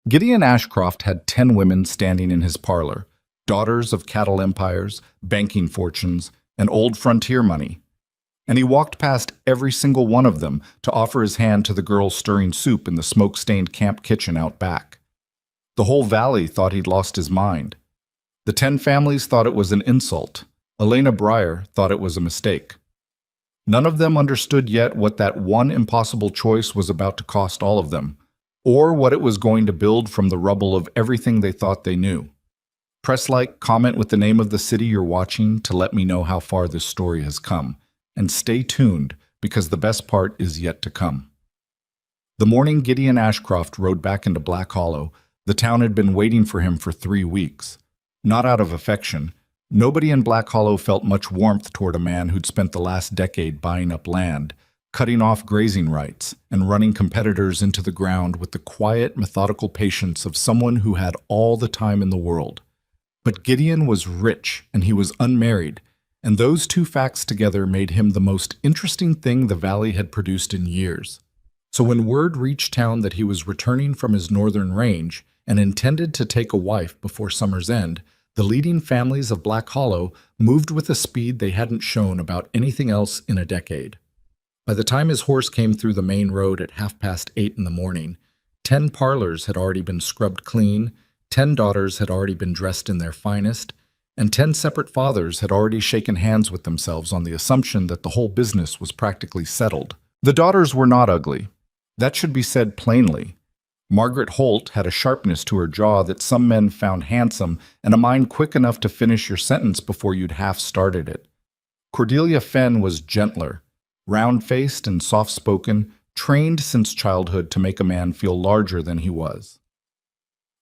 Gideon Ashcroft had 10 women standing in his parlor, daughters of cattle empires, banking fortunes, and old frontier money. And he walked past every single one of them to offer his hand to the girl stirring soup in the smoke-stained camp kitchen out back. The whole valley thought he'd lost his mind. The 10 families thought it was an insult. Elena Breyer thought it was a mistake. None of them understood yet what that one impossible choice was about to cost all of them, or what it was going to build from the rubble of everything they thought they knew. Press like, comment with the name of the city you're watching to let me know how far this story has come. And stay tuned, because the best part is yet to come. The morning Gideon Ashcroft rode back into Black Hollow, the town had been waiting for him for 3 weeks. Not out of affection. Nobody in Black Hollow felt much warmth toward a man who'd spent the last decade buying up land, cutting off grazing rights, and running competitors into the ground with the quiet, methodical patience of someone who had all the time in the world. But Gideon was rich, and he was unmarried, and those two facts together made him the most interesting thing the valley had produced in years. So when word reached town that he was returning from his northern range and intended to take a wife before summer's end, the leading families of Black Hollow moved with a speed they hadn't shown about anything else in a decade. By the time his horse came through the main road at 8:30 in the morning, 10 parlors had already been scrubbed clean, 10 daughters had already been dressed in their finest, and 10 separate fathers had already shaken hands with themselves on the assumption that the whole business was practically settled. The daughters were not ugly. That should be said plainly. Margaret Holt had a sharpness to her jaw that some men found handsome and a mind quick enough to finish your sentence before you'd half started it. Cordelia Fenn was gentler, round-faced and soft-spoken, trained since childhood to make a man feel larger than he was.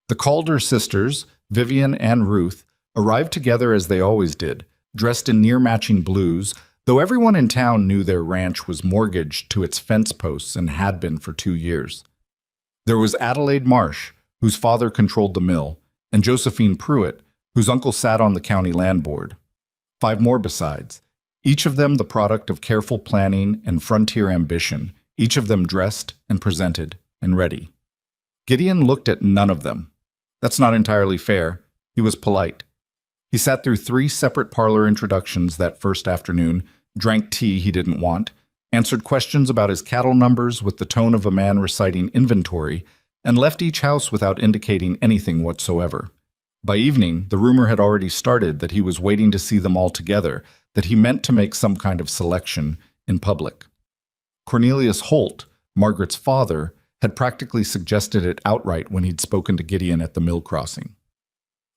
The Calder sisters, Vivian and Ruth, arrived together as they always did, dressed in near-matching blues, though everyone in town knew their ranch was mortgaged to its fence posts and had been for 2 years. There was Adelaide Marsh, whose father controlled the mill, and Josephine Pruitt, whose uncle sat on the county land board. 5 more besides, each of them the product of careful planning and frontier ambition, each of them dressed and presented and ready. Gideon looked at none of them. That's not entirely fair. He was polite. He sat through 3 separate parlor introductions that first afternoon, drank tea he didn't want, answered questions about his cattle numbers with the tone of a man reciting inventory, and left each house without indicating anything whatsoever. By evening, the rumor had already started that he was waiting to see them all together, that he meant to make some kind of selection in public. Cornelius Holt, Margaret's father, had practically suggested it outright when he'd spoken to Gideon at the mill crossing.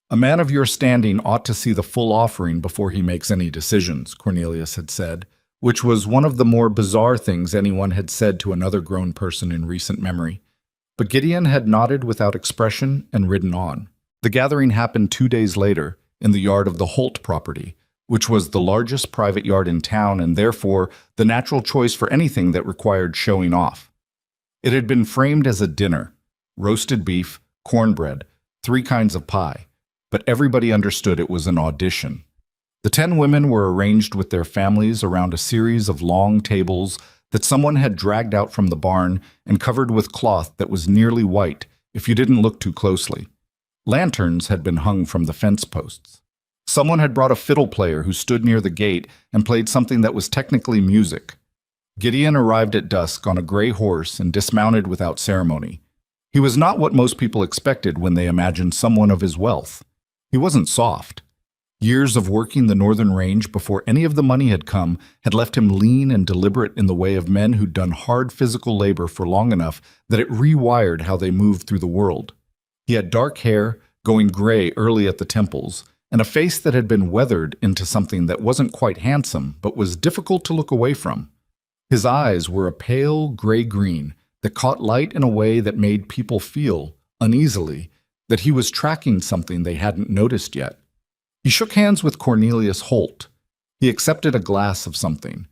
"A man of your standing ought to see the full offering before he makes any decisions," Cornelius had said, which was one of the more bizarre things anyone had said to another grown person in recent memory. But Gideon had nodded without expression and ridden on. The gathering happened 2 days later, in the yard of the Holt property, which was the largest private yard in town and therefore the natural choice for anything that required showing off. It had been framed as a dinner: roasted beef, cornbread, 3 kinds of pie, but everybody understood it was an audition. The 10 women were arranged with their families around a series of long tables that someone had dragged out from the barn and covered with cloth that was nearly white if you didn't look too closely. Lanterns had been hung from the fence posts. Someone had brought a fiddle player who stood near the gate and played something that was technically music. Gideon arrived at dusk on a gray horse and dismounted without ceremony. He was not what most people expected when they imagined someone of his wealth. He wasn't soft. Years of working the northern range before any of the money had come had left him lean and deliberate in the way of men who'd done hard physical labor for long enough that it rewired how they moved through the world. He had dark hair, going gray early at the temples, and a face that had been weathered into something that wasn't quite handsome but was difficult to look away from. His eyes were a pale gray-green that caught light in a way that made people feel, uneasily, that he was tracking something they hadn't noticed yet. He shook hands with Cornelius Holt. He accepted a glass of something.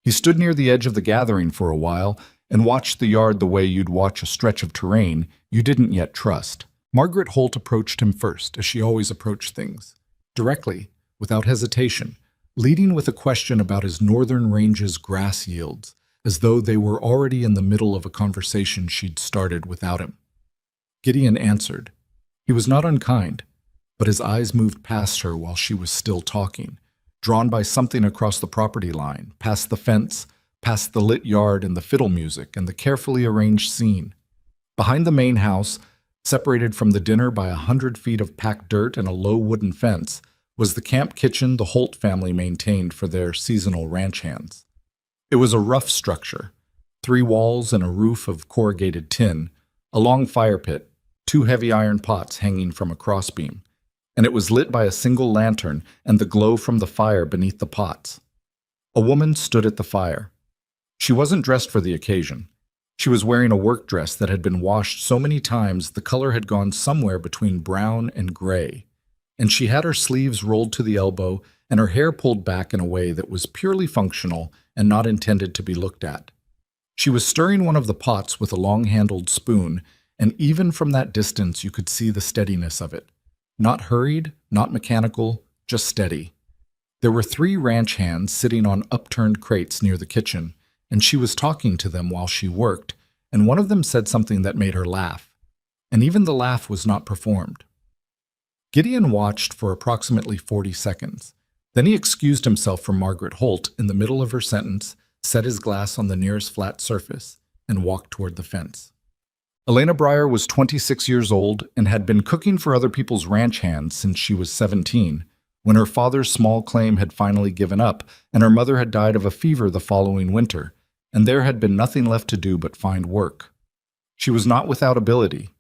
He stood near the edge of the gathering for a while and watched the yard the way you'd watch a stretch of terrain you didn't yet trust. Margaret Holt approached him first, as she always approached things. Directly, without hesitation, leading with a question about his northern range's grass yields, as though they were already in the middle of a conversation she'd started without him. Gideon answered. He was not unkind, but his eyes moved past her while she was still talking, drawn by something across the property line, past the fence, past the lit yard and the fiddle music and the carefully arranged scene. Behind the main house, separated from the dinner by 100 feet of packed dirt and a low wooden fence, was the camp kitchen the Holt family maintained for their seasonal ranch hands. It was a rough structure, 3 walls and a roof of corrugated tin, a long fire pit, 2 heavy iron pots hanging from a crossbeam, and it was lit by a single lantern and the glow from the fire beneath the pots. A woman stood at the fire. She wasn't dressed for the occasion. She was wearing a work dress that had been washed so many times the color had gone somewhere between brown and gray, and she had her sleeves rolled to the elbow and her hair pulled back in a way that was purely functional and not intended to be looked at. She was stirring one of the pots with a long-handled spoon, and even from that distance you could see the steadiness of it. Not hurried, not mechanical, just steady. There were 3 ranch hands sitting on upturned crates near the kitchen, and she was talking to them while she worked, and one of them said something that made her laugh. And even the laugh was not performed. Gideon watched for approximately 40 seconds. Then he excused himself from Margaret Holt in the middle of her sentence, set his glass on the nearest flat surface, and walked toward the fence. Elena Breyer was 26 years old and had been cooking for other people's ranch hands since she was 17, when her father's small claim had finally given up and her mother had died of a fever the following winter, and there had been nothing left to do but find work. She was not without ability.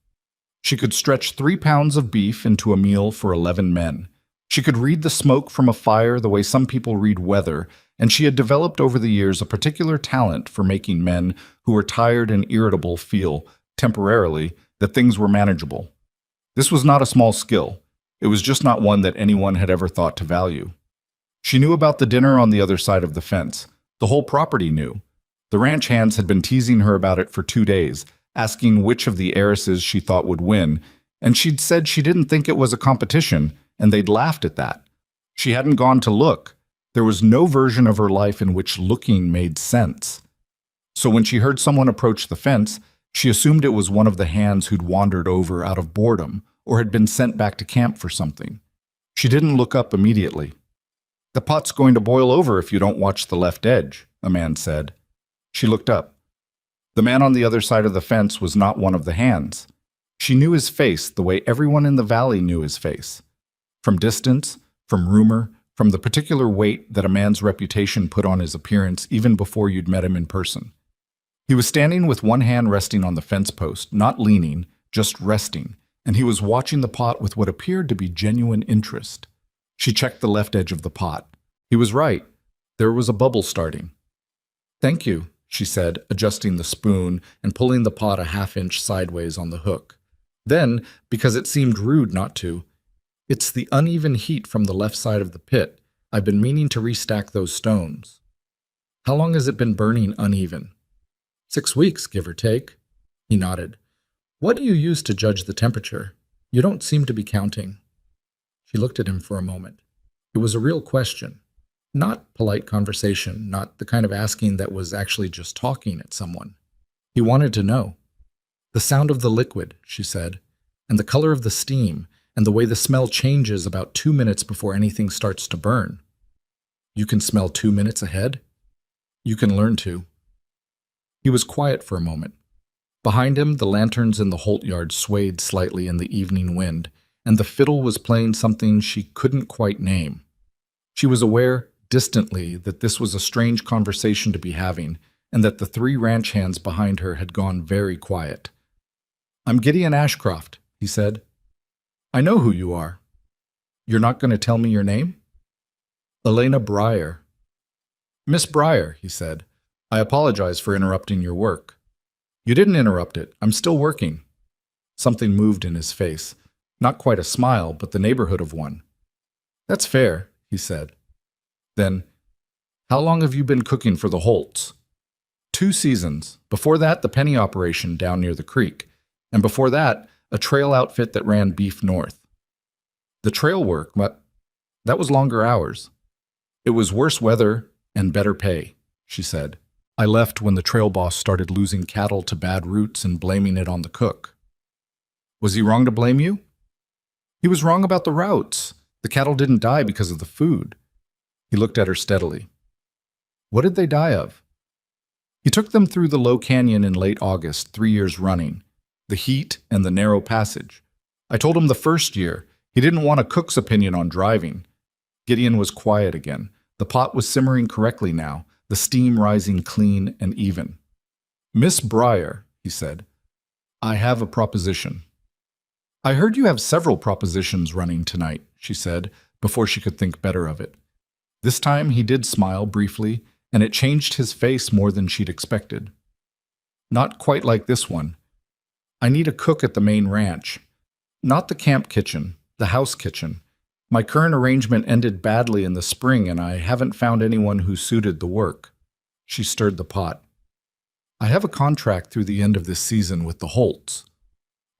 She could stretch 3 pounds of beef into a meal for 11 men. She could read the smoke from a fire the way some people read weather, and she had developed over the years a particular talent for making men who were tired and irritable feel, temporarily, that things were manageable. This was not a small skill. It was just not one that anyone had ever thought to value. She knew about the dinner on the other side of the fence. The whole property knew. The ranch hands had been teasing her about it for 2 days, asking which of the heiresses she thought would win, and she'd said she didn't think it was a competition, and they'd laughed at that. She hadn't gone to look. There was no version of her life in which looking made sense. So when she heard someone approach the fence, she assumed it was one of the hands who'd wandered over out of boredom or had been sent back to camp for something. She didn't look up immediately. "The pot's going to boil over if you don't watch the left edge," a man said. She looked up. The man on the other side of the fence was not one of the hands. She knew his face the way everyone in the valley knew his face. From distance, from rumor, from the particular weight that a man's reputation put on his appearance even before you'd met him in person. He was standing with one hand resting on the fence post, not leaning, just resting, and he was watching the pot with what appeared to be genuine interest. She checked the left edge of the pot. He was right. There was a bubble starting. "Thank you," she said, adjusting the spoon and pulling the pot a half-inch sideways on the hook. Then, because it seemed rude not to, "It's the uneven heat from the left side of the pit. I've been meaning to restack those stones." "How long has it been burning uneven?" 6 weeks, give or take." He nodded. "What do you use to judge the temperature? You don't seem to be counting." She looked at him for a moment. It was a real question. Not polite conversation, not the kind of asking that was actually just talking at someone. He wanted to know. "The sound of the liquid," she said, "and the color of the steam, and the way the smell changes about 2 minutes before anything starts to burn." "You can smell 2 minutes ahead?" "You can learn to." He was quiet for a moment. Behind him, the lanterns in the Holt yard swayed slightly in the evening wind, and the fiddle was playing something she couldn't quite name. She was aware, distantly, that this was a strange conversation to be having, and that the 3 ranch hands behind her had gone very quiet. "I'm Gideon Ashcroft," he said. "I know who you are." "You're not going to tell me your name?" "Elena Breyer." "Miss Breyer," he said, "I apologize for interrupting your work." "You didn't interrupt it. I'm still working." Something moved in his face. Not quite a smile, but the neighborhood of one. "That's fair," he said. Then, "How long have you been cooking for the Holts?" 2 seasons. Before that, the penny operation down near the creek. And before that, a trail outfit that ran beef north. The trail work, but that was longer hours. It was worse weather and better pay, she said. "I left when the trail boss started losing cattle to bad roots and blaming it on the cook." Was he wrong to blame you? He was wrong about the routes. The cattle didn't die because of the food. He looked at her steadily. What did they die of? He took them through the low canyon in late August, 3 years running. The heat and the narrow passage. I told him the first year he didn't want a cook's opinion on driving. Gideon was quiet again. The pot was simmering correctly now, the steam rising clean and even. Miss Breyer, he said, I have a proposition. I heard you have several propositions running tonight, she said, before she could think better of it. This time he did smile briefly, and it changed his face more than she'd expected. Not quite like this one. I need a cook at the main ranch. Not the camp kitchen, the house kitchen. My current arrangement ended badly in the spring, and I haven't found anyone who suited the work. She stirred the pot. I have a contract through the end of this season with the Holts.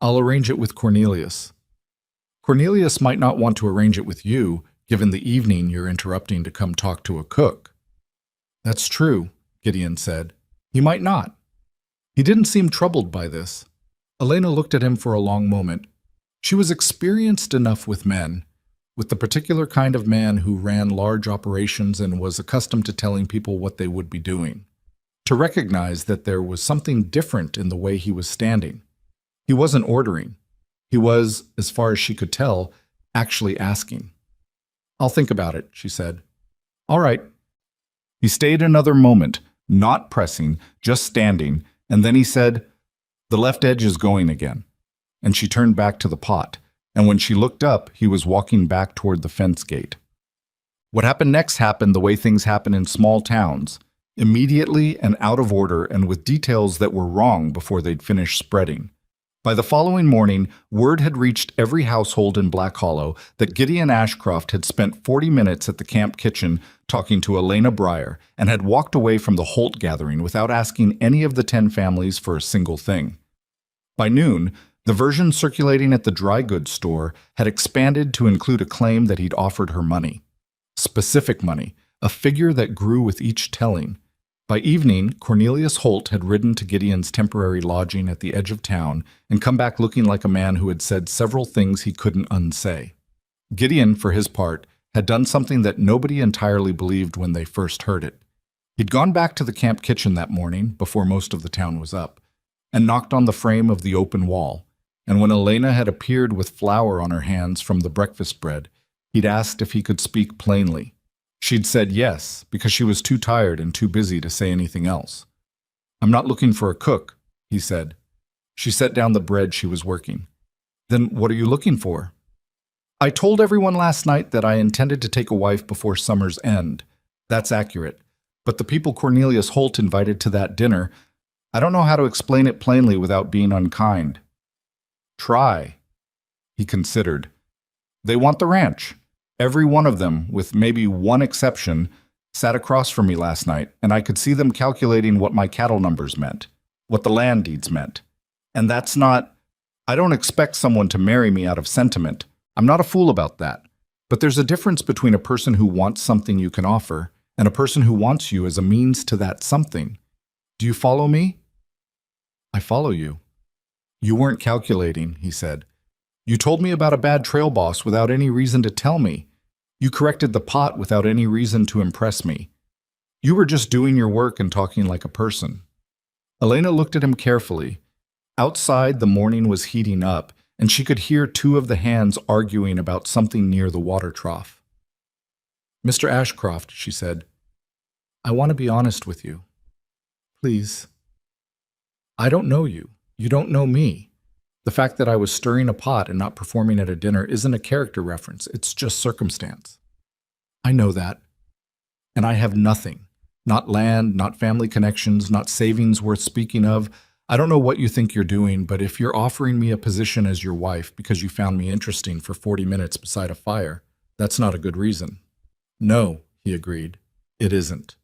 I'll arrange it with Cornelius. Cornelius might not want to arrange it with you, given the evening you're interrupting to come talk to a cook. That's true, Gideon said. He might not. He didn't seem troubled by this. Elena looked at him for a long moment. She was experienced enough with men, with the particular kind of man who ran large operations and was accustomed to telling people what they would be doing, to recognize that there was something different in the way he was standing. He wasn't ordering. He was, as far as she could tell, actually asking. I'll think about it, she said. All right. He stayed another moment, not pressing, just standing, and then he said, The left edge is going again. And she turned back to the pot, and when she looked up, he was walking back toward the fence gate. What happened next happened the way things happen in small towns, immediately and out of order and with details that were wrong before they'd finished spreading. By the following morning, word had reached every household in Black Hollow that Gideon Ashcroft had spent 40 minutes at the camp kitchen talking to Elena Breyer and had walked away from the Holt gathering without asking any of the 10 families for a single thing. By noon, the version circulating at the dry goods store had expanded to include a claim that he'd offered her money. Specific money, a figure that grew with each telling. By evening, Cornelius Holt had ridden to Gideon's temporary lodging at the edge of town and come back looking like a man who had said several things he couldn't unsay. Gideon, for his part, had done something that nobody entirely believed when they first heard it. He'd gone back to the camp kitchen that morning, before most of the town was up, and knocked on the frame of the open wall. And when Elena had appeared with flour on her hands from the breakfast bread, he'd asked if he could speak plainly. She'd said yes, because she was too tired and too busy to say anything else. I'm not looking for a cook, he said. She set down the bread she was working. Then what are you looking for? I told everyone last night that I intended to take a wife before summer's end. That's accurate. But the people Cornelius Holt invited to that dinner, I don't know how to explain it plainly without being unkind. Try. He considered. They want the ranch. Every one of them, with maybe one exception, sat across from me last night, and I could see them calculating what my cattle numbers meant, what the land deeds meant. And that's not... I don't expect someone to marry me out of sentiment. I'm not a fool about that. But there's a difference between a person who wants something you can offer and a person who wants you as a means to that something. Do you follow me? I follow you. You weren't calculating, he said. You told me about a bad trail boss without any reason to tell me. You corrected the pot without any reason to impress me. You were just doing your work and talking like a person. Elena looked at him carefully. Outside, the morning was heating up, and she could hear 2 of the hands arguing about something near the water trough. Mr. Ashcroft, she said, I want to be honest with you. Please. I don't know you. You don't know me. The fact that I was stirring a pot and not performing at a dinner isn't a character reference, it's just circumstance. I know that. And I have nothing. Not land, not family connections, not savings worth speaking of. I don't know what you think you're doing, but if you're offering me a position as your wife because you found me interesting for 40 minutes beside a fire, that's not a good reason. No, he agreed. It isn't.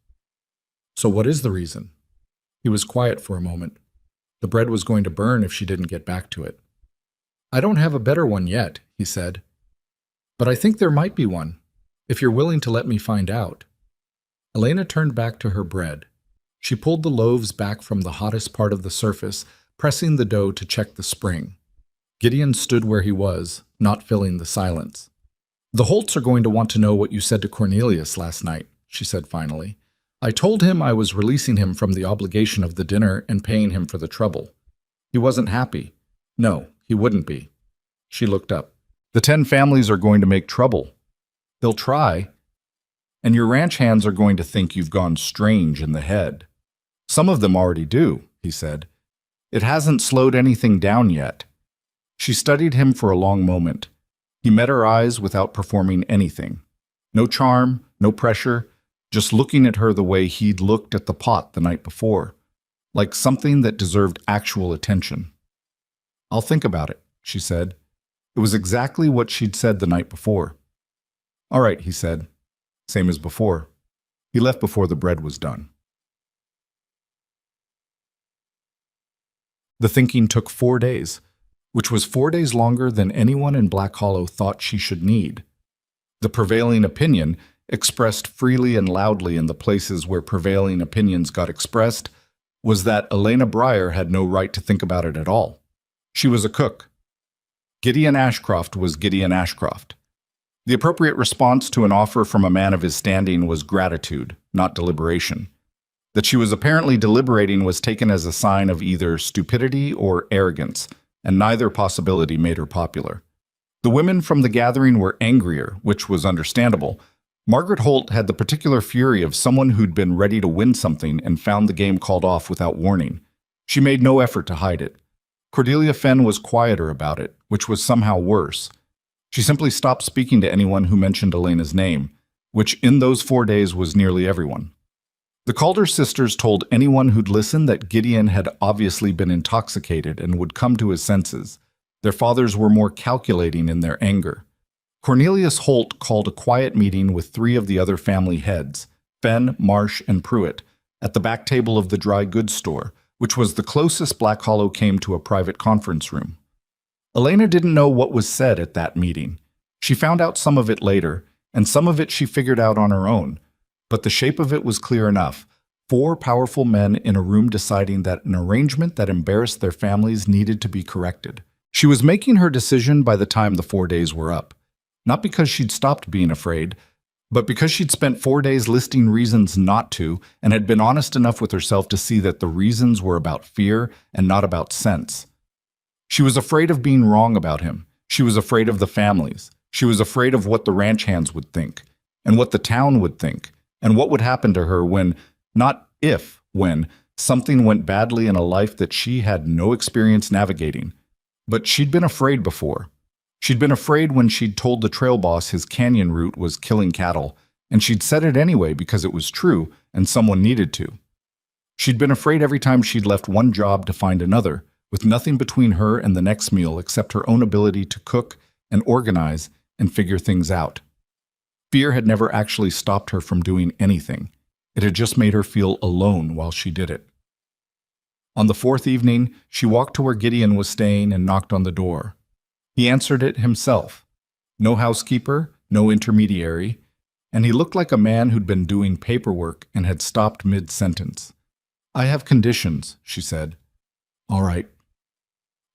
So what is the reason? He was quiet for a moment. The bread was going to burn if she didn't get back to it. I don't have a better one yet, he said. But I think there might be one, if you're willing to let me find out. Elena turned back to her bread. She pulled the loaves back from the hottest part of the surface, pressing the dough to check the spring. Gideon stood where he was, not filling the silence. "The Holts are going to want to know what you said to Cornelius last night," she said finally. "I told him I was releasing him from the obligation of the dinner and paying him for the trouble. He wasn't happy. No, he wouldn't be." She looked up. "The 10 families are going to make trouble. They'll try. And your ranch hands are going to think you've gone strange in the head. Some of them already do," he said. "It hasn't slowed anything down yet." She studied him for a long moment. He met her eyes without performing anything. No charm, no pressure, just looking at her the way he'd looked at the pot the night before, like something that deserved actual attention. "I'll think about it," she said. It was exactly what she'd said the night before. "All right," he said. Same as before. He left before the bread was done. The thinking took 4 days, which was 4 days longer than anyone in Black Hollow thought she should need. The prevailing opinion, expressed freely and loudly in the places where prevailing opinions got expressed, was that Elena Breyer had no right to think about it at all. She was a cook. Gideon Ashcroft was Gideon Ashcroft. The appropriate response to an offer from a man of his standing was gratitude, not deliberation. That she was apparently deliberating was taken as a sign of either stupidity or arrogance, and neither possibility made her popular. The women from the gathering were angrier, which was understandable. Margaret Holt had the particular fury of someone who'd been ready to win something and found the game called off without warning. She made no effort to hide it. Cordelia Fenn was quieter about it, which was somehow worse. She simply stopped speaking to anyone who mentioned Elena's name, which in those 4 days was nearly everyone. The Calder sisters told anyone who'd listen that Gideon had obviously been intoxicated and would come to his senses. Their fathers were more calculating in their anger. Cornelius Holt called a quiet meeting with 3 of the other family heads, Fenn, Marsh, and Pruitt, at the back table of the dry goods store, which was the closest Black Hollow came to a private conference room. Elena didn't know what was said at that meeting. She found out some of it later, and some of it she figured out on her own. But the shape of it was clear enough. 4 powerful men in a room deciding that an arrangement that embarrassed their families needed to be corrected. She was making her decision by the time the 4 days were up. Not because she'd stopped being afraid, but because she'd spent 4 days listing reasons not to and had been honest enough with herself to see that the reasons were about fear and not about sense. She was afraid of being wrong about him. She was afraid of the families. She was afraid of what the ranch hands would think, and what the town would think, and what would happen to her when, not if, when, something went badly in a life that she had no experience navigating. But she'd been afraid before. She'd been afraid when she'd told the trail boss his canyon route was killing cattle, and she'd said it anyway because it was true and someone needed to. She'd been afraid every time she'd left one job to find another, with nothing between her and the next meal except her own ability to cook and organize and figure things out. Fear had never actually stopped her from doing anything. It had just made her feel alone while she did it. On the 4th evening, she walked to where Gideon was staying and knocked on the door. He answered it himself. No housekeeper, no intermediary, and he looked like a man who'd been doing paperwork and had stopped mid-sentence. "I have conditions," she said. "All right.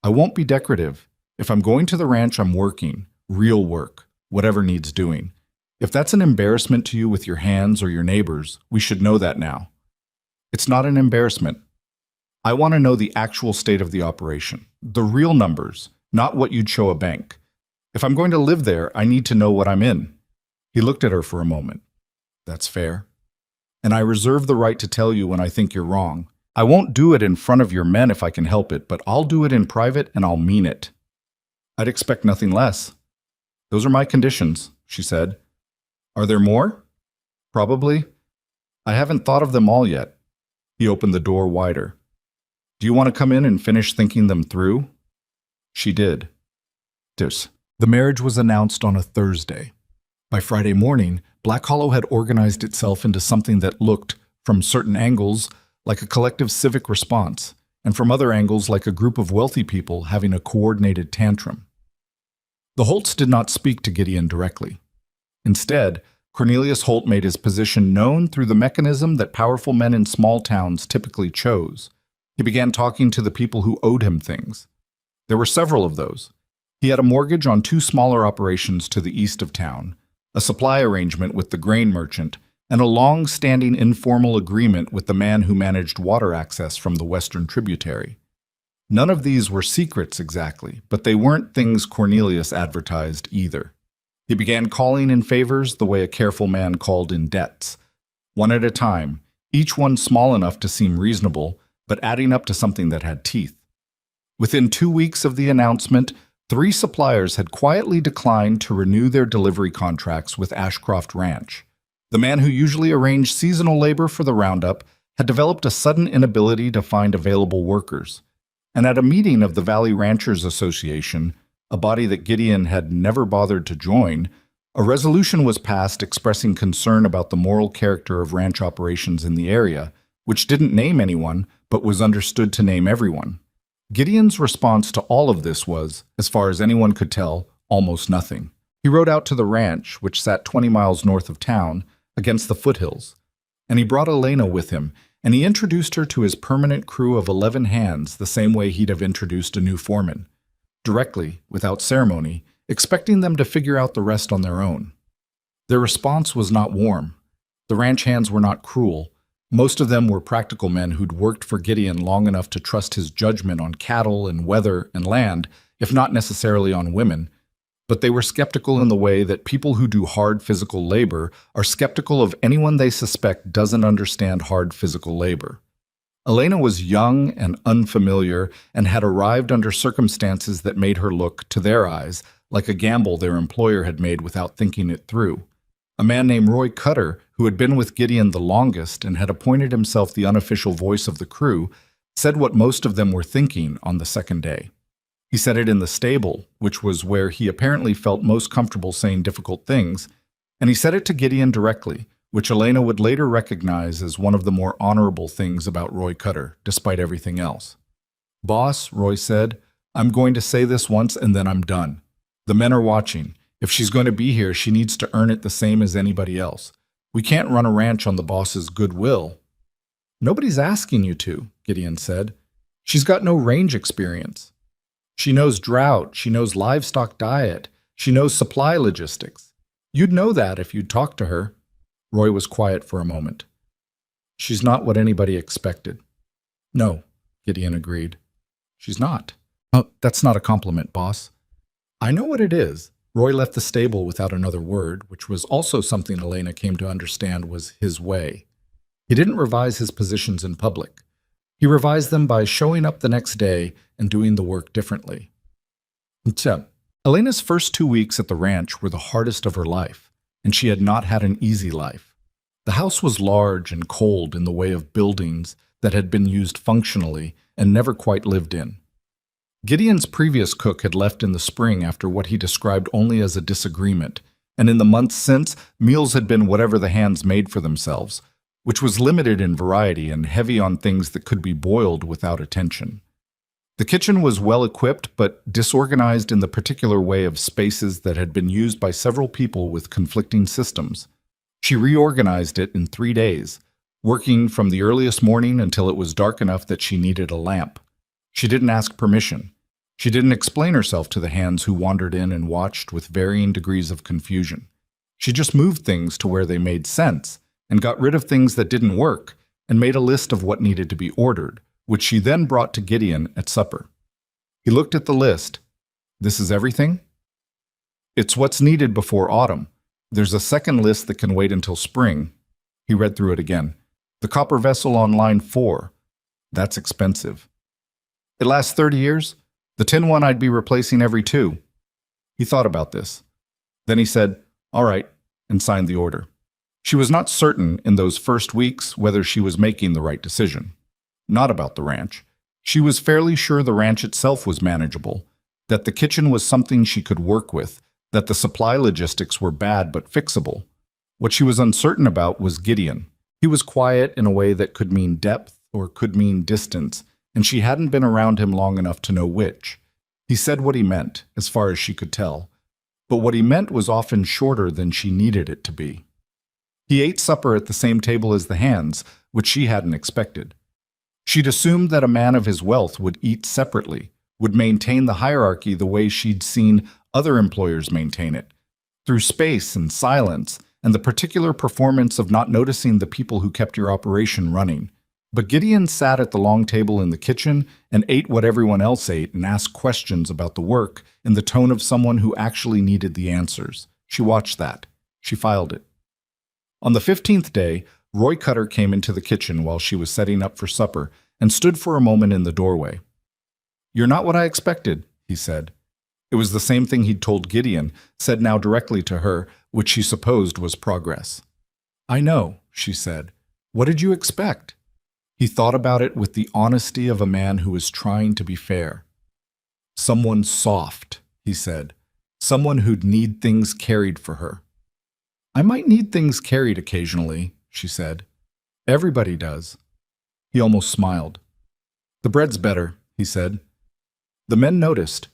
I won't be decorative. If I'm going to the ranch, I'm working. Real work. Whatever needs doing. If that's an embarrassment to you with your hands or your neighbors, we should know that now. It's not an embarrassment. I want to know the actual state of the operation. The real numbers, not what you'd show a bank. If I'm going to live there, I need to know what I'm in." He looked at her for a moment. "That's fair. And I reserve the right to tell you when I think you're wrong. I won't do it in front of your men if I can help it, but I'll do it in private and I'll mean it." "I'd expect nothing less." "Those are my conditions," she said. "Are there more?" "Probably. I haven't thought of them all yet." He opened the door wider. "Do you want to come in and finish thinking them through?" She did. The marriage was announced on a Thursday. By Friday morning, Black Hollow had organized itself into something that looked, from certain angles, like a collective civic response, and from other angles like a group of wealthy people having a coordinated tantrum. The Holts did not speak to Gideon directly. Instead, Cornelius Holt made his position known through the mechanism that powerful men in small towns typically chose. He began talking to the people who owed him things. There were several of those. He had a mortgage on two smaller operations to the east of town, a supply arrangement with the grain merchant, and a long-standing informal agreement with the man who managed water access from the western tributary. None of these were secrets exactly, but they weren't things Cornelius advertised either. He began calling in favors the way a careful man called in debts, one at a time, each one small enough to seem reasonable, but adding up to something that had teeth. Within 2 weeks of the announcement, 3 suppliers had quietly declined to renew their delivery contracts with Ashcroft Ranch. The man who usually arranged seasonal labor for the roundup had developed a sudden inability to find available workers. And at a meeting of the Valley Ranchers Association, a body that Gideon had never bothered to join, a resolution was passed expressing concern about the moral character of ranch operations in the area, which didn't name anyone, but was understood to name everyone. Gideon's response to all of this was, as far as anyone could tell, almost nothing. He rode out to the ranch, which sat 20 miles north of town, against the foothills, and he brought Elena with him, and he introduced her to his permanent crew of 11 hands the same way he'd have introduced a new foreman, directly, without ceremony, expecting them to figure out the rest on their own. Their response was not warm. The ranch hands were not cruel. Most of them were practical men who'd worked for Gideon long enough to trust his judgment on cattle and weather and land, if not necessarily on women. But they were skeptical in the way that people who do hard physical labor are skeptical of anyone they suspect doesn't understand hard physical labor. Elena was young and unfamiliar and had arrived under circumstances that made her look, to their eyes, like a gamble their employer had made without thinking it through. A man named Roy Cutter, who had been with Gideon the longest and had appointed himself the unofficial voice of the crew, said what most of them were thinking on the second day. He said it in the stable, which was where he apparently felt most comfortable saying difficult things, and he said it to Gideon directly, which Elena would later recognize as one of the more honorable things about Roy Cutter, despite everything else. "Boss," Roy said, "I'm going to say this once and then I'm done. The men are watching. If she's going to be here, she needs to earn it the same as anybody else. We can't run a ranch on the boss's goodwill." "Nobody's asking you to," Gideon said. "She's got no range experience. She knows drought, she knows livestock diet, she knows supply logistics. You'd know that if you'd talked to her." Roy was quiet for a moment. "She's not what anybody expected." "No," Gideon agreed. "She's not." "Oh, that's not a compliment, boss." "I know what it is." Roy left the stable without another word, which was also something Elena came to understand was his way. He didn't revise his positions in public. He revised them by showing up the next day and doing the work differently. Elena's first 2 weeks at the ranch were the hardest of her life, and she had not had an easy life. The house was large and cold in the way of buildings that had been used functionally and never quite lived in. Gideon's previous cook had left in the spring after what he described only as a disagreement, and in the months since, meals had been whatever the hands made for themselves, which was limited in variety and heavy on things that could be boiled without attention. The kitchen was well equipped but disorganized in the particular way of spaces that had been used by several people with conflicting systems. She reorganized it in 3 days, working from the earliest morning until it was dark enough that she needed a lamp. She didn't ask permission. She didn't explain herself to the hands who wandered in and watched with varying degrees of confusion. She just moved things to where they made sense and got rid of things that didn't work and made a list of what needed to be ordered, which she then brought to Gideon at supper. He looked at the list. "This is everything?" "It's what's needed before autumn. There's a second list that can wait until spring." He read through it again. "The copper vessel on line 4. That's expensive. It lasts 30 years. The tin one I'd be replacing every 2. He thought about this. Then he said, "All right," and signed the order. She was not certain in those first weeks whether she was making the right decision. Not about the ranch. She was fairly sure the ranch itself was manageable, that the kitchen was something she could work with, that the supply logistics were bad but fixable. What she was uncertain about was Gideon. He was quiet in a way that could mean depth or could mean distance, and she hadn't been around him long enough to know which. He said what he meant, as far as she could tell, but what he meant was often shorter than she needed it to be. He ate supper at the same table as the hands, which she hadn't expected. She'd assumed that a man of his wealth would eat separately, would maintain the hierarchy the way she'd seen other employers maintain it, through space and silence and the particular performance of not noticing the people who kept your operation running. But Gideon sat at the long table in the kitchen and ate what everyone else ate and asked questions about the work in the tone of someone who actually needed the answers. She watched that. She filed it. On the 15th day, Roy Cutter came into the kitchen while she was setting up for supper and stood for a moment in the doorway. "You're not what I expected," he said. It was the same thing he'd told Gideon, said now directly to her, which she supposed was progress. "I know," she said. "What did you expect?" He thought about it with the honesty of a man who is trying to be fair. "Someone soft," he said. "Someone who'd need things carried for her." "I might need things carried occasionally," she said. "Everybody does." He almost smiled. "The bread's better," he said. The men noticed.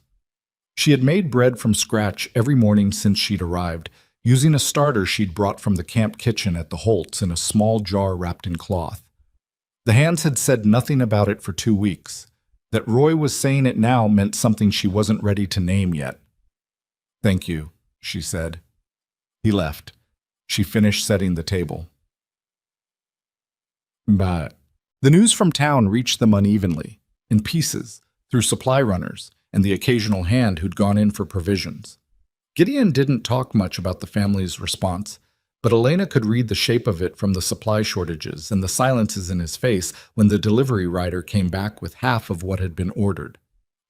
She had made bread from scratch every morning since she'd arrived, using a starter she'd brought from the camp kitchen at the Holt's in a small jar wrapped in cloth. The hands had said nothing about it for 2 weeks. That Roy was saying it now meant something she wasn't ready to name yet. "Thank you," she said. He left. She finished setting the table. But the news from town reached them unevenly, in pieces, through supply runners and the occasional hand who'd gone in for provisions. Gideon didn't talk much about the family's response, but Elena could read the shape of it from the supply shortages and the silences in his face when the delivery rider came back with half of what had been ordered.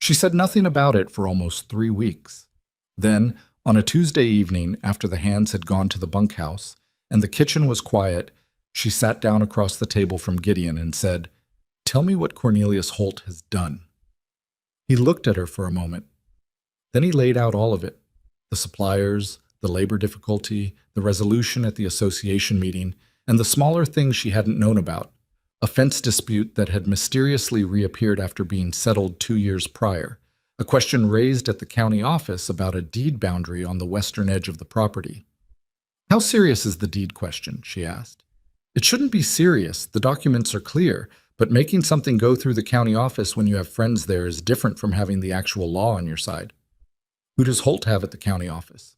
She said nothing about it for almost 3 weeks. Then, on a Tuesday evening after the hands had gone to the bunkhouse and the kitchen was quiet, she sat down across the table from Gideon and said, "Tell me what Cornelius Holt has done." He looked at her for a moment. Then he laid out all of it: the suppliers, the labor difficulty, the resolution at the association meeting, and the smaller things she hadn't known about: a fence dispute that had mysteriously reappeared after being settled 2 years prior, a question raised at the county office about a deed boundary on the western edge of the property. "How serious is the deed question?" she asked. "It shouldn't be serious, the documents are clear, but making something go through the county office when you have friends there is different from having the actual law on your side." "Who does Holt have at the county office?"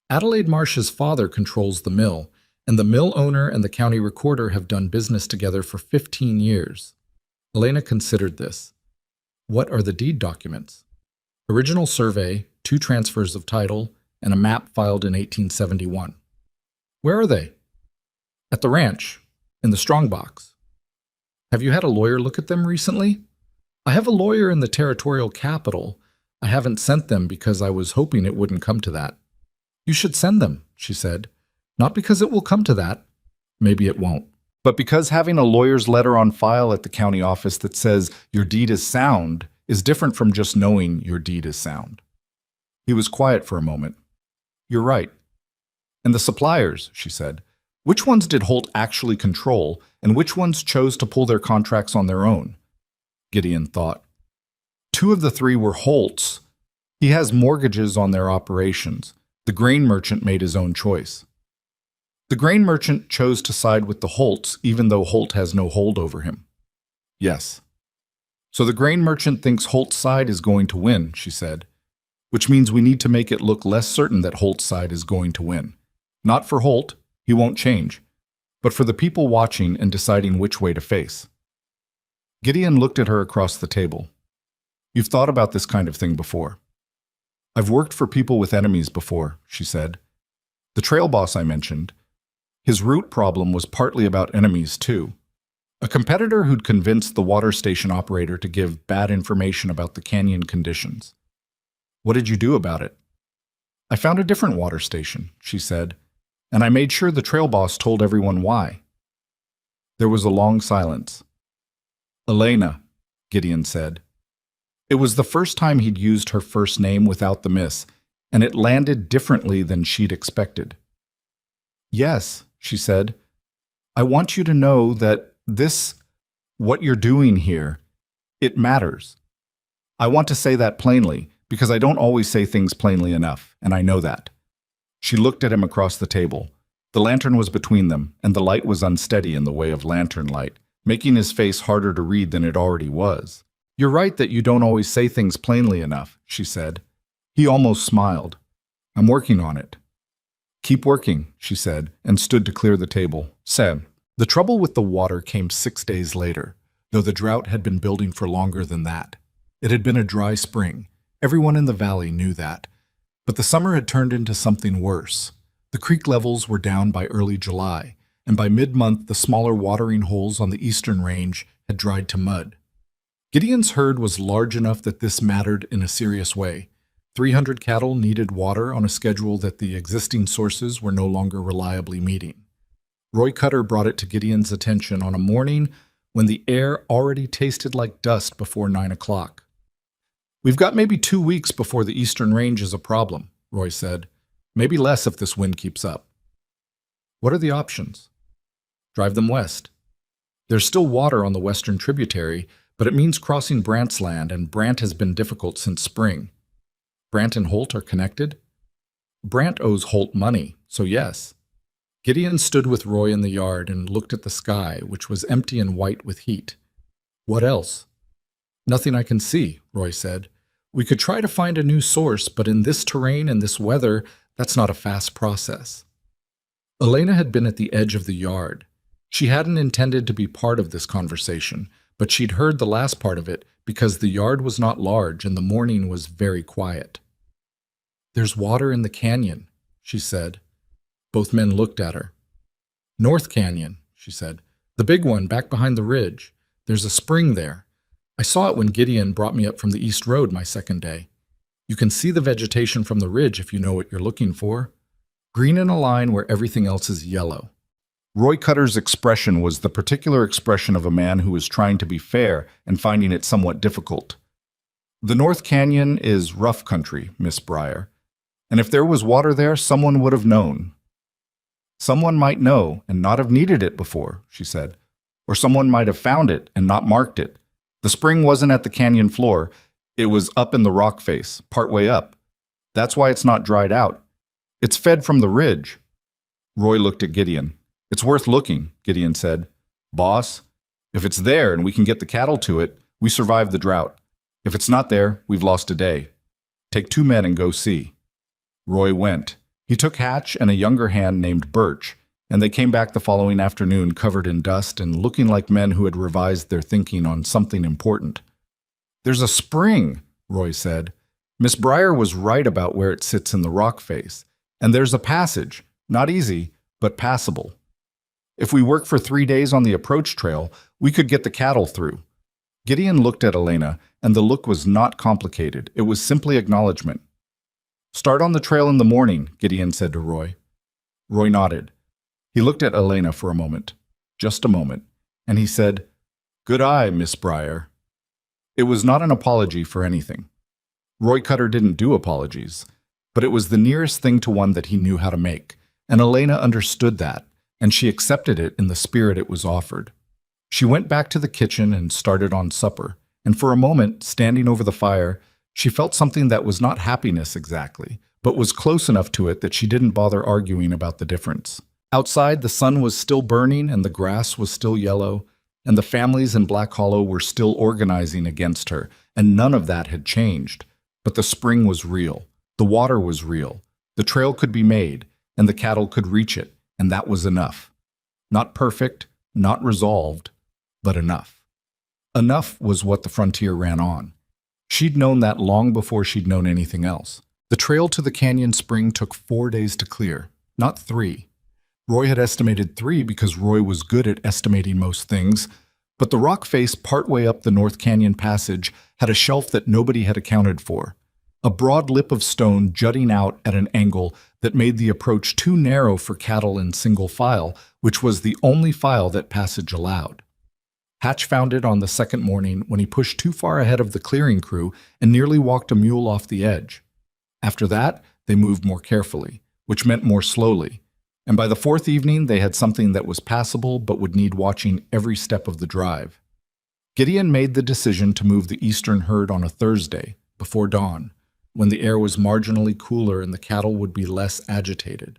"Adelaide Marsh's father controls the mill, and the mill owner and the county recorder have done business together for 15 years. Elena considered this. "What are the deed documents?" "Original survey, 2 transfers of title, and a map filed in 1871. "Where are they?" "At the ranch, in the strongbox." "Have you had a lawyer look at them recently?" "I have a lawyer in the territorial capital. I haven't sent them because I was hoping it wouldn't come to that." "You should send them," she said. "Not because it will come to that. Maybe it won't. But because having a lawyer's letter on file at the county office that says your deed is sound is different from just knowing your deed is sound." He was quiet for a moment. "You're right." "And the suppliers," she said. "Which ones did Holt actually control, and which ones chose to pull their contracts on their own?" Gideon thought. 2 of the 3 were Holt's. He has mortgages on their operations. The grain merchant made his own choice. The grain merchant chose to side with the Holts, even though Holt has no hold over him. "Yes." "So the grain merchant thinks Holt's side is going to win," she said, "which means we need to make it look less certain that Holt's side is going to win. Not for Holt, he won't change, but for the people watching and deciding which way to face." Gideon looked at her across the table. "You've thought about this kind of thing before." "I've worked for people with enemies before," she said. "The trail boss I mentioned, his root problem was partly about enemies too. A competitor who'd convinced the water station operator to give bad information about the canyon conditions." "What did you do about it?" "I found a different water station," she said, "and I made sure the trail boss told everyone why." There was a long silence. "Elena," Gideon said. It was the first time he'd used her first name without the miss, and it landed differently than she'd expected. "Yes," she said. "I want you to know that what you're doing here, it matters. I want to say that plainly, because I don't always say things plainly enough, and I know that." She looked at him across the table. The lantern was between them, and the light was unsteady in the way of lantern light, making his face harder to read than it already was. You're right that you don't always say things plainly enough, she said. He almost smiled. I'm working on it. Keep working, she said, and stood to clear the table. Sam. The trouble with the water came 6 days later, though the drought had been building for longer than that. It had been a dry spring. Everyone in the valley knew that. But the summer had turned into something worse. The creek levels were down by early July, and by mid-month the smaller watering holes on the eastern range had dried to mud. Gideon's herd was large enough that this mattered in a serious way. 300 cattle needed water on a schedule that the existing sources were no longer reliably meeting. Roy Cutter brought it to Gideon's attention on a morning when the air already tasted like dust before 9 o'clock. We've got maybe 2 weeks before the eastern range is a problem, Roy said. Maybe less if this wind keeps up. What are the options? Drive them west. There's still water on the western tributary, but it means crossing Brant's land, and Brant has been difficult since spring. Brant and Holt are connected? Brant owes Holt money, so yes. Gideon stood with Roy in the yard and looked at the sky, which was empty and white with heat. What else? Nothing I can see, Roy said. We could try to find a new source, but in this terrain and this weather, that's not a fast process. Elena had been at the edge of the yard. She hadn't intended to be part of this conversation, but she'd heard the last part of it because the yard was not large and the morning was very quiet. There's water in the canyon, she said. Both men looked at her. North Canyon, she said. The big one back behind the ridge. There's a spring there. I saw it when Gideon brought me up from the East Road my second day. You can see the vegetation from the ridge if you know what you're looking for. Green in a line where everything else is yellow. Roy Cutter's expression was the particular expression of a man who is trying to be fair and finding it somewhat difficult. The North Canyon is rough country, Miss Breyer, and if there was water there, someone would have known. Someone might know and not have needed it before, she said, or someone might have found it and not marked it. The spring wasn't at the canyon floor, it was up in the rock face, partway up. That's why it's not dried out. It's fed from the ridge. Roy looked at Gideon. It's worth looking, Gideon said. Boss, if it's there and we can get the cattle to it, we survive the drought. If it's not there, we've lost a day. Take 2 men and go see. Roy went. He took Hatch and a younger hand named Birch, and they came back the following afternoon covered in dust and looking like men who had revised their thinking on something important. There's a spring, Roy said. Miss Breyer was right about where it sits in the rock face. And there's a passage, not easy, but passable. If we work for 3 days on the approach trail, we could get the cattle through. Gideon looked at Elena, and the look was not complicated. It was simply acknowledgement. Start on the trail in the morning, Gideon said to Roy. Roy nodded. He looked at Elena for a moment, just a moment, and he said, Good eye, Miss Breyer. It was not an apology for anything. Roy Cutter didn't do apologies, but it was the nearest thing to one that he knew how to make, and Elena understood that, and she accepted it in the spirit it was offered. She went back to the kitchen and started on supper, and for a moment, standing over the fire, she felt something that was not happiness exactly, but was close enough to it that she didn't bother arguing about the difference. Outside, the sun was still burning and the grass was still yellow, and the families in Black Hollow were still organizing against her, and none of that had changed. But the spring was real. The water was real. The trail could be made, and the cattle could reach it, and that was enough. Not perfect, not resolved, but enough. Enough was what the frontier ran on. She'd known that long before she'd known anything else. The trail to the canyon spring took 4 days to clear, not 3. Roy had estimated 3 because Roy was good at estimating most things, but the rock face partway up the North Canyon passage had a shelf that nobody had accounted for. A broad lip of stone jutting out at an angle that made the approach too narrow for cattle in single file, which was the only file that passage allowed. Hatch found it on the second morning when he pushed too far ahead of the clearing crew and nearly walked a mule off the edge. After that, they moved more carefully, which meant more slowly, and by the 4th evening they had something that was passable but would need watching every step of the drive. Gideon made the decision to move the eastern herd on a Thursday, before dawn, when the air was marginally cooler and the cattle would be less agitated.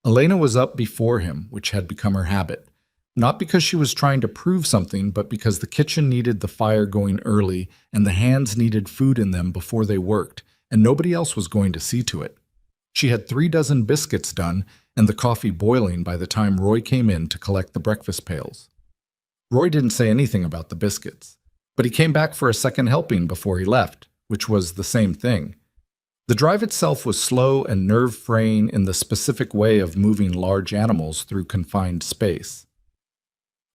Elena was up before him, which had become her habit, Not because she was trying to prove something, but because the kitchen needed the fire going early and the hands needed food in them before they worked, and nobody else was going to see to it. She had 3 dozen biscuits done and the coffee boiling by the time Roy came in to collect the breakfast pails. Roy didn't say anything about the biscuits, but he came back for a second helping before he left, which was the same thing. The drive itself was slow and nerve-fraying in the specific way of moving large animals through confined space.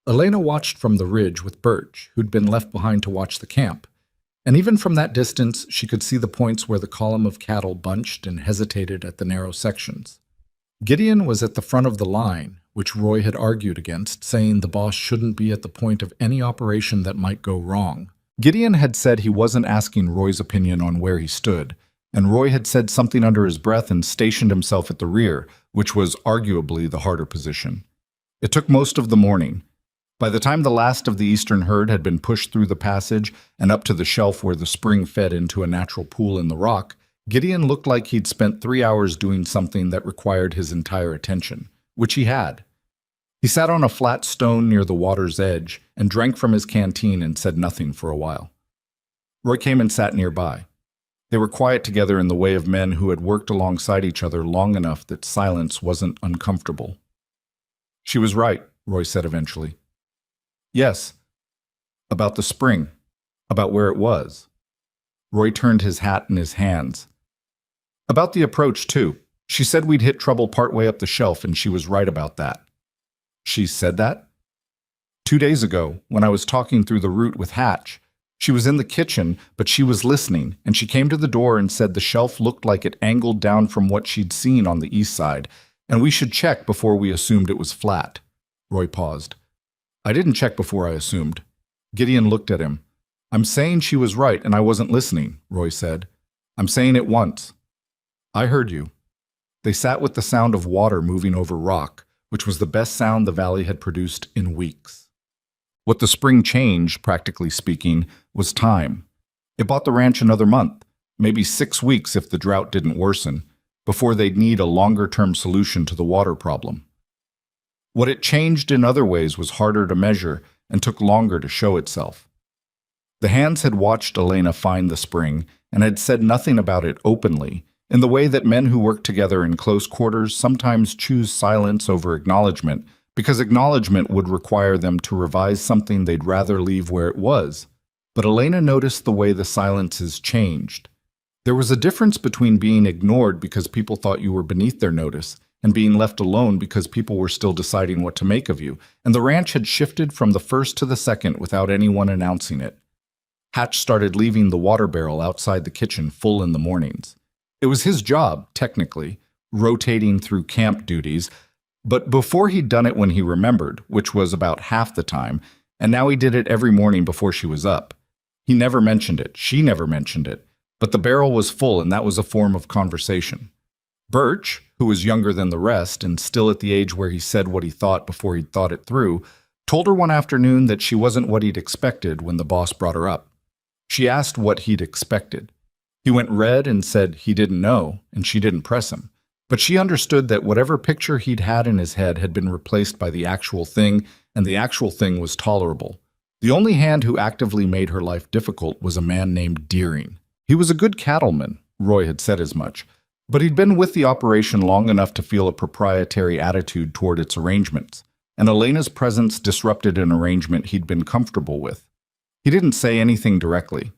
Elena watched from the ridge with Birch, who'd been left behind to watch the camp, and even from that distance she could see the points where the column of cattle bunched and hesitated at the narrow sections. Gideon was at the front of the line, which Roy had argued against, saying the boss shouldn't be at the point of any operation that might go wrong. Gideon had said he wasn't asking Roy's opinion on where he stood, and Roy had said something under his breath and stationed himself at the rear, which was arguably the harder position. It took most of the morning. By the time the last of the eastern herd had been pushed through the passage and up to the shelf where the spring fed into a natural pool in the rock, Gideon looked like he'd spent 3 hours doing something that required his entire attention, which he had. He sat on a flat stone near the water's edge and drank from his canteen and said nothing for a while. Roy came and sat nearby. They were quiet together in the way of men who had worked alongside each other long enough that silence wasn't uncomfortable. "She was right," Roy said eventually. "Yes. About the spring. About where it was." Roy turned his hat in his hands. "About the approach, too. She said we'd hit trouble partway up the shelf, and she was right about that." "She said that?" "2 days ago, when I was talking through the route with Hatch. She was in the kitchen, but she was listening, and she came to the door and said the shelf looked like it angled down from what she'd seen on the east side, and we should check before we assumed it was flat." Roy paused. "I didn't check before I assumed." Gideon looked at him. "I'm saying she was right and I wasn't listening," Roy said. "I'm saying it once." "I heard you." They sat with the sound of water moving over rock, which was the best sound the valley had produced in weeks. What the spring changed, practically speaking, was time. It bought the ranch another month, maybe 6 weeks if the drought didn't worsen, before they'd need a longer-term solution to the water problem. What it changed in other ways was harder to measure and took longer to show itself. The hands had watched Elena find the spring and had said nothing about it openly, in the way that men who work together in close quarters sometimes choose silence over acknowledgement, because acknowledgement would require them to revise something they'd rather leave where it was. But Elena noticed the way the silences changed. There was a difference between being ignored because people thought you were beneath their notice and being left alone because people were still deciding what to make of you, and the ranch had shifted from the first to the second without anyone announcing it. Hatch started leaving the water barrel outside the kitchen full in the mornings. It was his job, technically, rotating through camp duties, but before he'd done it when he remembered, which was about half the time, and now he did it every morning before she was up. He never mentioned it, she never mentioned it, but the barrel was full and that was a form of conversation. Birch, who was younger than the rest and still at the age where he said what he thought before he'd thought it through, told her one afternoon that she wasn't what he'd expected when the boss brought her up. She asked what he'd expected. He went red and said he didn't know, and she didn't press him. But she understood that whatever picture he'd had in his head had been replaced by the actual thing, and the actual thing was tolerable. The only hand who actively made her life difficult was a man named Deering. He was a good cattleman, Roy had said as much, but he'd been with the operation long enough to feel a proprietary attitude toward its arrangements, and Elena's presence disrupted an arrangement he'd been comfortable with. He didn't say anything directly.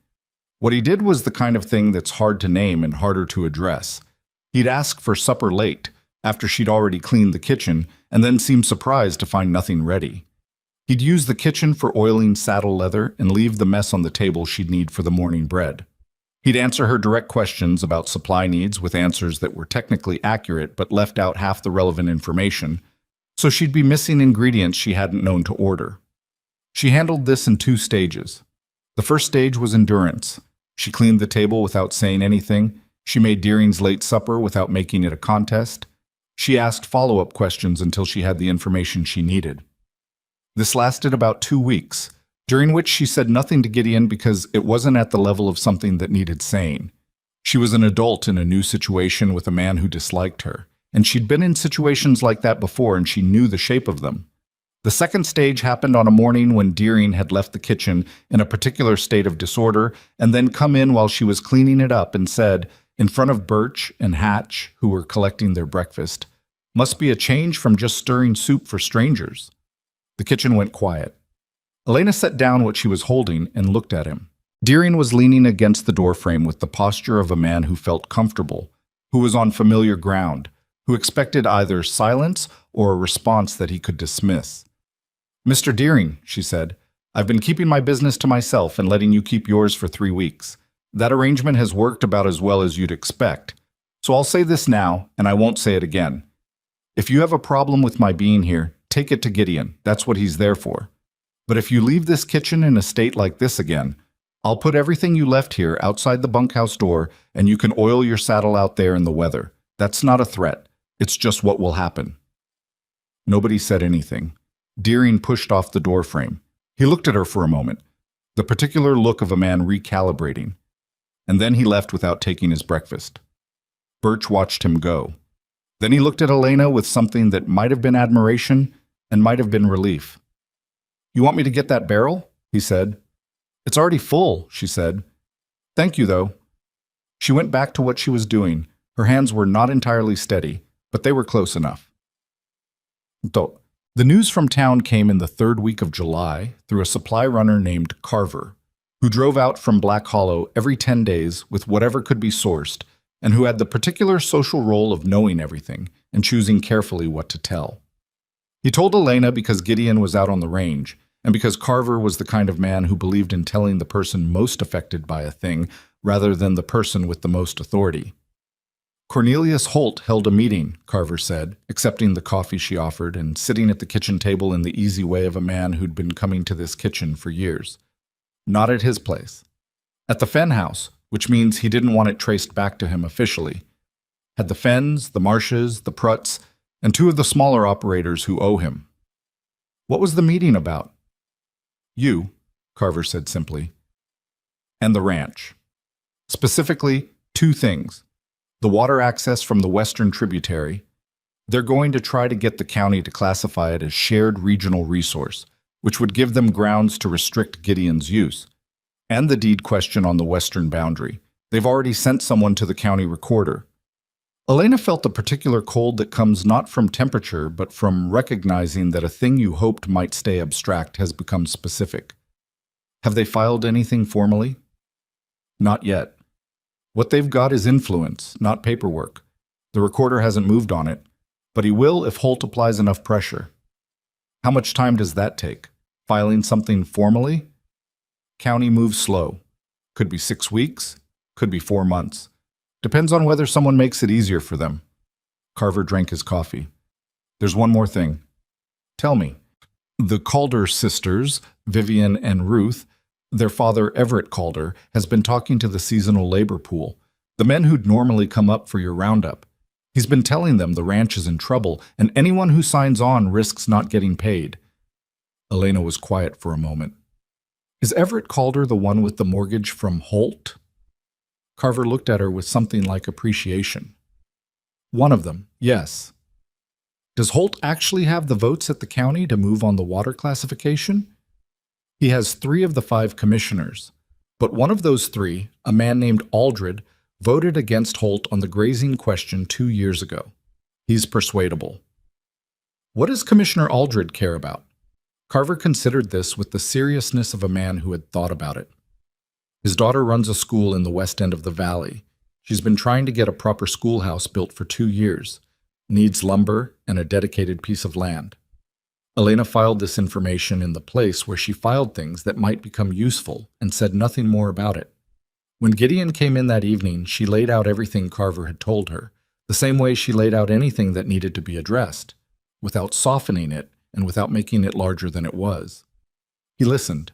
What he did was the kind of thing that's hard to name and harder to address. He'd ask for supper late, after she'd already cleaned the kitchen, and then seem surprised to find nothing ready. He'd use the kitchen for oiling saddle leather and leave the mess on the table she'd need for the morning bread. He'd answer her direct questions about supply needs with answers that were technically accurate but left out half the relevant information, so she'd be missing ingredients she hadn't known to order. She handled this in 2 stages. The first stage was endurance. She cleaned the table without saying anything. She made Deering's late supper without making it a contest. She asked follow-up questions until she had the information she needed. This lasted about 2 weeks, during which she said nothing to Gideon because it wasn't at the level of something that needed saying. She was an adult in a new situation with a man who disliked her, and she'd been in situations like that before and she knew the shape of them. The second stage happened on a morning when Deering had left the kitchen in a particular state of disorder and then come in while she was cleaning it up and said, in front of Birch and Hatch, who were collecting their breakfast, "Must be a change from just stirring soup for strangers." The kitchen went quiet. Elena set down what she was holding and looked at him. Deering was leaning against the doorframe with the posture of a man who felt comfortable, who was on familiar ground, who expected either silence or a response that he could dismiss. "Mr. Deering," she said, "I've been keeping my business to myself and letting you keep yours for 3 weeks. That arrangement has worked about as well as you'd expect. So I'll say this now, and I won't say it again. If you have a problem with my being here, take it to Gideon. That's what he's there for. But if you leave this kitchen in a state like this again, I'll put everything you left here outside the bunkhouse door, and you can oil your saddle out there in the weather. That's not a threat. It's just what will happen." Nobody said anything. Deering pushed off the doorframe. He looked at her for a moment, the particular look of a man recalibrating. And then he left without taking his breakfast. Birch watched him go. Then he looked at Elena with something that might have been admiration and might have been relief. "You want me to get that barrel?" he said. "It's already full," she said. "Thank you, though." She went back to what she was doing. Her hands were not entirely steady, but they were close enough. The news from town came in the 3rd week of July through a supply runner named Carver, who drove out from Black Hollow every 10 days with whatever could be sourced, and who had the particular social role of knowing everything and choosing carefully what to tell. He told Elena because Gideon was out on the range, and because Carver was the kind of man who believed in telling the person most affected by a thing rather than the person with the most authority. Cornelius Holt held a meeting, Carver said, accepting the coffee she offered and sitting at the kitchen table in the easy way of a man who'd been coming to this kitchen for years. Not at his place. At the Fenn house, which means he didn't want it traced back to him officially. Had the Fenns, the Marshes, the Prutts, and 2 of the smaller operators who owe him. What was the meeting about? You, Carver said simply. And the ranch. Specifically, 2 things. The water access from the western tributary. They're going to try to get the county to classify it as shared regional resource, which would give them grounds to restrict Gideon's use. And the deed question on the western boundary. They've already sent someone to the county recorder. Elena felt the particular cold that comes not from temperature, but from recognizing that a thing you hoped might stay abstract has become specific. Have they filed anything formally? Not yet. What they've got is influence, not paperwork. The recorder hasn't moved on it, but he will if Holt applies enough pressure. How much time does that take? Filing something formally? County moves slow. Could be 6 weeks, could be 4 months. Depends on whether someone makes it easier for them. Carver drank his coffee. There's one more thing. Tell me. The Calder sisters, Vivian and Ruth, their father, Everett Calder, has been talking to the seasonal labor pool, the men who'd normally come up for your roundup. He's been telling them the ranch is in trouble, and anyone who signs on risks not getting paid. Elena was quiet for a moment. Is Everett Calder the one with the mortgage from Holt? Carver looked at her with something like appreciation. One of them, yes. Does Holt actually have the votes at the county to move on the water classification? He has 3 of the 5 commissioners, but one of those 3, a man named Aldred, voted against Holt on the grazing question 2 years ago. He's persuadable. What does Commissioner Aldred care about? Carver considered this with the seriousness of a man who had thought about it. His daughter runs a school in the west end of the valley. She's been trying to get a proper schoolhouse built for 2 years. Needs lumber and a dedicated piece of land. Elena filed this information in the place where she filed things that might become useful and said nothing more about it. When Gideon came in that evening, she laid out everything Carver had told her, the same way she laid out anything that needed to be addressed, without softening it and without making it larger than it was. He listened.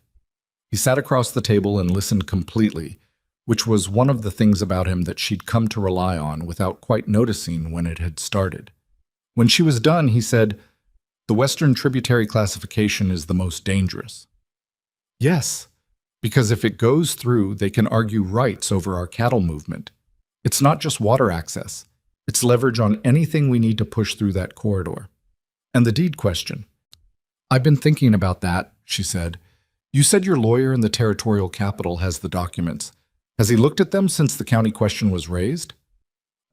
He sat across the table and listened completely, which was one of the things about him that she'd come to rely on without quite noticing when it had started. When she was done, he said, "The western tributary classification is the most dangerous." Yes, because if it goes through, they can argue rights over our cattle movement. It's not just water access. It's leverage on anything we need to push through that corridor. And the deed question. I've been thinking about that, she said. You said your lawyer in the territorial capital has the documents. Has he looked at them since the county question was raised?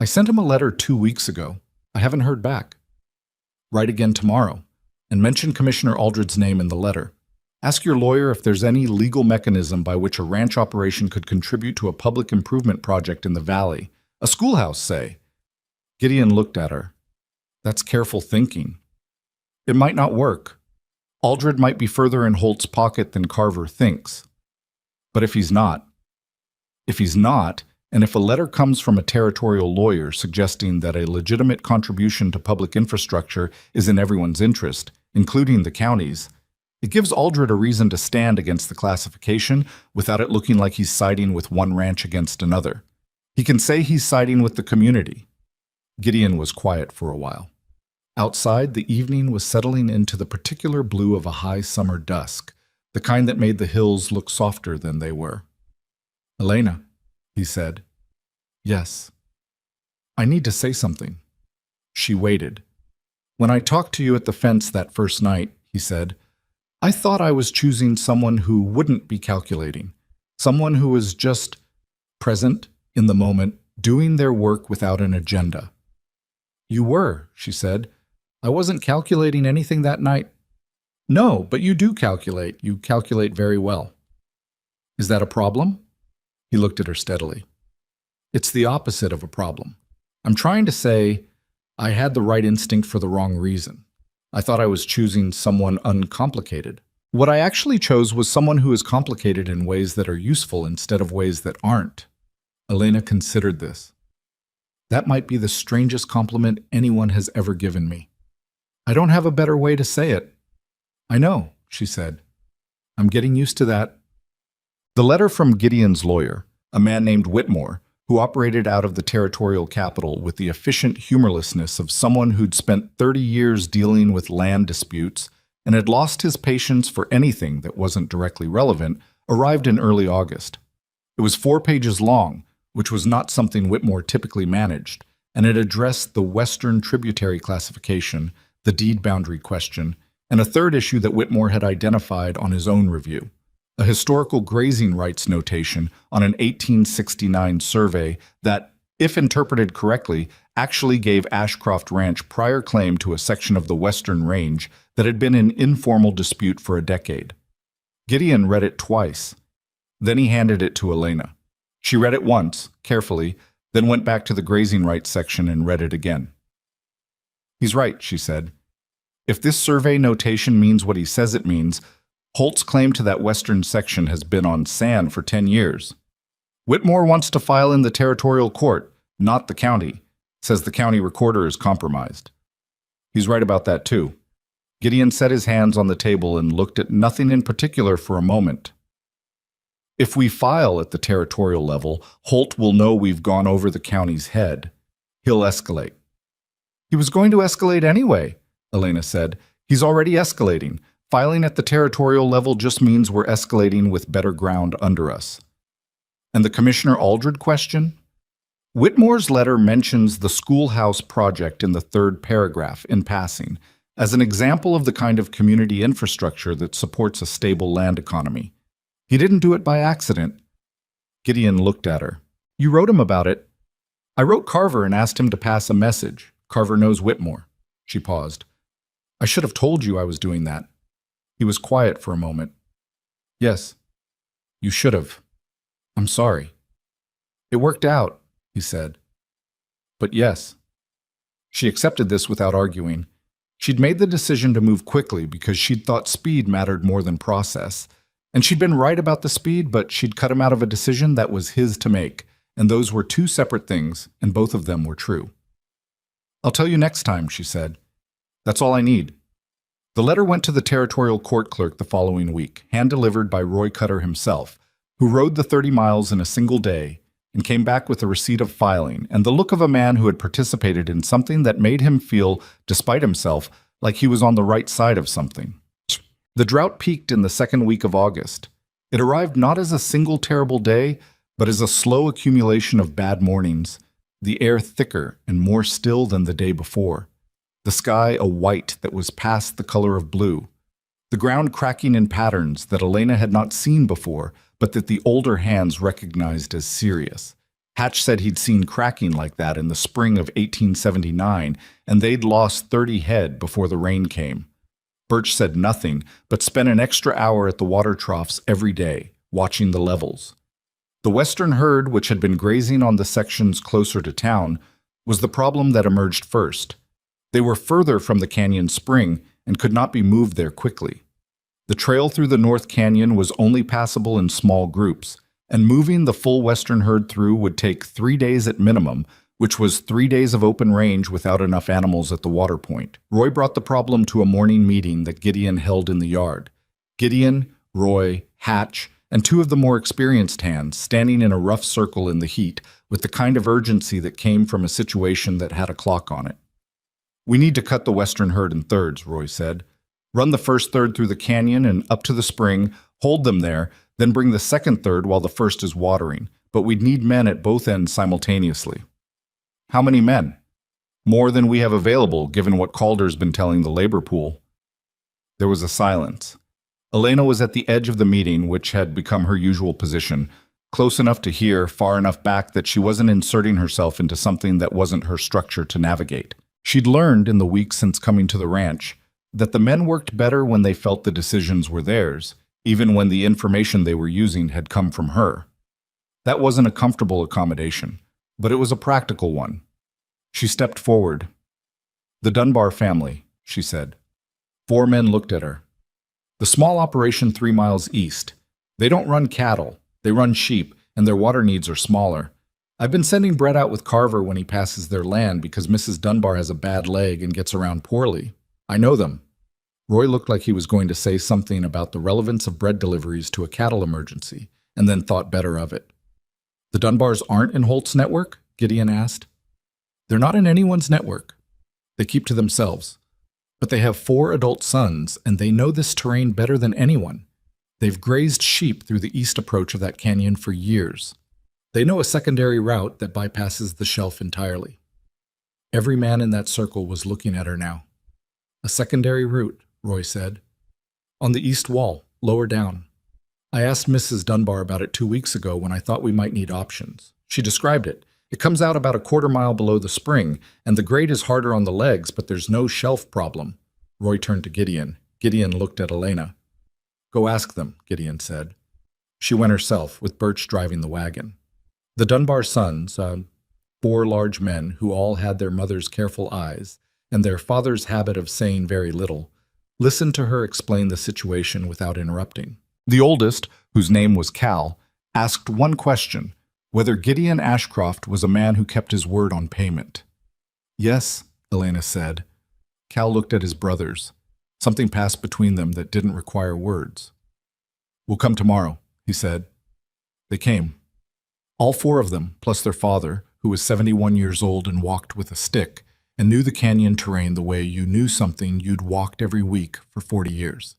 I sent him a letter 2 weeks ago. I haven't heard back. Write again tomorrow, and mention Commissioner Aldred's name in the letter. Ask your lawyer if there's any legal mechanism by which a ranch operation could contribute to a public improvement project in the valley. A schoolhouse, say. Gideon looked at her. That's careful thinking. It might not work. Aldred might be further in Holt's pocket than Carver thinks. But if he's not, and if a letter comes from a territorial lawyer suggesting that a legitimate contribution to public infrastructure is in everyone's interest, including the county's, it gives Aldred a reason to stand against the classification without it looking like he's siding with one ranch against another. He can say he's siding with the community. Gideon was quiet for a while. Outside, the evening was settling into the particular blue of a high summer dusk, the kind that made the hills look softer than they were. Elena, he said. Yes. I need to say something. She waited. When I talked to you at the fence that first night, he said, I thought I was choosing someone who wouldn't be calculating, someone who was just present in the moment, doing their work without an agenda. You were, she said. I wasn't calculating anything that night. No, but you do calculate. You calculate very well. Is that a problem? He looked at her steadily. It's the opposite of a problem. I'm trying to say I had the right instinct for the wrong reason. I thought I was choosing someone uncomplicated. What I actually chose was someone who is complicated in ways that are useful instead of ways that aren't. Elena considered this. That might be the strangest compliment anyone has ever given me. I don't have a better way to say it. I know, she said. I'm getting used to that. The letter from Gideon's lawyer, a man named Whitmore, who operated out of the territorial capital with the efficient humorlessness of someone who'd spent 30 years dealing with land disputes and had lost his patience for anything that wasn't directly relevant, arrived in early August. It was 4 pages long, which was not something Whitmore typically managed, and it addressed the Western tributary classification, the deed boundary question, and a third issue that Whitmore had identified on his own review, a historical grazing rights notation on an 1869 survey that, if interpreted correctly, actually gave Ashcroft Ranch prior claim to a section of the Western Range that had been in informal dispute for a decade. Gideon read it twice. Then he handed it to Elena. She read it once, carefully, then went back to the grazing rights section and read it again. He's right, she said. If this survey notation means what he says it means, Holt's claim to that western section has been on sand for 10 years. Whitmore wants to file in the territorial court, not the county, says the county recorder is compromised. He's right about that too. Gideon set his hands on the table and looked at nothing in particular for a moment. If we file at the territorial level, Holt will know we've gone over the county's head. He'll escalate. He was going to escalate anyway, Elena said. He's already escalating. Filing at the territorial level just means we're escalating with better ground under us. And the Commissioner Aldred question? Whitmore's letter mentions the schoolhouse project in the 3rd paragraph in passing as an example of the kind of community infrastructure that supports a stable land economy. He didn't do it by accident. Gideon looked at her. You wrote him about it. I wrote Carver and asked him to pass a message. Carver knows Whitmore. She paused. I should have told you I was doing that. He was quiet for a moment. Yes, you should have. I'm sorry. It worked out, he said. But yes. She accepted this without arguing. She'd made the decision to move quickly because she'd thought speed mattered more than process. And she'd been right about the speed, but she'd cut him out of a decision that was his to make. And those were 2 separate things, and both of them were true. I'll tell you next time, she said. That's all I need. The letter went to the territorial court clerk the following week, hand-delivered by Roy Cutter himself, who rode the 30 miles in a single day and came back with a receipt of filing and the look of a man who had participated in something that made him feel, despite himself, like he was on the right side of something. The drought peaked in the 2nd week of August. It arrived not as a single terrible day, but as a slow accumulation of bad mornings, the air thicker and more still than the day before, the sky a white that was past the color of blue, the ground cracking in patterns that Elena had not seen before, but that the older hands recognized as serious. Hatch said he'd seen cracking like that in the spring of 1879, and they'd lost 30 head before the rain came. Birch said nothing, but spent an extra hour at the water troughs every day, watching the levels. The western herd, which had been grazing on the sections closer to town, was the problem that emerged first. They were further from the canyon spring and could not be moved there quickly. The trail through the North Canyon was only passable in small groups, and moving the full western herd through would take 3 days at minimum, which was 3 days of open range without enough animals at the water point. Roy brought the problem to a morning meeting that Gideon held in the yard. Gideon, Roy, Hatch, and 2 of the more experienced hands standing in a rough circle in the heat with the kind of urgency that came from a situation that had a clock on it. "We need to cut the western herd in thirds," Roy said. "Run the first third through the canyon and up to the spring, hold them there, then bring the second third while the first is watering, but we'd need men at both ends simultaneously." "How many men?" "More than we have available, given what Calder's been telling the labor pool." There was a silence. Elena was at the edge of the meeting, which had become her usual position, close enough to hear, far enough back that she wasn't inserting herself into something that wasn't her structure to navigate. She'd learned in the weeks since coming to the ranch that the men worked better when they felt the decisions were theirs, even when the information they were using had come from her. That wasn't a comfortable accommodation, but it was a practical one. She stepped forward. "The Dunbar family," she said. 4 men looked at her. "The small operation 3 miles east. They don't run cattle, they run sheep, and their water needs are smaller. I've been sending Brett out with Carver when he passes their land because Mrs. Dunbar has a bad leg and gets around poorly. I know them." Roy looked like he was going to say something about the relevance of bread deliveries to a cattle emergency, and then thought better of it. "The Dunbars aren't in Holt's network?" Gideon asked. "They're not in anyone's network. They keep to themselves. But they have 4 adult sons, and they know this terrain better than anyone. They've grazed sheep through the east approach of that canyon for years. They know a secondary route that bypasses the shelf entirely." Every man in that circle was looking at her now. "A secondary route," Roy said. "On the east wall, lower down. I asked Mrs. Dunbar about it 2 weeks ago when I thought we might need options. She described it. It comes out about a quarter-mile below the spring, and the grade is harder on the legs, but there's no shelf problem." Roy turned to Gideon. Gideon looked at Elena. "Go ask them," Gideon said. She went herself, with Birch driving the wagon. The Dunbar sons, 4 large men who all had their mother's careful eyes and their father's habit of saying very little, listened to her explain the situation without interrupting. The oldest, whose name was Cal, asked one question: whether Gideon Ashcroft was a man who kept his word on payment. "Yes," Elena said. Cal looked at his brothers. Something passed between them that didn't require words. "We'll come tomorrow," he said. They came. All 4 of them, plus their father, who was 71 years old and walked with a stick, and knew the canyon terrain the way you knew something you'd walked every week for 40 years.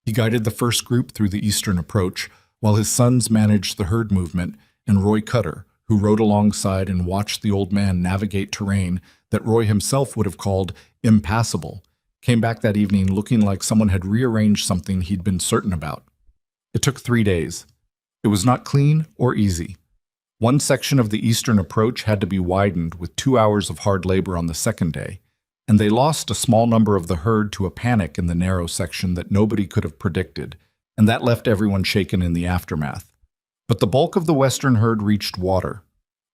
He guided the first group through the eastern approach, while his sons managed the herd movement, and Roy Cutter, who rode alongside and watched the old man navigate terrain that Roy himself would have called impassable, came back that evening looking like someone had rearranged something he'd been certain about. It took 3 days. It was not clean or easy. One section of the eastern approach had to be widened with 2 hours of hard labor on the second day, and they lost a small number of the herd to a panic in the narrow section that nobody could have predicted, and that left everyone shaken in the aftermath. But the bulk of the western herd reached water.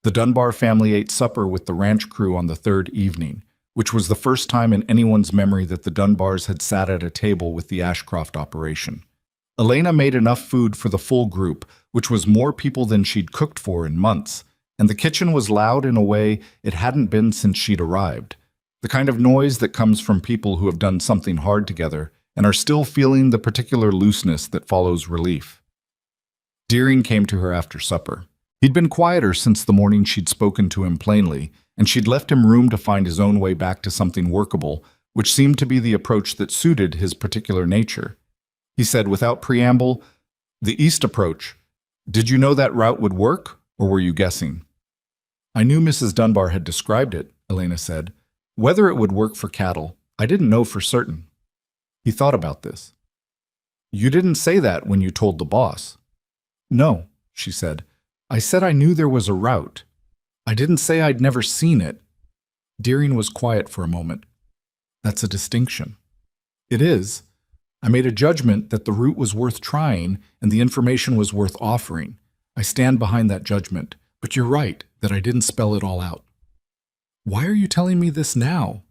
The Dunbar family ate supper with the ranch crew on the 3rd evening, which was the first time in anyone's memory that the Dunbars had sat at a table with the Ashcroft operation. Elena made enough food for the full group, which was more people than she'd cooked for in months, and the kitchen was loud in a way it hadn't been since she'd arrived, the kind of noise that comes from people who have done something hard together and are still feeling the particular looseness that follows relief. Deering came to her after supper. He'd been quieter since the morning she'd spoken to him plainly, and she'd left him room to find his own way back to something workable, which seemed to be the approach that suited his particular nature. He said without preamble, "The east approach. Did you know that route would work, or were you guessing?" "I knew Mrs. Dunbar had described it," Elena said. "Whether it would work for cattle, I didn't know for certain." He thought about this. You didn't say that when you told the boss. No, she said. I said I knew there was a route. I didn't say I'd never seen it. Deering was quiet for a moment. That's a distinction. It is. I made a judgment that the route was worth trying and the information was worth offering. I stand behind that judgment, but you're right that I didn't spell it all out. Why are you telling me this now?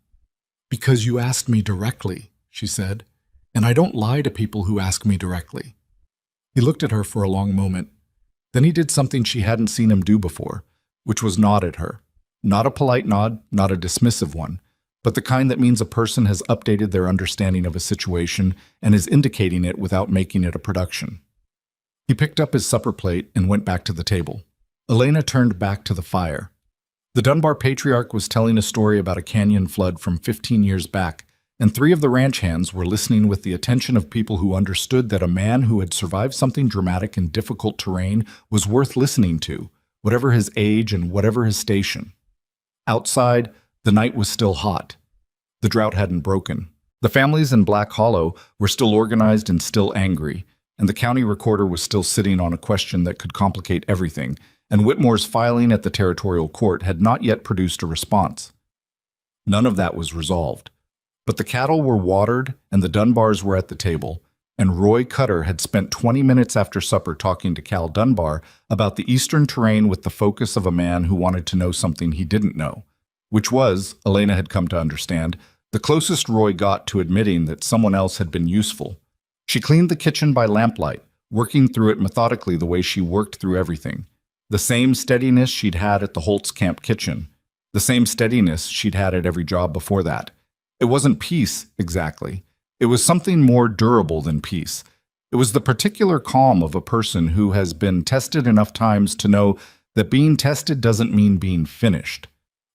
Because you asked me directly, she said, and I don't lie to people who ask me directly. He looked at her for a long moment. Then he did something she hadn't seen him do before, which was nod at her. Not a polite nod, not a dismissive one, but the kind that means a person has updated their understanding of a situation and is indicating it without making it a production. He picked up his supper plate and went back to the table. Elena turned back to the fire. The Dunbar patriarch was telling a story about a canyon flood from 15 years back, and 3 of the ranch hands were listening with the attention of people who understood that a man who had survived something dramatic in difficult terrain was worth listening to, whatever his age and whatever his station. Outside, the night was still hot. The drought hadn't broken. The families in Black Hollow were still organized and still angry, and the county recorder was still sitting on a question that could complicate everything, and Whitmore's filing at the territorial court had not yet produced a response. None of that was resolved. But the cattle were watered and the Dunbars were at the table, and Roy Cutter had spent 20 minutes after supper talking to Cal Dunbar about the eastern terrain with the focus of a man who wanted to know something he didn't know, which was, Elena had come to understand, the closest Roy got to admitting that someone else had been useful. She cleaned the kitchen by lamplight, working through it methodically the way she worked through everything. The same steadiness she'd had at the Holtz Camp kitchen. The same steadiness she'd had at every job before that. It wasn't peace, exactly. It was something more durable than peace. It was the particular calm of a person who has been tested enough times to know that being tested doesn't mean being finished.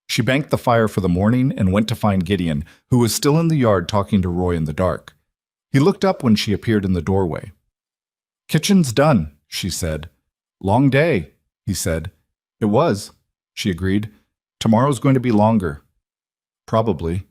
She banked the fire for the morning and went to find Gideon, who was still in the yard talking to Roy in the dark. He looked up when she appeared in the doorway. "Kitchen's done," she said. "Long day," he said. "It was," she agreed. "Tomorrow's going to be longer." "Probably."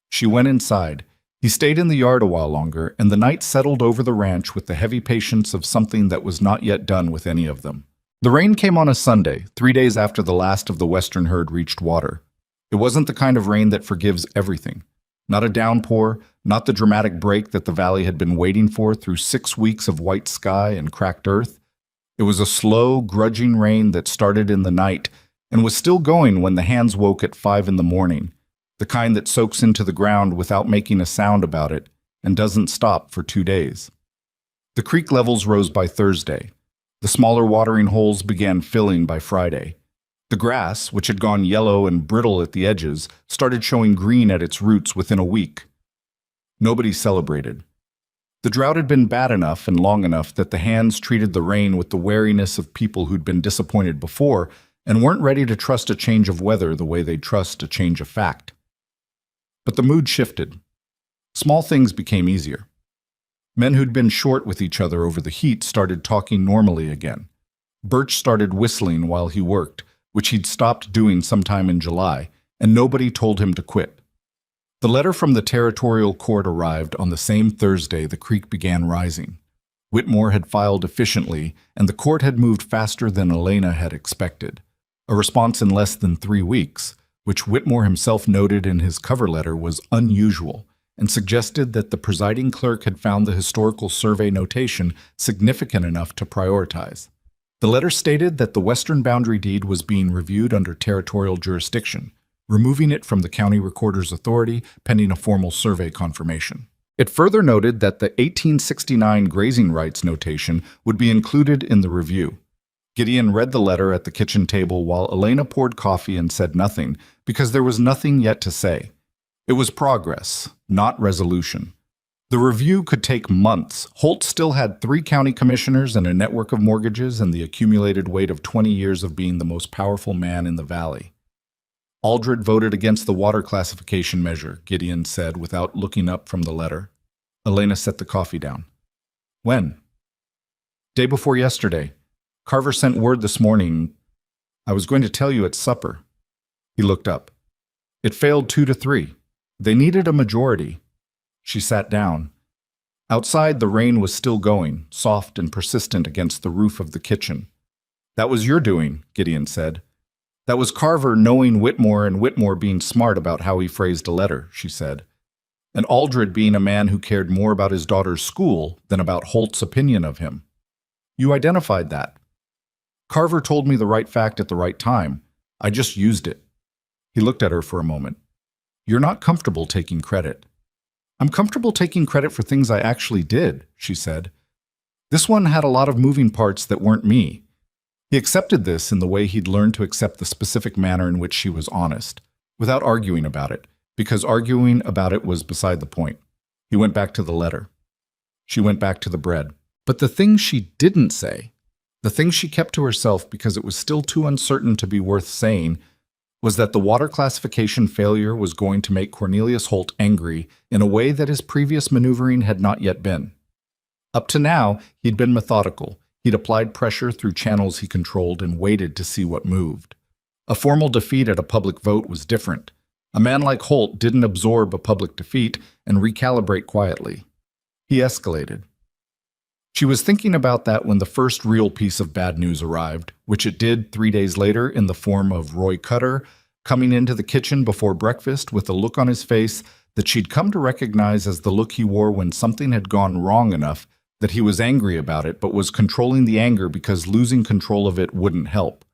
She went inside. He stayed in the yard a while longer, and the night settled over the ranch with the heavy patience of something that was not yet done with any of them. The rain came on a Sunday, 3 days after the last of the western herd reached water. It wasn't the kind of rain that forgives everything. Not a downpour, not the dramatic break that the valley had been waiting for through 6 weeks of white sky and cracked earth. It was a slow, grudging rain that started in the night and was still going when the hands woke at 5 in the morning, the kind that soaks into the ground without making a sound about it and doesn't stop for 2 days. The creek levels rose by Thursday. The smaller watering holes began filling by Friday. The grass, which had gone yellow and brittle at the edges, started showing green at its roots within a week. Nobody celebrated. The drought had been bad enough and long enough that the hands treated the rain with the wariness of people who'd been disappointed before and weren't ready to trust a change of weather the way they'd trust a change of fact. But the mood shifted. Small things became easier. Men who'd been short with each other over the heat started talking normally again. Birch started whistling while he worked, which he'd stopped doing sometime in July, and nobody told him to quit. The letter from the territorial court arrived on the same Thursday the creek began rising. Whitmore had filed efficiently, and the court had moved faster than Elena had expected. A response in less than 3 weeks, which Whitmore himself noted in his cover letter was unusual, and suggested that the presiding clerk had found the historical survey notation significant enough to prioritize. The letter stated that the western boundary deed was being reviewed under territorial jurisdiction, removing it from the county recorder's authority pending a formal survey confirmation. It further noted that the 1869 grazing rights notation would be included in the review. Gideon read the letter at the kitchen table while Elena poured coffee and said nothing, because there was nothing yet to say. It was progress, not resolution. The review could take months. Holt still had 3 county commissioners and a network of mortgages and the accumulated weight of 20 years of being the most powerful man in the valley. Aldred voted against the water classification measure, Gideon said without looking up from the letter. Elena set the coffee down. When? Day before yesterday. Carver sent word this morning. I was going to tell you at supper. He looked up. It failed 2 to 3. They needed a majority. She sat down. Outside, the rain was still going, soft and persistent against the roof of the kitchen. "That was your doing," Gideon said. "That was Carver knowing Whitmore and Whitmore being smart about how he phrased a letter," she said. "And Aldred being a man who cared more about his daughter's school than about Holt's opinion of him. You identified that. Carver told me the right fact at the right time. I just used it." He looked at her for a moment. "You're not comfortable taking credit." "I'm comfortable taking credit for things I actually did," she said. "This one had a lot of moving parts that weren't me." He accepted this in the way he'd learned to accept the specific manner in which she was honest, without arguing about it, because arguing about it was beside the point. He went back to the letter. She went back to the bread. But the thing she didn't say, the thing she kept to herself because it was still too uncertain to be worth saying, was that the water classification failure was going to make Cornelius Holt angry in a way that his previous maneuvering had not yet been. Up to now, he'd been methodical. He'd applied pressure through channels he controlled and waited to see what moved. A formal defeat at a public vote was different. A man like Holt didn't absorb a public defeat and recalibrate quietly. He escalated. She was thinking about that when the first real piece of bad news arrived, which it did 3 days later in the form of Roy Cutter coming into the kitchen before breakfast with a look on his face that she'd come to recognize as the look he wore when something had gone wrong enough that he was angry about it but was controlling the anger because losing control of it wouldn't help.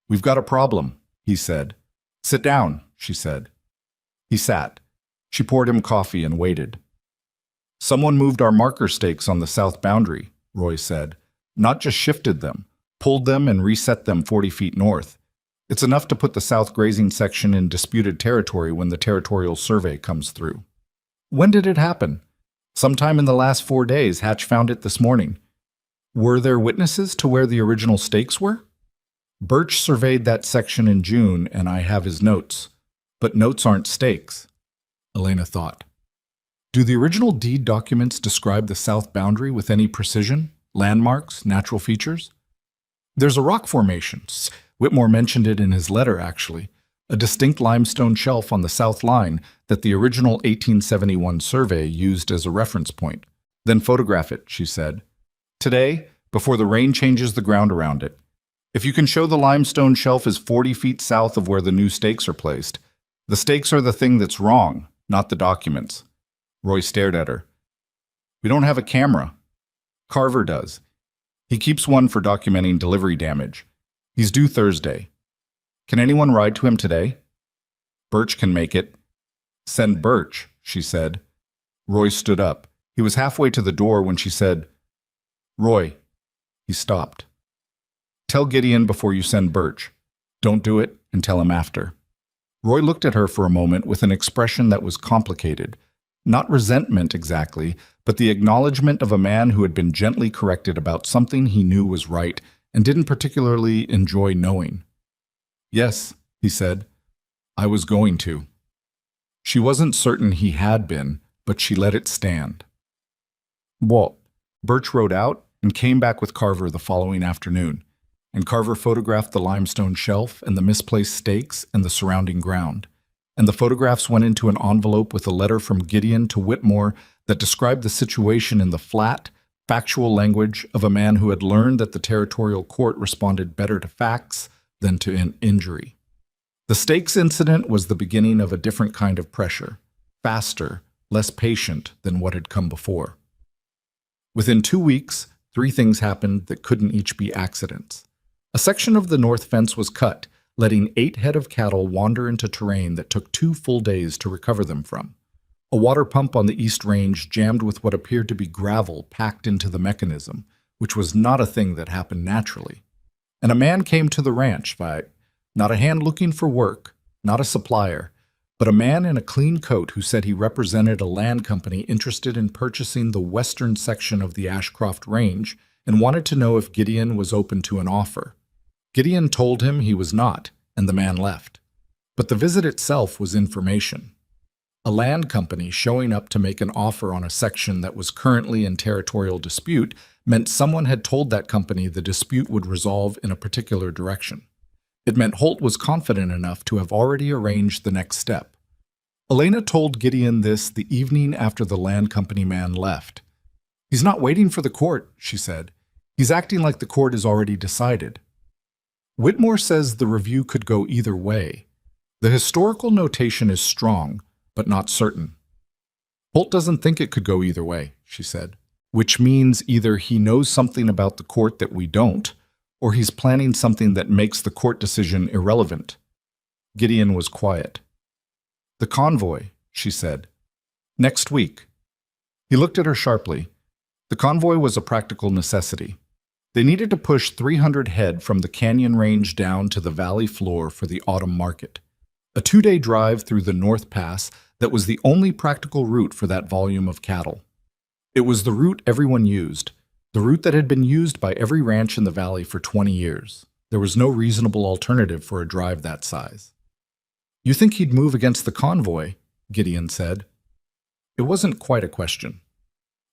"We've got a problem," he said. "Sit down," she said. He sat. She poured him coffee and waited. "Someone moved our marker stakes on the south boundary," Roy said. "Not just shifted them, pulled them and reset them 40 feet north. It's enough to put the south grazing section in disputed territory when the territorial survey comes through." "When did it happen?" "Sometime in the last 4 days. Hatch found it this morning." "Were there witnesses to where the original stakes were?" "Birch surveyed that section in June, and I have his notes. But notes aren't stakes." Elena thought. "Do the original deed documents describe the south boundary with any precision? Landmarks, natural features?" "There's a rock formation. Whitmore mentioned it in his letter, actually. A distinct limestone shelf on the south line that the original 1871 survey used as a reference point. Then photograph it," she said. "Today, before the rain changes the ground around it. If you can show the limestone shelf is 40 feet south of where the new stakes are placed. The stakes are the thing that's wrong, not the documents." Roy stared at her. "We don't have a camera." "Carver does. He keeps one for documenting delivery damage. He's due Thursday. Can anyone ride to him today?" "Birch can make it." "Send Birch," she said. Roy stood up. He was halfway to the door when she said, "Roy." He stopped. "Tell Gideon before you send Birch. Don't do it and tell him after." Roy looked at her for a moment with an expression that was complicated. Not resentment exactly, but the acknowledgement of a man who had been gently corrected about something he knew was right and didn't particularly enjoy knowing. "Yes," he said. "I was going to." She wasn't certain he had been, but she let it stand. What? Birch rode out and came back with Carver the following afternoon, and Carver photographed the limestone shelf and the misplaced stakes and the surrounding ground. And the photographs went into an envelope with a letter from Gideon to Whitmore that described the situation in the flat, factual language of a man who had learned that the territorial court responded better to facts than to an injury. The stakes incident was the beginning of a different kind of pressure, faster, less patient than what had come before. Within 2 weeks, 3 things happened that couldn't each be accidents. A section of the north fence was cut, letting 8 head of cattle wander into terrain that took 2 full days to recover them from. A water pump on the East Range jammed with what appeared to be gravel packed into the mechanism, which was not a thing that happened naturally. And a man came to the ranch, not a hand looking for work, not a supplier, but a man in a clean coat who said he represented a land company interested in purchasing the western section of the Ashcroft Range and wanted to know if Gideon was open to an offer. Gideon told him he was not, and the man left. But the visit itself was information. A land company showing up to make an offer on a section that was currently in territorial dispute meant someone had told that company the dispute would resolve in a particular direction. It meant Holt was confident enough to have already arranged the next step. Elena told Gideon this the evening after the land company man left. He's not waiting for the court, she said. He's acting like the court is already decided. Whitmore says the review could go either way. The historical notation is strong, but not certain. Holt doesn't think it could go either way, she said, which means either he knows something about the court that we don't, or he's planning something that makes the court decision irrelevant. Gideon was quiet. The convoy, she said. Next week. He looked at her sharply. The convoy was a practical necessity. They needed to push 300 head from the canyon range down to the valley floor for the autumn market. A 2-day drive through the North Pass that was the only practical route for that volume of cattle. It was the route everyone used, the route that had been used by every ranch in the valley for 20 years. There was no reasonable alternative for a drive that size. You think he'd move against the convoy? Gideon said. It wasn't quite a question.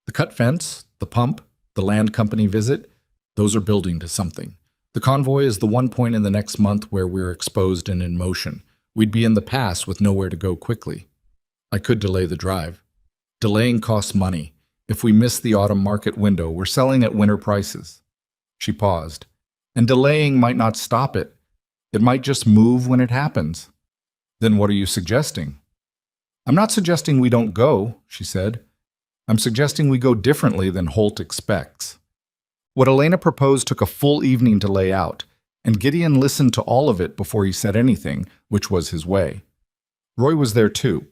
The cut fence, the pump, the land company visit, those are building to something. The convoy is the one point in the next month where we're exposed and in motion. We'd be in the pass with nowhere to go quickly. I could delay the drive. Delaying costs money. If we miss the autumn market window, we're selling at winter prices. She paused. And delaying might not stop it. It might just move when it happens. Then what are you suggesting? I'm not suggesting we don't go, she said. I'm suggesting we go differently than Holt expects. What Elena proposed took a full evening to lay out, and Gideon listened to all of it before he said anything, which was his way. Roy was there too.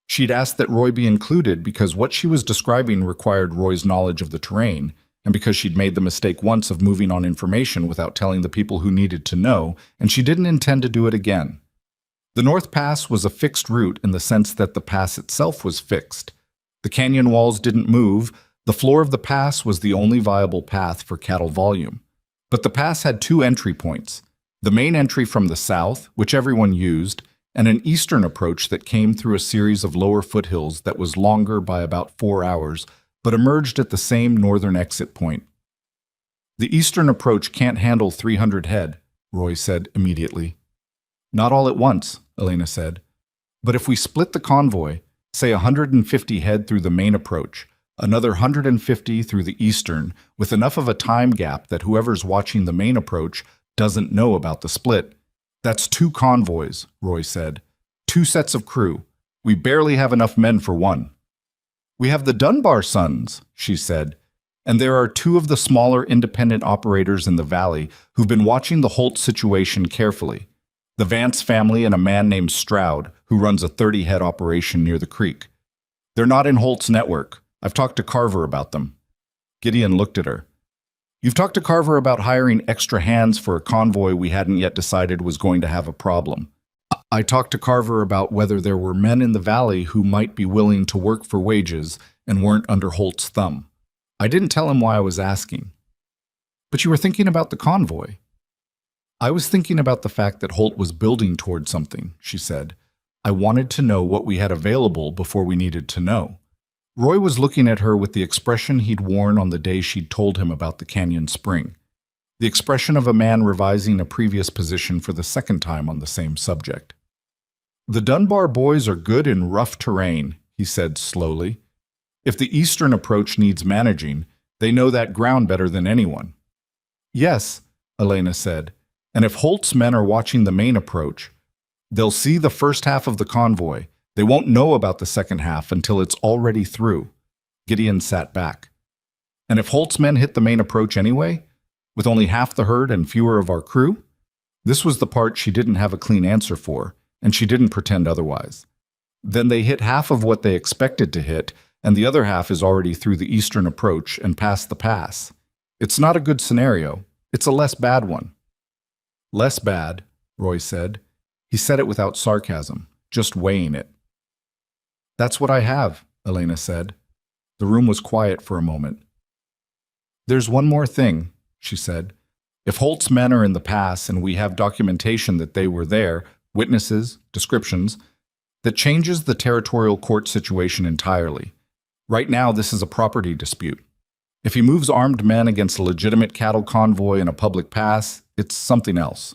She'd asked that Roy be included because what she was describing required Roy's knowledge of the terrain, and because she'd made the mistake once of moving on information without telling the people who needed to know, and she didn't intend to do it again. The North Pass was a fixed route in the sense that the pass itself was fixed. The canyon walls didn't move. The floor of the pass was the only viable path for cattle volume. But the pass had 2 entry points, the main entry from the south, which everyone used, and an eastern approach that came through a series of lower foothills that was longer by about 4 hours, but emerged at the same northern exit point. The eastern approach can't handle 300 head, Roy said immediately. Not all at once, Elena said. But if we split the convoy, say 150 head through the main approach, another 150 through the eastern, with enough of a time gap that whoever's watching the main approach doesn't know about the split. That's 2 convoys, Roy said. 2 sets of crew. We barely have enough men for one. We have the Dunbar sons, she said, and there are 2 of the smaller independent operators in the valley who've been watching the Holt situation carefully. The Vance family and a man named Stroud, who runs a 30-head operation near the creek. They're not in Holt's network. I've talked to Carver about them. Gideon looked at her. You've talked to Carver about hiring extra hands for a convoy we hadn't yet decided was going to have a problem. I talked to Carver about whether there were men in the valley who might be willing to work for wages and weren't under Holt's thumb. I didn't tell him why I was asking. But you were thinking about the convoy. I was thinking about the fact that Holt was building toward something, she said. I wanted to know what we had available before we needed to know. Roy was looking at her with the expression he'd worn on the day she'd told him about the canyon spring. The expression of a man revising a previous position for the second time on the same subject. The Dunbar boys are good in rough terrain, he said slowly. If the eastern approach needs managing, they know that ground better than anyone. Yes, Elena said, and if Holt's men are watching the main approach, they'll see the first half of the convoy. They won't know about the second half until it's already through. Gideon sat back. And if Holt's men hit the main approach anyway, with only half the herd and fewer of our crew? This was the part she didn't have a clean answer for, and she didn't pretend otherwise. Then they hit half of what they expected to hit, and the other half is already through the eastern approach and past the pass. It's not a good scenario. It's a less bad one. Less bad, Roy said. He said it without sarcasm, just weighing it. That's what I have, Elena said. The room was quiet for a moment. There's one more thing, she said. If Holt's men are in the pass and we have documentation that they were there, witnesses, descriptions, that changes the territorial court situation entirely. Right now, this is a property dispute. If he moves armed men against a legitimate cattle convoy in a public pass, it's something else.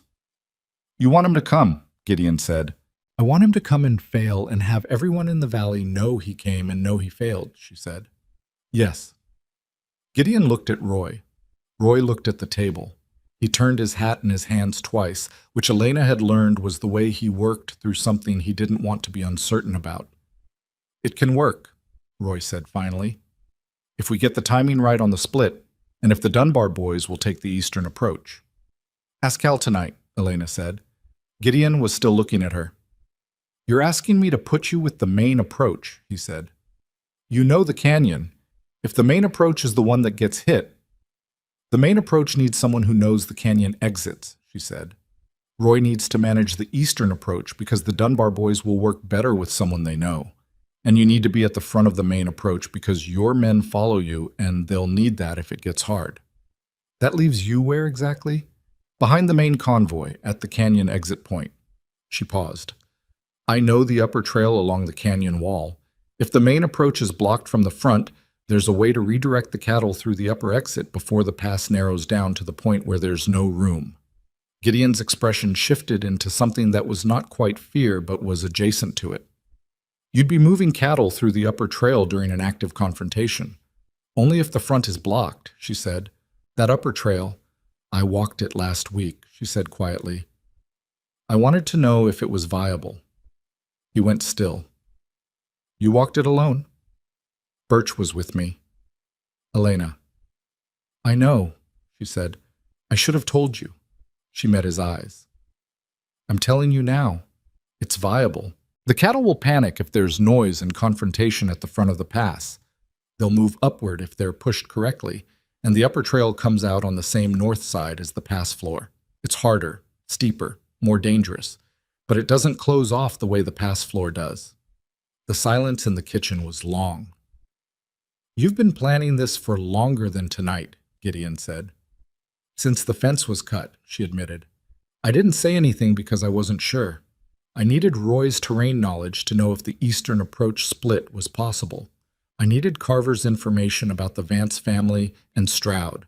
You want him to come, Gideon said. I want him to come and fail and have everyone in the valley know he came and know he failed, she said. Yes. Gideon looked at Roy. Roy looked at the table. He turned his hat in his hands twice, which Elena had learned was the way he worked through something he didn't want to be uncertain about. "It can work," Roy said finally, "if we get the timing right on the split, and if the Dunbar boys will take the eastern approach." "Ask Cal tonight," Elena said. Gideon was still looking at her. "You're asking me to put you with the main approach," he said. "You know the canyon. If the main approach is the one that gets hit—" "The main approach needs someone who knows the canyon exits," she said. "Roy needs to manage the eastern approach because the Dunbar boys will work better with someone they know. And you need to be at the front of the main approach because your men follow you and they'll need that if it gets hard." "That leaves you where exactly?" "Behind the main convoy, at the canyon exit point." She paused. "I know the upper trail along the canyon wall. If the main approach is blocked from the front, there's a way to redirect the cattle through the upper exit before the pass narrows down to the point where there's no room." Gideon's expression shifted into something that was not quite fear but was adjacent to it. "You'd be moving cattle through the upper trail during an active confrontation. Only if the front is blocked," she said. "That upper trail—" "I walked it last week," she said quietly. "I wanted to know if it was viable." He went still. "You walked it alone?" "Birch was with me." "Elena." "I know," she said. "I should have told you." She met his eyes. "I'm telling you now. It's viable. The cattle will panic if there's noise and confrontation at the front of the pass. They'll move upward if they're pushed correctly, and the upper trail comes out on the same north side as the pass floor. It's harder, steeper, more dangerous, but it doesn't close off the way the pass floor does." The silence in the kitchen was long. "You've been planning this for longer than tonight," Gideon said. "Since the fence was cut," she admitted. "I didn't say anything because I wasn't sure. I needed Roy's terrain knowledge to know if the eastern approach split was possible. I needed Carver's information about the Vance family and Stroud.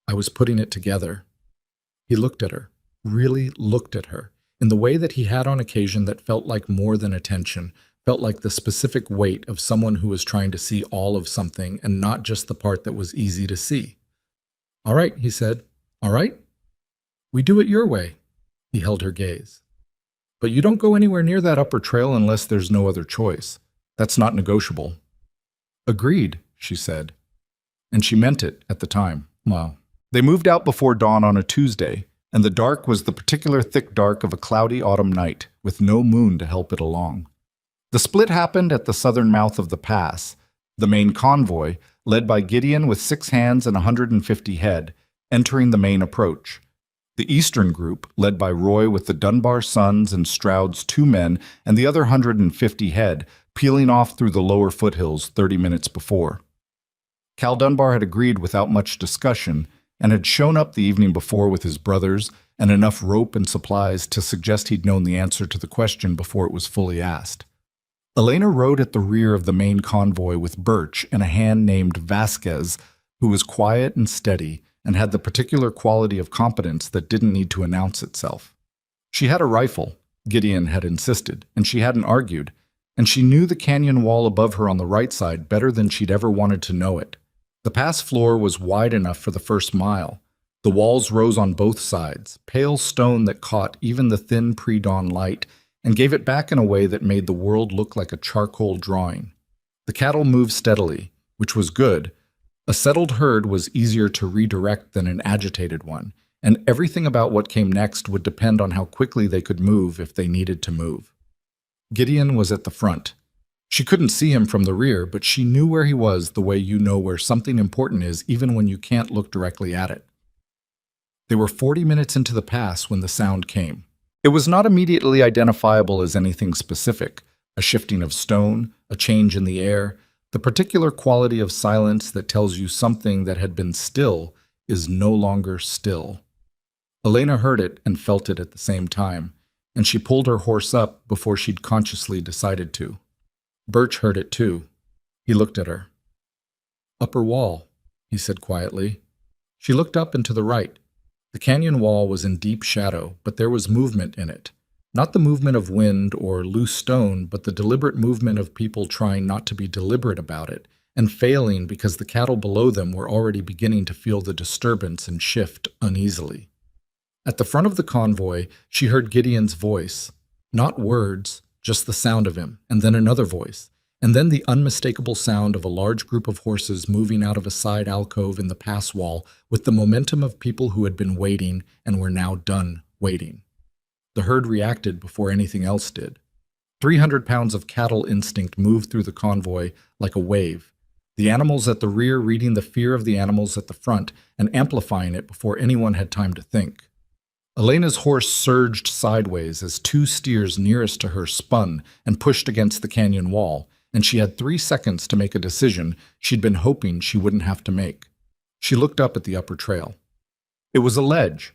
I was putting it together." He looked at her, really looked at her, in the way that he had on occasion that felt like more than attention, felt like the specific weight of someone who was trying to see all of something and not just the part that was easy to see. "All right," he said. "All right? We do it your way." He held her gaze. "But you don't go anywhere near that upper trail unless there's no other choice. That's not negotiable." "Agreed," she said. And she meant it at the time. Well, they moved out before dawn on a Tuesday, and the dark was the particular thick dark of a cloudy autumn night, with no moon to help it along. The split happened at the southern mouth of the pass. The main convoy, led by Gideon with 6 hands and 150 head, entering the main approach. The eastern group, led by Roy with the Dunbar sons and Stroud's 2 men and the other 150 head, peeling off through the lower foothills 30 minutes before. Cal Dunbar had agreed without much discussion and had shown up the evening before with his brothers and enough rope and supplies to suggest he'd known the answer to the question before it was fully asked. Elena rode at the rear of the main convoy with Birch and a hand named Vasquez, who was quiet and steady and had the particular quality of competence that didn't need to announce itself. She had a rifle, Gideon had insisted, and she hadn't argued, and she knew the canyon wall above her on the right side better than she'd ever wanted to know it. The pass floor was wide enough for the first mile. The walls rose on both sides, pale stone that caught even the thin pre-dawn light and gave it back in a way that made the world look like a charcoal drawing. The cattle moved steadily, which was good. A settled herd was easier to redirect than an agitated one, and everything about what came next would depend on how quickly they could move if they needed to move. Gideon was at the front. She couldn't see him from the rear, but she knew where he was the way you know where something important is even when you can't look directly at it. They were 40 minutes into the pass when the sound came. It was not immediately identifiable as anything specific, a shifting of stone, a change in the air, the particular quality of silence that tells you something that had been still is no longer still. Elena heard it and felt it at the same time, and she pulled her horse up before she'd consciously decided to. Birch heard it too. He looked at her. "Upper wall," he said quietly. She looked up and to the right. The canyon wall was in deep shadow, but there was movement in it. Not the movement of wind or loose stone, but the deliberate movement of people trying not to be deliberate about it, and failing because the cattle below them were already beginning to feel the disturbance and shift uneasily. At the front of the convoy, she heard Gideon's voice. Not words, just the sound of him, and then another voice, and then the unmistakable sound of a large group of horses moving out of a side alcove in the pass wall with the momentum of people who had been waiting and were now done waiting. The herd reacted before anything else did. 300 pounds of cattle instinct moved through the convoy like a wave, the animals at the rear reading the fear of the animals at the front and amplifying it before anyone had time to think. Elena's horse surged sideways as two steers nearest to her spun and pushed against the canyon wall, and she had 3 seconds to make a decision she'd been hoping she wouldn't have to make. She looked up at the upper trail. It was a ledge.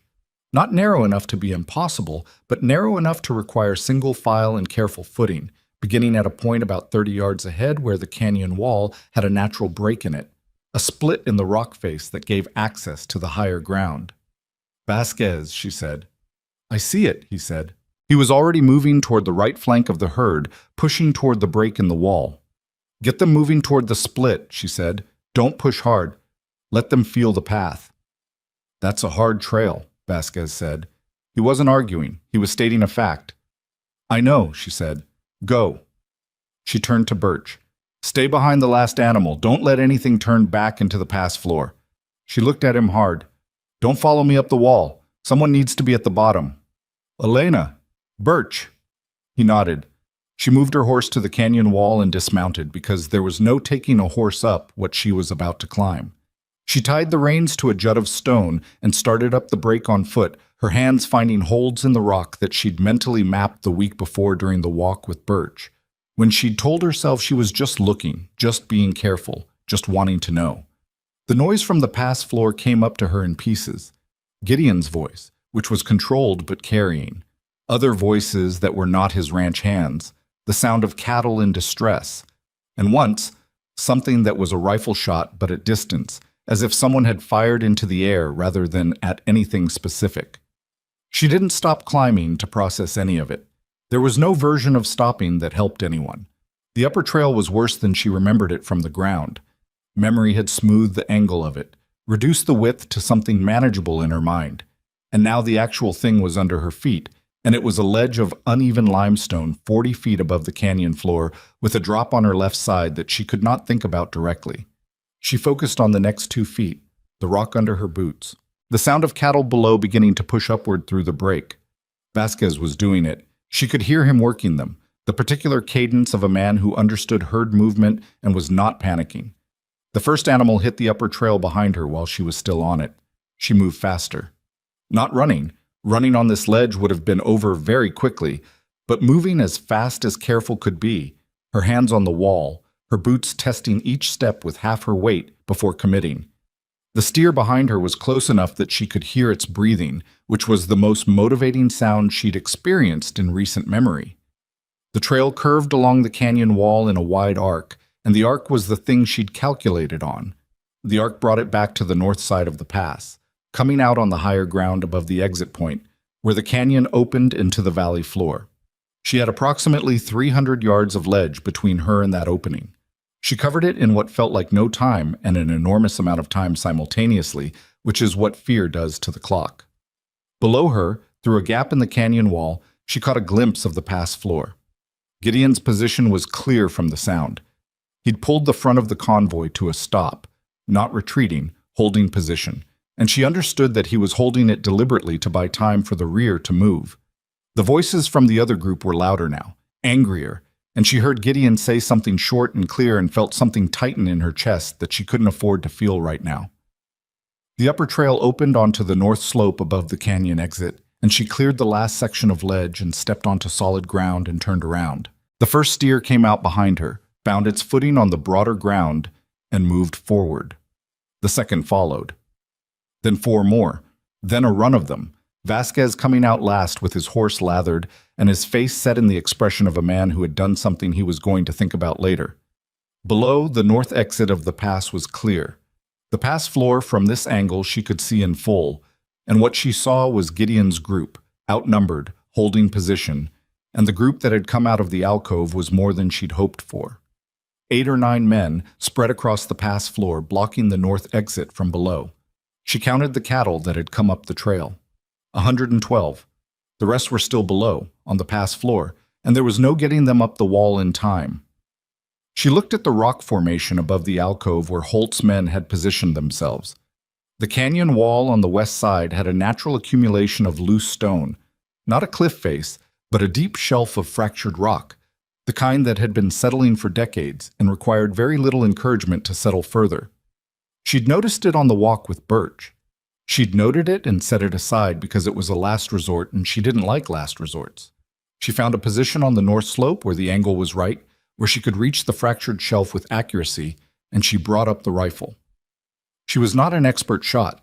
Not narrow enough to be impossible, but narrow enough to require single file and careful footing, beginning at a point about 30 yards ahead where the canyon wall had a natural break in it, a split in the rock face that gave access to the higher ground. "Vasquez," she said. "I see it," he said. He was already moving toward the right flank of the herd, pushing toward the break in the wall. "Get them moving toward the split," she said. "Don't push hard. Let them feel the path." "That's a hard trail," Vasquez said. He wasn't arguing. He was stating a fact. "I know," she said. "Go." She turned to Birch. "Stay behind the last animal. Don't let anything turn back into the pass floor." She looked at him hard. "Don't follow me up the wall. Someone needs to be at the bottom." "Elena! Birch!" He nodded. She moved her horse to the canyon wall and dismounted because there was no taking a horse up what she was about to climb. She tied the reins to a jut of stone and started up the break on foot, her hands finding holds in the rock that she'd mentally mapped the week before during the walk with Birch, when she'd told herself she was just looking, just being careful, just wanting to know. The noise from the pass floor came up to her in pieces. Gideon's voice, which was controlled but carrying. Other voices that were not his ranch hands. The sound of cattle in distress. And once, something that was a rifle shot but at distance, as if someone had fired into the air rather than at anything specific. She didn't stop climbing to process any of it. There was no version of stopping that helped anyone. The upper trail was worse than she remembered it from the ground. Memory had smoothed the angle of it, reduced the width to something manageable in her mind. And now the actual thing was under her feet, and it was a ledge of uneven limestone 40 feet above the canyon floor with a drop on her left side that she could not think about directly. She focused on the next 2 feet, the rock under her boots, the sound of cattle below beginning to push upward through the break. Vasquez was doing it. She could hear him working them, the particular cadence of a man who understood herd movement and was not panicking. The first animal hit the upper trail behind her while she was still on it. She moved faster. Not running. Running on this ledge would have been over very quickly, but moving as fast as careful could be, her hands on the wall, her boots testing each step with half her weight before committing. The steer behind her was close enough that she could hear its breathing, which was the most motivating sound she'd experienced in recent memory. The trail curved along the canyon wall in a wide arc, and the arc was the thing she'd calculated on. The arc brought it back to the north side of the pass, coming out on the higher ground above the exit point, where the canyon opened into the valley floor. She had approximately 300 yards of ledge between her and that opening. She covered it in what felt like no time and an enormous amount of time simultaneously, which is what fear does to the clock. Below her, through a gap in the canyon wall, she caught a glimpse of the pass floor. Gideon's position was clear from the sound. He'd pulled the front of the convoy to a stop, not retreating, holding position, and she understood that he was holding it deliberately to buy time for the rear to move. The voices from the other group were louder now, angrier, and she heard Gideon say something short and clear and felt something tighten in her chest that she couldn't afford to feel right now. The upper trail opened onto the north slope above the canyon exit, and she cleared the last section of ledge and stepped onto solid ground and turned around. The first steer came out behind her, found its footing on the broader ground, and moved forward. The second followed. Then 4 more, then a run of them, Vasquez coming out last with his horse lathered and his face set in the expression of a man who had done something he was going to think about later. Below, the north exit of the pass was clear. The pass floor from this angle she could see in full, and what she saw was Gideon's group, outnumbered, holding position, and the group that had come out of the alcove was more than she'd hoped for. 8 or 9 men spread across the pass floor, blocking the north exit from below. She counted the cattle that had come up the trail. 112. The rest were still below, on the pass floor, and there was no getting them up the wall in time. She looked at the rock formation above the alcove where Holt's men had positioned themselves. The canyon wall on the west side had a natural accumulation of loose stone, not a cliff face, but a deep shelf of fractured rock, the kind that had been settling for decades and required very little encouragement to settle further. She'd noticed it on the walk with Birch. She'd noted it and set it aside because it was a last resort and she didn't like last resorts. She found a position on the north slope where the angle was right, where she could reach the fractured shelf with accuracy, and she brought up the rifle. She was not an expert shot.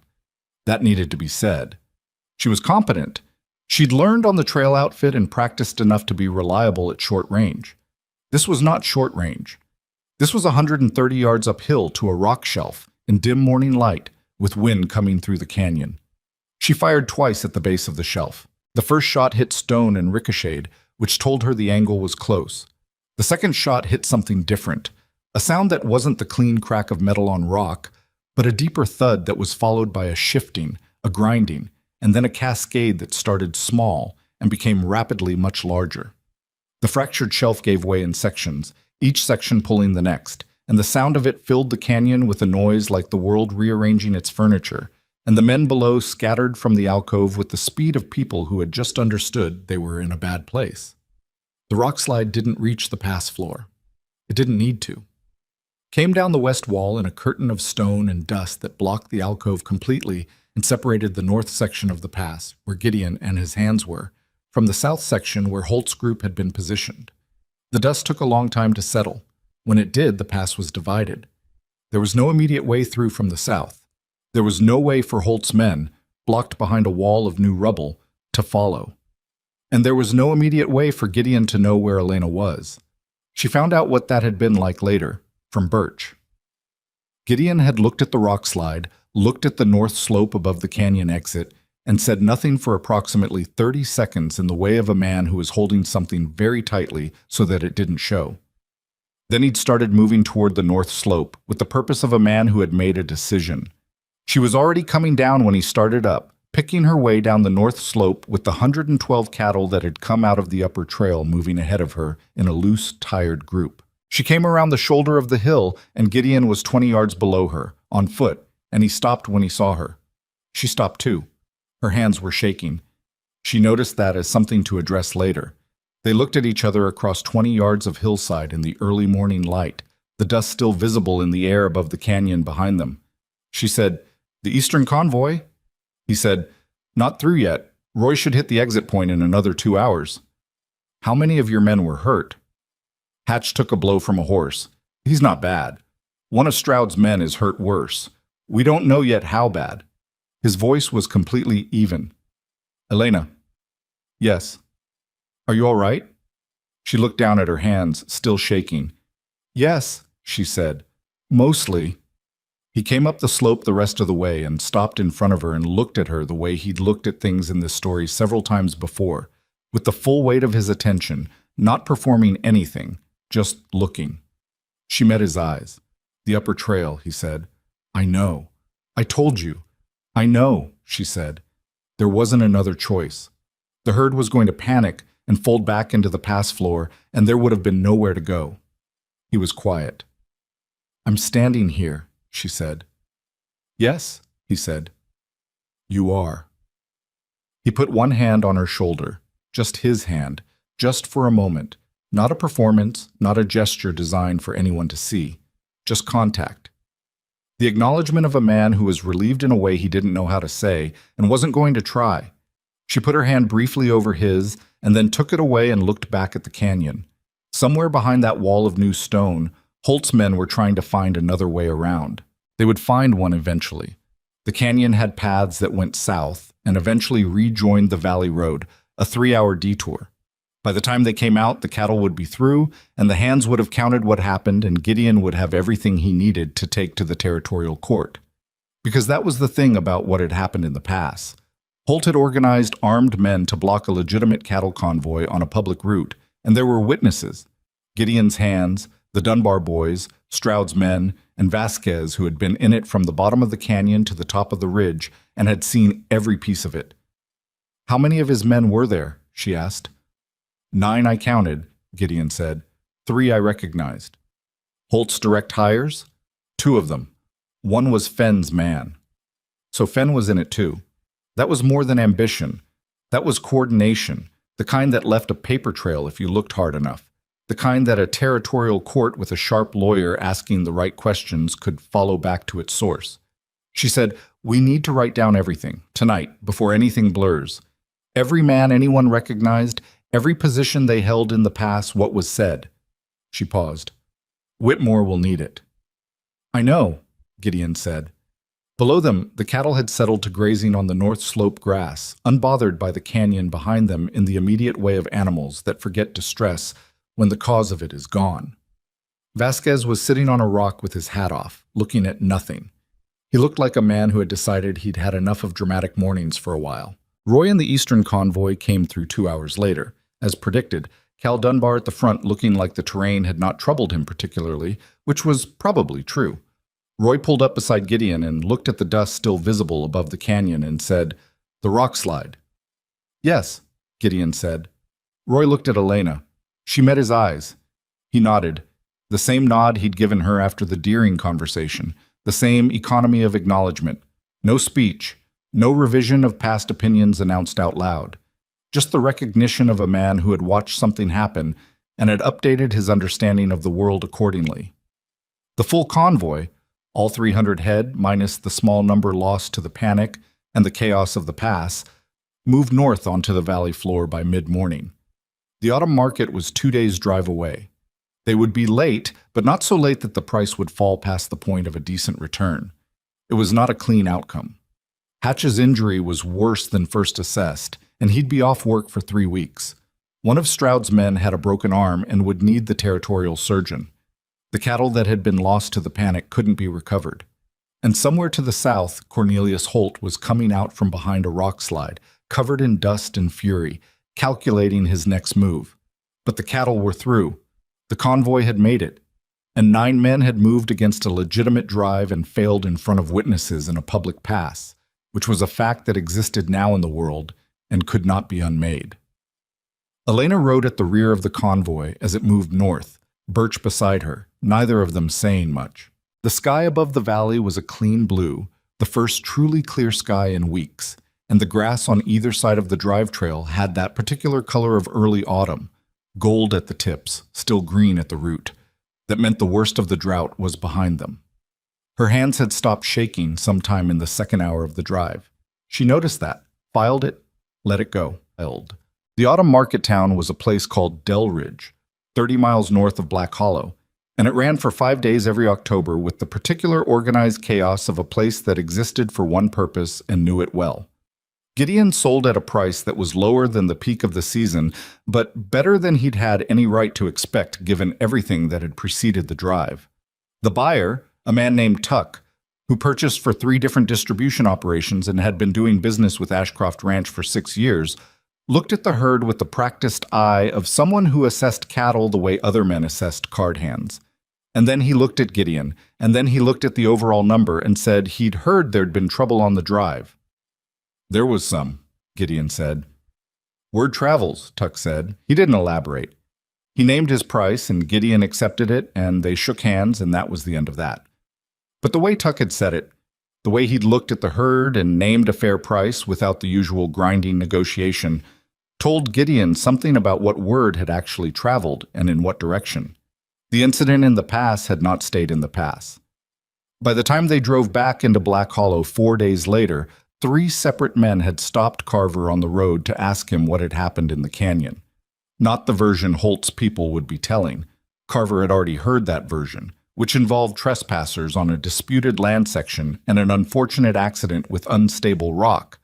That needed to be said. She was competent. She'd learned on the trail outfit and practiced enough to be reliable at short range. This was not short range. This was 130 yards uphill to a rock shelf in dim morning light with wind coming through the canyon. She fired twice at the base of the shelf. The first shot hit stone and ricocheted, which told her the angle was close. The second shot hit something different, a sound that wasn't the clean crack of metal on rock, but a deeper thud that was followed by a shifting, a grinding, and then a cascade that started small and became rapidly much larger. The fractured shelf gave way in sections, each section pulling the next, and the sound of it filled the canyon with a noise like the world rearranging its furniture, and the men below scattered from the alcove with the speed of people who had just understood they were in a bad place. The rock slide didn't reach the pass floor. It didn't need to. Came down the west wall in a curtain of stone and dust that blocked the alcove completely and separated the north section of the pass, where Gideon and his hands were, from the south section where Holt's group had been positioned. The dust took a long time to settle. When it did, the pass was divided. There was no immediate way through from the south. There was no way for Holt's men, blocked behind a wall of new rubble, to follow. And there was no immediate way for Gideon to know where Elena was. She found out what that had been like later, from Birch. Gideon had looked at the rock slide, looked at the north slope above the canyon exit, and said nothing for approximately 30 seconds in the way of a man who was holding something very tightly so that it didn't show. Then he'd started moving toward the north slope with the purpose of a man who had made a decision. She was already coming down when he started up, picking her way down the north slope with the 112 cattle that had come out of the upper trail moving ahead of her in a loose, tired group. She came around the shoulder of the hill, and Gideon was 20 yards below her, on foot, and he stopped when he saw her. She stopped too. Her hands were shaking. She noticed that as something to address later. They looked at each other across 20 yards of hillside in the early morning light, the dust still visible in the air above the canyon behind them. She said, "The Eastern Convoy?" He said, "Not through yet. Roy should hit the exit point in another 2 hours." "How many of your men were hurt?" Hatch took a blow from a horse. "He's not bad. One of Stroud's men is hurt worse. We don't know yet how bad." His voice was completely even. "Elena." "Yes." "Are you all right?" She looked down at her hands, still shaking. "Yes," she said. "Mostly." He came up the slope the rest of the way and stopped in front of her and looked at her the way he'd looked at things in this story several times before, with the full weight of his attention, not performing anything, just looking. She met his eyes. "The upper trail," he said. "I know. I told you." "I know," she said. There wasn't another choice. The herd was going to panic and fold back into the pass floor, and there would have been nowhere to go. He was quiet. "I'm standing here," she said. "Yes," he said. "You are." He put one hand on her shoulder, just his hand, just for a moment, not a performance, not a gesture designed for anyone to see, just contact. The acknowledgement of a man who was relieved in a way he didn't know how to say and wasn't going to try. She put her hand briefly over his and then took it away and looked back at the canyon. Somewhere behind that wall of new stone, Holt's men were trying to find another way around. They would find one eventually. The canyon had paths that went south and eventually rejoined the valley road, a 3-hour detour. By the time they came out, the cattle would be through, and the hands would have counted what happened, and Gideon would have everything he needed to take to the territorial court. Because that was the thing about what had happened in the pass. Holt had organized armed men to block a legitimate cattle convoy on a public route, and there were witnesses. Gideon's hands, The Dunbar boys, Stroud's men, and Vasquez, who had been in it from the bottom of the canyon to the top of the ridge and had seen every piece of it. "How many of his men were there?" she asked. "9 I counted," Gideon said. 3 I recognized. "Holt's direct hires?" "2 of them. One was Fenn's man." So Fenn was in it too. That was more than ambition. That was coordination, the kind that left a paper trail if you looked hard enough, the kind that a territorial court with a sharp lawyer asking the right questions could follow back to its source. She said, "We need to write down everything, tonight, before anything blurs. Every man anyone recognized, every position they held in the past, what was said." She paused. "Whitmore will need it." "I know," Gideon said. Below them, the cattle had settled to grazing on the north slope grass, unbothered by the canyon behind them in the immediate way of animals that forget distress when the cause of it is gone. Vasquez was sitting on a rock with his hat off, looking at nothing. He looked like a man who had decided he'd had enough of dramatic mornings for a while. Roy and the Eastern convoy came through 2 hours later. As predicted, Cal Dunbar at the front looking like the terrain had not troubled him particularly, which was probably true. Roy pulled up beside Gideon and looked at the dust still visible above the canyon and said, "The rock slide." "Yes," Gideon said. Roy looked at Elena. She met his eyes. He nodded, the same nod he'd given her after the Deering conversation, the same economy of acknowledgement. No speech, no revision of past opinions announced out loud. Just the recognition of a man who had watched something happen and had updated his understanding of the world accordingly. The full convoy, all 300 head minus the small number lost to the panic and the chaos of the pass, moved north onto the valley floor by mid-morning. The autumn market was 2 days' drive away. They would be late, but not so late that the price would fall past the point of a decent return. It was not a clean outcome. Hatch's injury was worse than first assessed, and he'd be off work for 3 weeks. One of Stroud's men had a broken arm and would need the territorial surgeon. The cattle that had been lost to the panic couldn't be recovered. And somewhere to the south, Cornelius Holt was coming out from behind a rock slide, covered in dust and fury, calculating his next move. But the cattle were through. The convoy had made it. And 9 men had moved against a legitimate drive and failed in front of witnesses in a public pass, which was a fact that existed now in the world and could not be unmade. Elena rode at the rear of the convoy as it moved north, Birch beside her, neither of them saying much. The sky above the valley was a clean blue, the first truly clear sky in weeks, and the grass on either side of the drive trail had that particular color of early autumn, gold at the tips, still green at the root, that meant the worst of the drought was behind them. Her hands had stopped shaking sometime in the second hour of the drive. She noticed that, filed it, let it go, held. The autumn market town was a place called Delridge, 30 miles north of Black Hollow, and it ran for 5 days every October with the particular organized chaos of a place that existed for one purpose and knew it well. Gideon sold at a price that was lower than the peak of the season, but better than he'd had any right to expect given everything that had preceded the drive. The buyer, a man named Tuck, who purchased for 3 different distribution operations and had been doing business with Ashcroft Ranch for 6 years, looked at the herd with the practiced eye of someone who assessed cattle the way other men assessed card hands. And then he looked at Gideon, and then he looked at the overall number and said he'd heard there'd been trouble on the drive. "There was some," Gideon said. "Word travels," Tuck said. He didn't elaborate. He named his price, and Gideon accepted it, and they shook hands, and that was the end of that. But the way Tuck had said it, the way he'd looked at the herd and named a fair price without the usual grinding negotiation, told Gideon something about what word had actually traveled and in what direction. The incident in the pass had not stayed in the pass. By the time they drove back into Black Hollow 4 days later, 3 separate men had stopped Carver on the road to ask him what had happened in the canyon. Not the version Holt's people would be telling. Carver had already heard that version, which involved trespassers on a disputed land section and an unfortunate accident with unstable rock.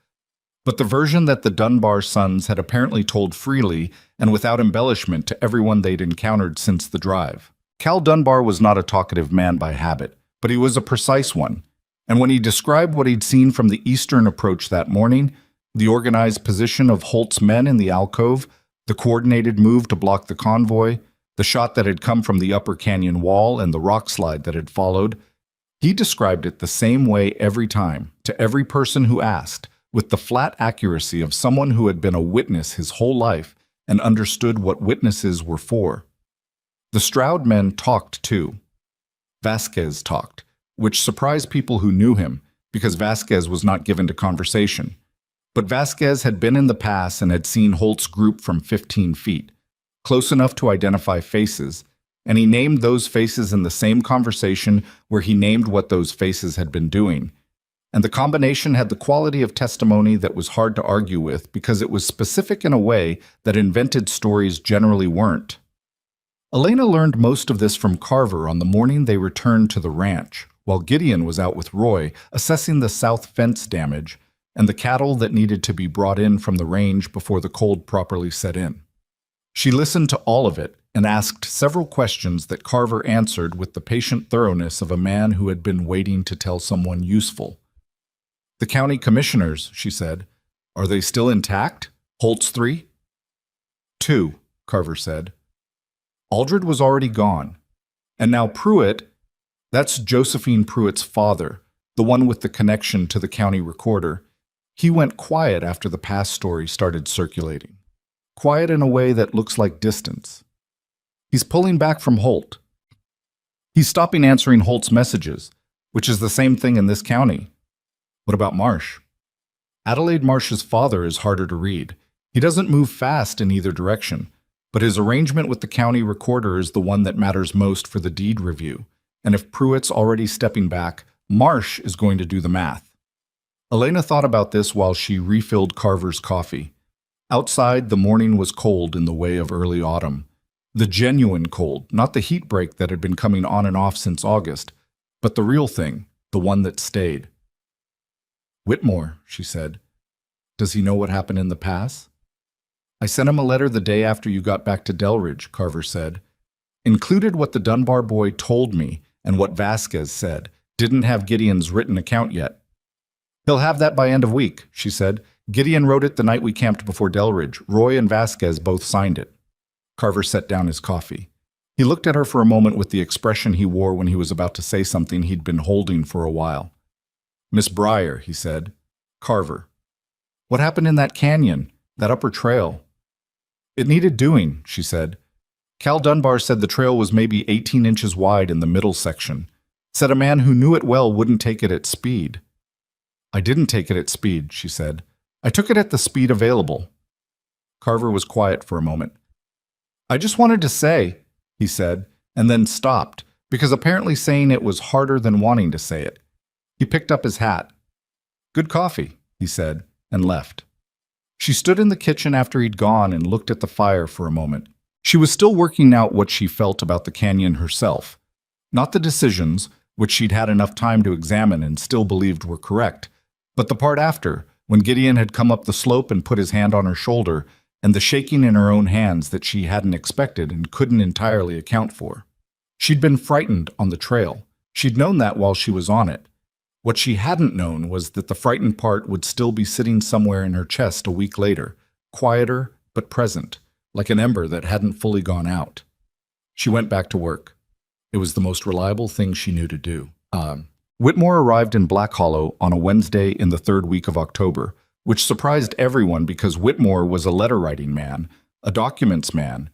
But the version that the Dunbar sons had apparently told freely and without embellishment to everyone they'd encountered since the drive. Cal Dunbar was not a talkative man by habit, but he was a precise one. And when he described what he'd seen from the eastern approach that morning, the organized position of Holt's men in the alcove, the coordinated move to block the convoy, the shot that had come from the upper canyon wall and the rock slide that had followed. He described it the same way every time, to every person who asked, with the flat accuracy of someone who had been a witness his whole life and understood what witnesses were for. The Stroud men talked too. Vasquez talked, which surprised people who knew him, because Vasquez was not given to conversation. But Vasquez had been in the pass and had seen Holt's group from 15 feet, close enough to identify faces, and he named those faces in the same conversation where he named what those faces had been doing. And the combination had the quality of testimony that was hard to argue with because it was specific in a way that invented stories generally weren't. Elena learned most of this from Carver on the morning they returned to the ranch, while Gideon was out with Roy assessing the south fence damage and the cattle that needed to be brought in from the range before the cold properly set in. She listened to all of it and asked several questions that Carver answered with the patient thoroughness of a man who had been waiting to tell someone useful. "The county commissioners," she said. "Are they still intact? Holt's 3?" "2," Carver said. Aldred was already gone. And now Pruitt, that's Josephine Pruitt's father, the one with the connection to the county recorder, he went quiet after the past story started circulating. Quiet in a way that looks like distance. He's pulling back from Holt. He's stopping answering Holt's messages, which is the same thing in this county. What about Marsh? Adelaide Marsh's father is harder to read. He doesn't move fast in either direction, but his arrangement with the county recorder is the one that matters most for the deed review, and if Pruitt's already stepping back, Marsh is going to do the math. Elena thought about this while she refilled Carver's coffee. Outside, the morning was cold in the way of early autumn. The genuine cold, not the heat break that had been coming on and off since August, but the real thing, the one that stayed. "Whitmore," she said. "Does he know what happened in the pass?" "I sent him a letter the day after you got back to Delridge," Carver said. "Included what the Dunbar boy told me and what Vasquez said. Didn't have Gideon's written account yet." "He'll have that by end of week," she said. "Gideon wrote it the night we camped before Delridge. Roy and Vasquez both signed it." Carver set down his coffee. He looked at her for a moment with the expression he wore when he was about to say something he'd been holding for a while. "Miss Breyer," he said. "Carver. What happened in that canyon, that upper trail?" "It needed doing," she said. "Cal Dunbar said the trail was maybe 18 inches wide in the middle section. Said a man who knew it well wouldn't take it at speed." "I didn't take it at speed," she said. "I took it at the speed available." Carver was quiet for a moment. "I just wanted to say," he said, and then stopped, because apparently saying it was harder than wanting to say it. He picked up his hat. "Good coffee," he said, and left. She stood in the kitchen after he'd gone and looked at the fire for a moment. She was still working out what she felt about the canyon herself. Not the decisions, which she'd had enough time to examine and still believed were correct, but the part after, when Gideon had come up the slope and put his hand on her shoulder, and the shaking in her own hands that she hadn't expected and couldn't entirely account for. She'd been frightened on the trail. She'd known that while she was on it. What she hadn't known was that the frightened part would still be sitting somewhere in her chest a week later, quieter but present, like an ember that hadn't fully gone out. She went back to work. It was the most reliable thing she knew to do. Whitmore arrived in Black Hollow on a Wednesday in the third week of October, which surprised everyone because Whitmore was a letter-writing man, a documents man,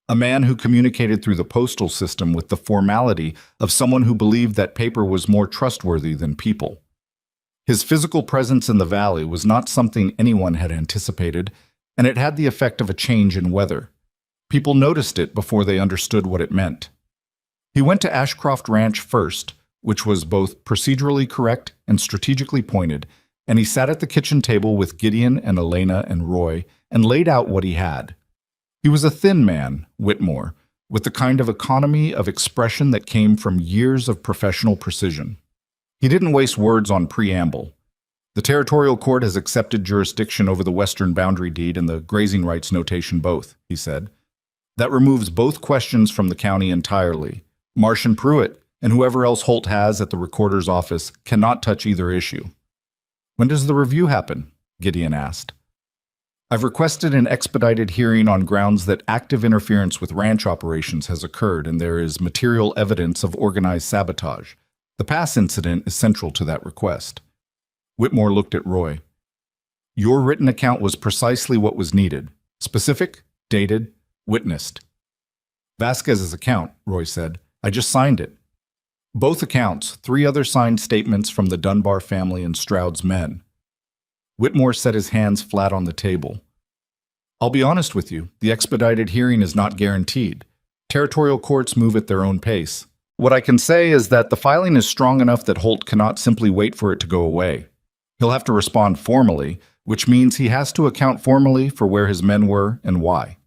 a man who communicated through the postal system with the formality of someone who believed that paper was more trustworthy than people. His physical presence in the valley was not something anyone had anticipated, and it had the effect of a change in weather. People noticed it before they understood what it meant. He went to Ashcroft Ranch first, which was both procedurally correct and strategically pointed, and he sat at the kitchen table with Gideon and Elena and Roy and laid out what he had. He was a thin man, Whitmore, with the kind of economy of expression that came from years of professional precision. He didn't waste words on preamble. "The territorial court has accepted jurisdiction over the western boundary deed and the grazing rights notation both," he said. "That removes both questions from the county entirely. Marsh and Pruitt, and whoever else Holt has at the recorder's office, cannot touch either issue." "When does the review happen?" Gideon asked. I've requested an expedited hearing on grounds that active interference with ranch operations has occurred and there is material evidence of organized sabotage. The Pass incident is central to that request. Whitmore looked at Roy. Your written account was precisely what was needed. Specific, dated, witnessed. Vasquez's account, Roy said. I just signed it. Both accounts, 3 other signed statements from the Dunbar family and Stroud's men. Whitmore set his hands flat on the table. I'll be honest with you, the expedited hearing is not guaranteed. Territorial courts move at their own pace. What I can say is that the filing is strong enough that Holt cannot simply wait for it to go away. He'll have to respond formally, which means he has to account formally for where his men were and why.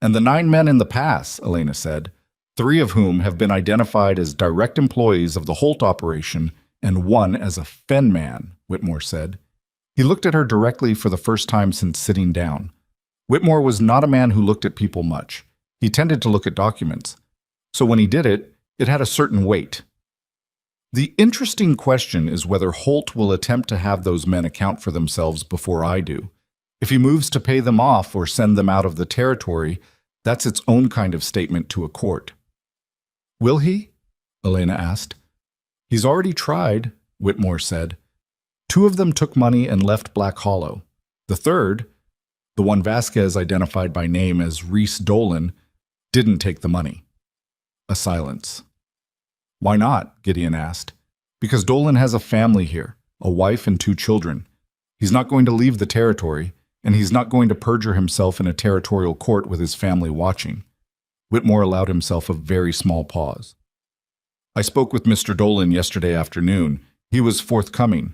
And the 9 men in the Pass, Elena said, 3 of whom have been identified as direct employees of the Holt operation and 1 as a fen man, Whitmore said. He looked at her directly for the first time since sitting down. Whitmore was not a man who looked at people much. He tended to look at documents. So when he did it, it had a certain weight. The interesting question is whether Holt will attempt to have those men account for themselves before I do. If he moves to pay them off or send them out of the territory, that's its own kind of statement to a court. Will he? Elena asked. He's already tried, Whitmore said. 2 of them took money and left Black Hollow. The third, the one Vasquez identified by name as Reese Dolan, didn't take the money. A silence. Why not? Gideon asked. Because Dolan has a family here, a wife and 2 children. He's not going to leave the territory, and he's not going to perjure himself in a territorial court with his family watching. Whitmore allowed himself a very small pause. I spoke with Mr. Dolan yesterday afternoon. He was forthcoming.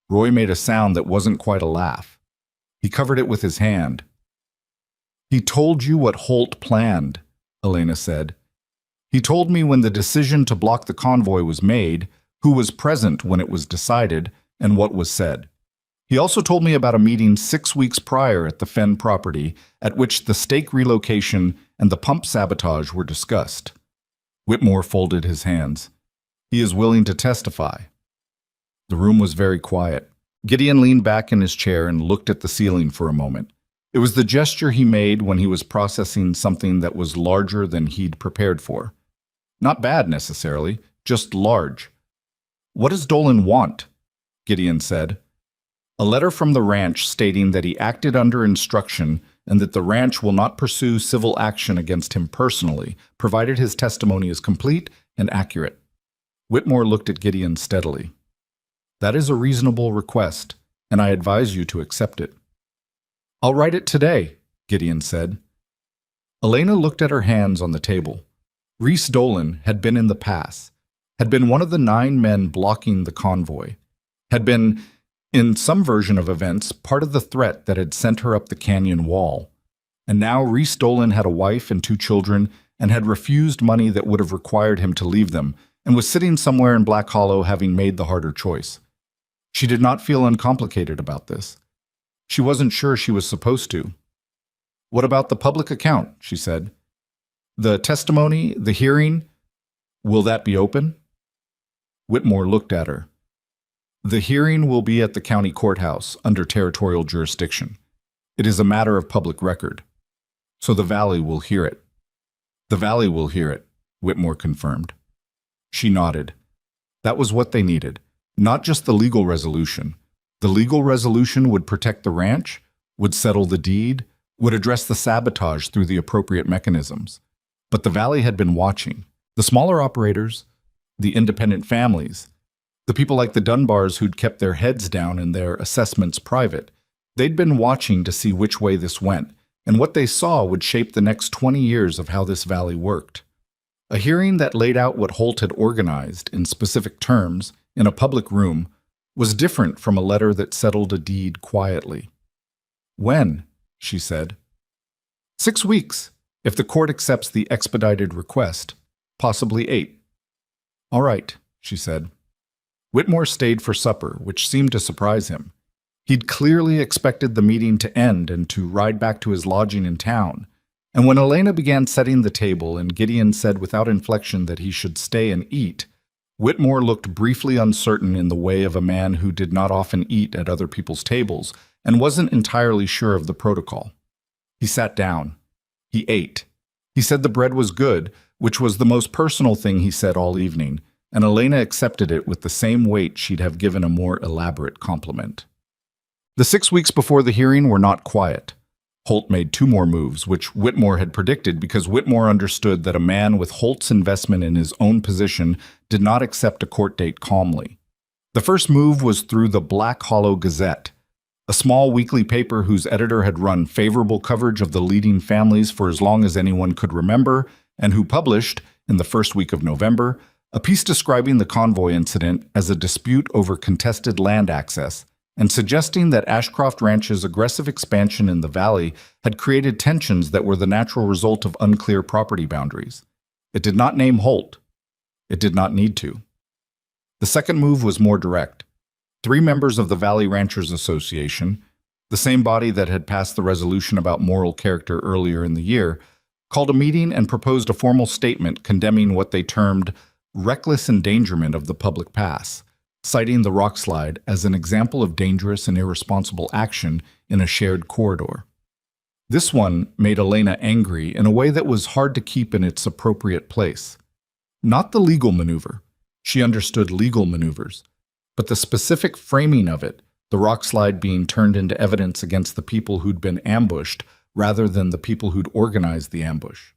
Roy made a sound that wasn't quite a laugh. He covered it with his hand. He told you what Holt planned, Elena said. He told me when the decision to block the convoy was made, who was present when it was decided, and what was said. He also told me about a meeting 6 weeks prior at the Fenn property at which the stake relocation and the pump sabotage were discussed. Whitmore folded his hands. He is willing to testify. The room was very quiet. Gideon leaned back in his chair and looked at the ceiling for a moment. It was the gesture he made when he was processing something that was larger than he'd prepared for. Not bad necessarily, just large. What does Dolan want? Gideon said. A letter from the ranch stating that he acted under instruction and that the ranch will not pursue civil action against him personally, provided his testimony is complete and accurate. Whitmore looked at Gideon steadily. That is a reasonable request, and I advise you to accept it. I'll write it today, Gideon said. Elena looked at her hands on the table. Reese Dolan had been in the Pass, had been one of the 9 men blocking the convoy, had been, in some version of events, part of the threat that had sent her up the canyon wall. And now Reese Dolan had a wife and 2 children and had refused money that would have required him to leave them and was sitting somewhere in Black Hollow having made the harder choice. She did not feel uncomplicated about this. She wasn't sure she was supposed to. What about the public account? She said. The testimony, the hearing, will that be open? Whitmore looked at her. The hearing will be at the county courthouse under territorial jurisdiction. It is a matter of public record. So the Valley will hear it. The Valley will hear it, Whitmore confirmed. She nodded. That was what they needed. Not just the legal resolution. The legal resolution would protect the ranch, would settle the deed, would address the sabotage through the appropriate mechanisms. But the Valley had been watching. The smaller operators, the independent families, the people like the Dunbars who'd kept their heads down and their assessments private, they'd been watching to see which way this went, and what they saw would shape the next 20 years of how this Valley worked. A hearing that laid out what Holt had organized in specific terms in a public room was different from a letter that settled a deed quietly. When? She said. 6 weeks, if the court accepts the expedited request, possibly 8. All right, she said. Whitmore stayed for supper, which seemed to surprise him. He'd clearly expected the meeting to end and to ride back to his lodging in town. And when Elena began setting the table and Gideon said without inflection that he should stay and eat, Whitmore looked briefly uncertain in the way of a man who did not often eat at other people's tables and wasn't entirely sure of the protocol. He sat down. He ate. He said the bread was good, which was the most personal thing he said all evening, and Elena accepted it with the same weight she'd have given a more elaborate compliment. The 6 weeks before the hearing were not quiet. Holt made 2 more moves, which Whitmore had predicted because Whitmore understood that a man with Holt's investment in his own position did not accept a court date calmly. The first move was through the Black Hollow Gazette, a small weekly paper whose editor had run favorable coverage of the leading families for as long as anyone could remember, and who published, in the first week of November, a piece describing the convoy incident as a dispute over contested land access, and suggesting that Ashcroft Ranch's aggressive expansion in the valley had created tensions that were the natural result of unclear property boundaries. It did not name Holt. It did not need to. The second move was more direct. 3 members of the Valley Ranchers Association, the same body that had passed the resolution about moral character earlier in the year, called a meeting and proposed a formal statement condemning what they termed reckless endangerment of the public pass, citing the rock slide as an example of dangerous and irresponsible action in a shared corridor. This one made Elena angry in a way that was hard to keep in its appropriate place. Not the legal maneuver. She understood legal maneuvers. But the specific framing of it, the rock slide being turned into evidence against the people who'd been ambushed rather than the people who'd organized the ambush.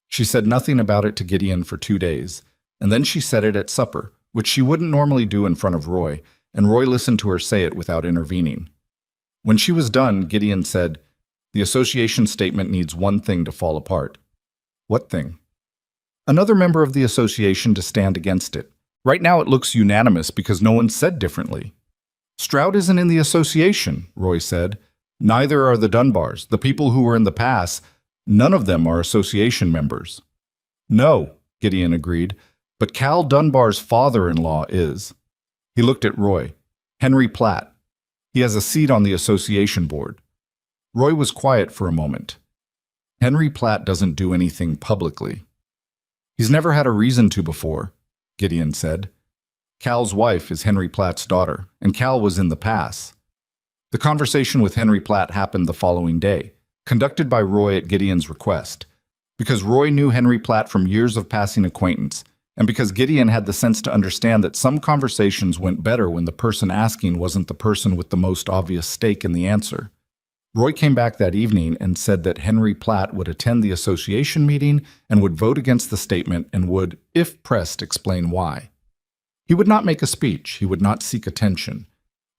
She said nothing about it to Gideon for 2 days, and then she said it at supper, which she wouldn't normally do in front of Roy, and Roy listened to her say it without intervening. When she was done, Gideon said, "The association statement needs one thing to fall apart." "What thing?" "Another member of the association to stand against it. Right now it looks unanimous because no one said differently." "Stroud isn't in the association," Roy said. "Neither are the Dunbars, the people who were in the pass. None of them are association members." "No," Gideon agreed, "but Cal Dunbar's father-in-law is." He looked at Roy. "Henry Platt. He has a seat on the association board." Roy was quiet for a moment. "Henry Platt doesn't do anything publicly." "He's never had a reason to before," Gideon said. "Cal's wife is Henry Platt's daughter, and Cal was in the pass." The conversation with Henry Platt happened the following day, conducted by Roy at Gideon's request, because Roy knew Henry Platt from years of passing acquaintance, and because Gideon had the sense to understand that some conversations went better when the person asking wasn't the person with the most obvious stake in the answer. Roy came back that evening and said that Henry Platt would attend the association meeting and would vote against the statement and would, if pressed, explain why. He would not make a speech, he would not seek attention,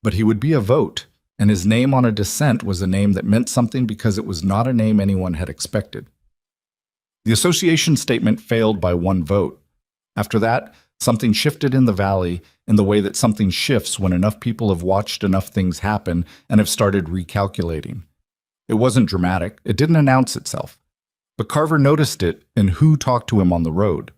but he would be a vote, and his name on a dissent was a name that meant something because it was not a name anyone had expected. The association statement failed by 1 vote. After that, something shifted in the valley in the way that something shifts when enough people have watched enough things happen and have started recalculating. It wasn't dramatic, it didn't announce itself. But Carver noticed it in who talked to him on the road.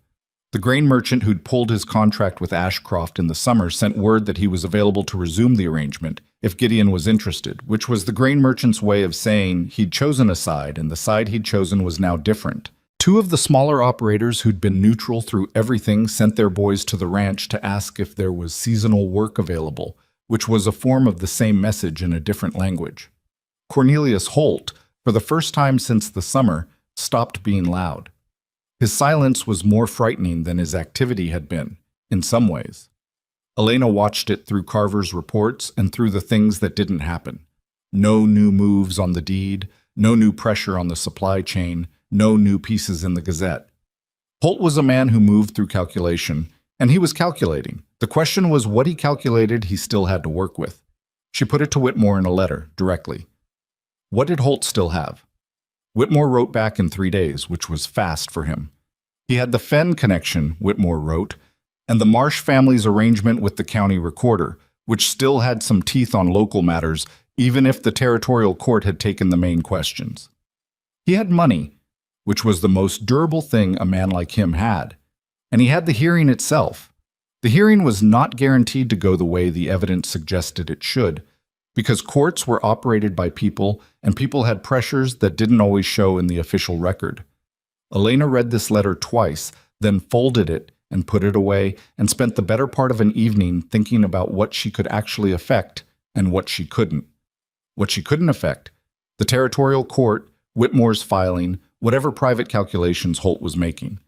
The grain merchant who'd pulled his contract with Ashcroft in the summer sent word that he was available to resume the arrangement if Gideon was interested, which was the grain merchant's way of saying he'd chosen a side and the side he'd chosen was now different. 2 of the smaller operators who'd been neutral through everything sent their boys to the ranch to ask if there was seasonal work available, which was a form of the same message in a different language. Cornelius Holt, for the first time since the summer, stopped being loud. His silence was more frightening than his activity had been, in some ways. Elena watched it through Carver's reports and through the things that didn't happen. No new moves on the deed, no new pressure on the supply chain, no new pieces in the Gazette. Holt was a man who moved through calculation, and he was calculating. The question was what he calculated he still had to work with. She put it to Whitmore in a letter, directly. What did Holt still have? Whitmore wrote back in 3 days, which was fast for him. He had the Fenn connection, Whitmore wrote, and the Marsh family's arrangement with the county recorder, which still had some teeth on local matters, even if the territorial court had taken the main questions. He had money, which was the most durable thing a man like him had, and he had the hearing itself. The hearing was not guaranteed to go the way the evidence suggested it should, because courts were operated by people, and people had pressures that didn't always show in the official record. Elena read this letter twice, then folded it and put it away, and spent the better part of an evening thinking about what she could actually affect and what she couldn't. What she couldn't affect: the territorial court, Whitmore's filing, whatever private calculations Holt was making.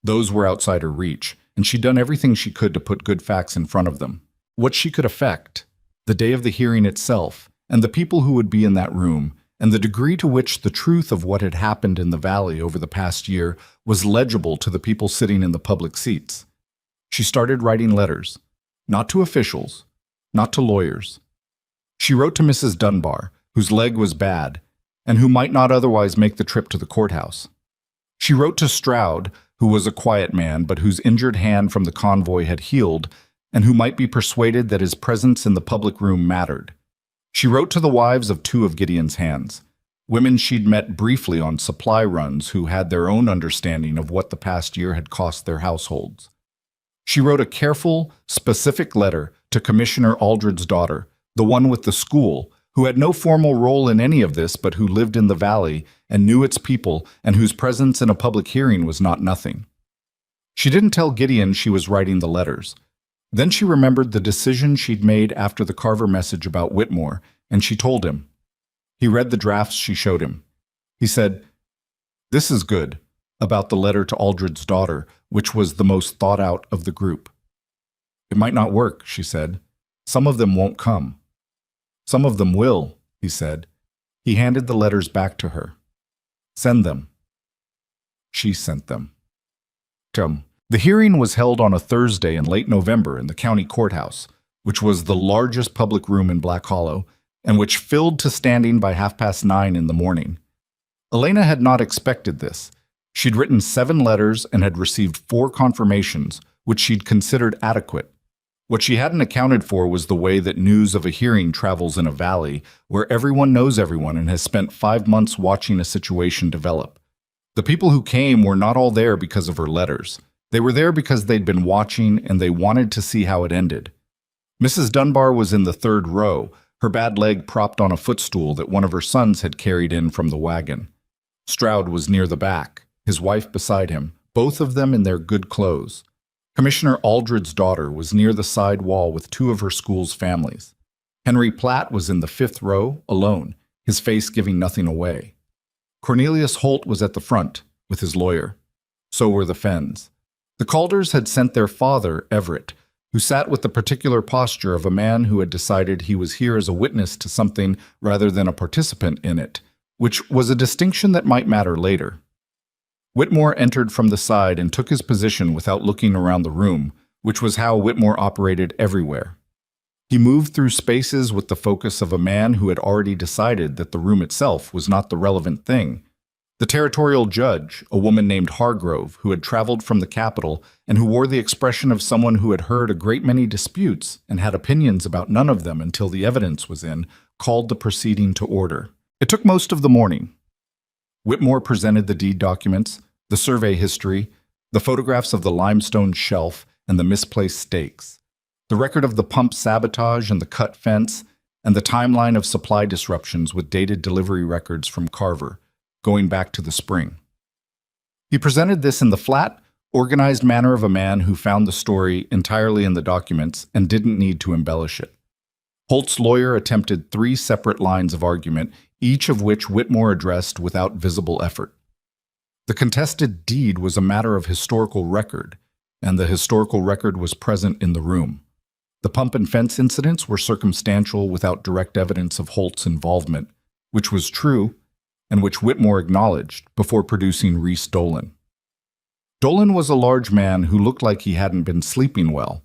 Those were outside her reach, and she'd done everything she could to put good facts in front of them. What she could affect: the day of the hearing itself, and the people who would be in that room, and the degree to which the truth of what had happened in the valley over the past year was legible to the people sitting in the public seats. She started writing letters, not to officials, not to lawyers. She wrote to Mrs. Dunbar, whose leg was bad, and who might not otherwise make the trip to the courthouse. She wrote to Stroud, who was a quiet man but whose injured hand from the convoy had healed, and who might be persuaded that his presence in the public room mattered. She wrote to the wives of two of Gideon's hands, women she'd met briefly on supply runs who had their own understanding of what the past year had cost their households. She wrote a careful, specific letter to Commissioner Aldred's daughter, the one with the school, who had no formal role in any of this but who lived in the valley and knew its people and whose presence in a public hearing was not nothing. She didn't tell Gideon she was writing the letters. Then she remembered the decision she'd made after the Carver message about Whitmore, and she told him. He read the drafts she showed him. He said, "This is good," about the letter to Aldred's daughter, which was the most thought out of the group. "It might not work," she said. "Some of them won't come." "Some of them will," he said. He handed the letters back to her. "Send them." She sent them. The hearing was held on a Thursday in late November in the county courthouse, which was the largest public room in Black Hollow, and which filled to standing by 9:30 in the morning. Elena had not expected this. She'd written 7 letters and had received 4 confirmations, which she'd considered adequate. What she hadn't accounted for was the way that news of a hearing travels in a valley where everyone knows everyone and has spent 5 months watching a situation develop. The people who came were not all there because of her letters. They were there because they'd been watching and they wanted to see how it ended. Mrs. Dunbar was in the 3rd row, her bad leg propped on a footstool that one of her sons had carried in from the wagon. Stroud was near the back, his wife beside him, both of them in their good clothes. Commissioner Aldred's daughter was near the side wall with 2 of her school's families. Henry Platt was in the 5th row, alone, his face giving nothing away. Cornelius Holt was at the front, with his lawyer. So were the Fenns. The Calders had sent their father, Everett, who sat with the particular posture of a man who had decided he was here as a witness to something rather than a participant in it, which was a distinction that might matter later. Whitmore entered from the side and took his position without looking around the room, which was how Whitmore operated everywhere. He moved through spaces with the focus of a man who had already decided that the room itself was not the relevant thing. The territorial judge, a woman named Hargrove, who had traveled from the capital and who wore the expression of someone who had heard a great many disputes and had opinions about none of them until the evidence was in, called the proceeding to order. It took most of the morning. Whitmore presented the deed documents, the survey history, the photographs of the limestone shelf and the misplaced stakes, the record of the pump sabotage and the cut fence, and the timeline of supply disruptions with dated delivery records from Carver, going back to the spring. He presented this in the flat, organized manner of a man who found the story entirely in the documents and didn't need to embellish it. Holt's lawyer attempted 3 separate lines of argument, each of which Whitmore addressed without visible effort. The contested deed was a matter of historical record, and the historical record was present in the room. The pump and fence incidents were circumstantial without direct evidence of Holt's involvement, which was true, and which Whitmore acknowledged before producing Reese Dolan. Dolan was a large man who looked like he hadn't been sleeping well,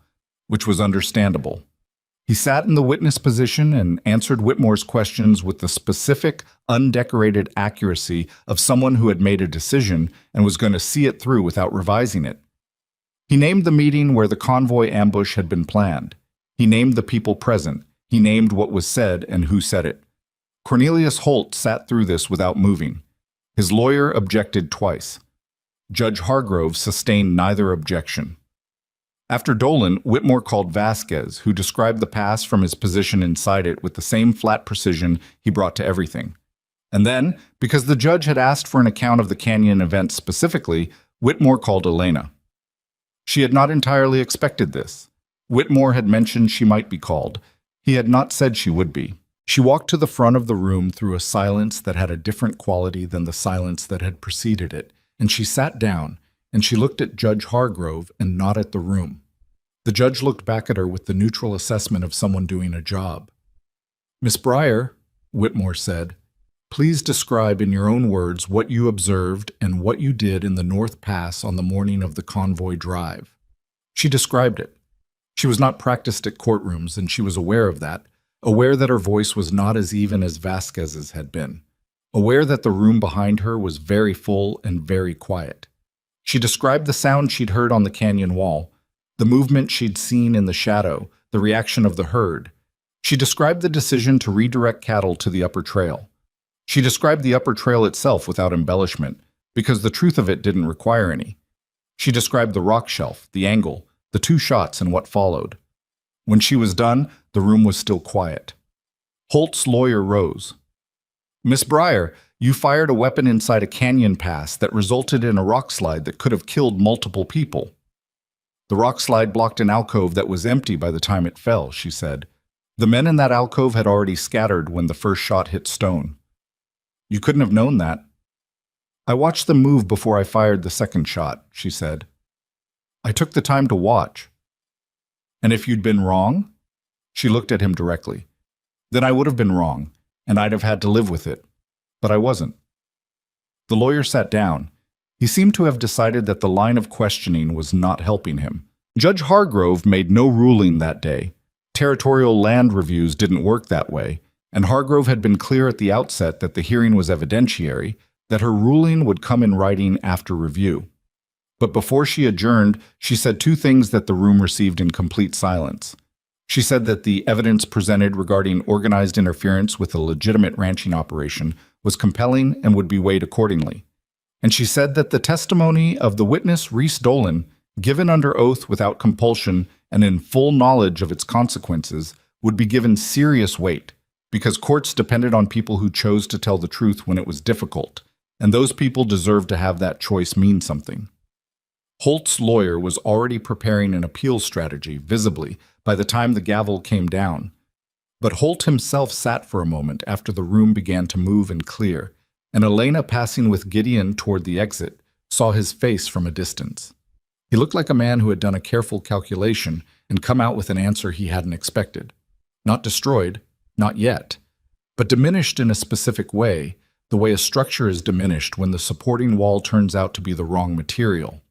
which was understandable. He sat in the witness position and answered Whitmore's questions with the specific, undecorated accuracy of someone who had made a decision and was going to see it through without revising it. He named the meeting where the convoy ambush had been planned. He named the people present. He named what was said and who said it. Cornelius Holt sat through this without moving. His lawyer objected twice. Judge Hargrove sustained neither objection. After Dolan, Whitmore called Vasquez, who described the pass from his position inside it with the same flat precision he brought to everything. And then, because the judge had asked for an account of the canyon event specifically, Whitmore called Elena. She had not entirely expected this. Whitmore had mentioned she might be called. He had not said she would be. She walked to the front of the room through a silence that had a different quality than the silence that had preceded it, and she sat down, and she looked at Judge Hargrove and not at the room. The judge looked back at her with the neutral assessment of someone doing a job. "Miss Breyer," Whitmore said, "please describe in your own words what you observed and what you did in the North Pass on the morning of the convoy drive." She described it. She was not practiced at courtrooms, and she was aware of that, aware that her voice was not as even as Vasquez's had been, aware that the room behind her was very full and very quiet. She described the sound she'd heard on the canyon wall, the movement she'd seen in the shadow, the reaction of the herd. She described the decision to redirect cattle to the upper trail. She described the upper trail itself without embellishment, because the truth of it didn't require any. She described the rock shelf, the angle, the two shots, and what followed. When she was done, the room was still quiet. Holt's lawyer rose. "Miss Breyer, you fired a weapon inside a canyon pass that resulted in a rock slide that could have killed multiple people." "The rock slide blocked an alcove that was empty by the time it fell," she said. "The men in that alcove had already scattered when the first shot hit stone." "You couldn't have known that." "I watched them move before I fired the second shot," she said. "I took the time to watch." "And if you'd been wrong?" She looked at him directly. "Then I would have been wrong, and I'd have had to live with it. But I wasn't." The lawyer sat down. He seemed to have decided that the line of questioning was not helping him. Judge Hargrove made no ruling that day. Territorial land reviews didn't work that way, and Hargrove had been clear at the outset that the hearing was evidentiary, that her ruling would come in writing after review. But before she adjourned, she said two things that the room received in complete silence. She said that the evidence presented regarding organized interference with a legitimate ranching operation was compelling and would be weighed accordingly. And she said that the testimony of the witness Reese Dolan, given under oath without compulsion and in full knowledge of its consequences, would be given serious weight, because courts depended on people who chose to tell the truth when it was difficult, and those people deserved to have that choice mean something. Holt's lawyer was already preparing an appeal strategy, visibly, by the time the gavel came down. But Holt himself sat for a moment after the room began to move and clear, and Elena, passing with Gideon toward the exit, saw his face from a distance. He looked like a man who had done a careful calculation and come out with an answer he hadn't expected. Not destroyed, not yet, but diminished in a specific way, the way a structure is diminished when the supporting wall turns out to be the wrong material.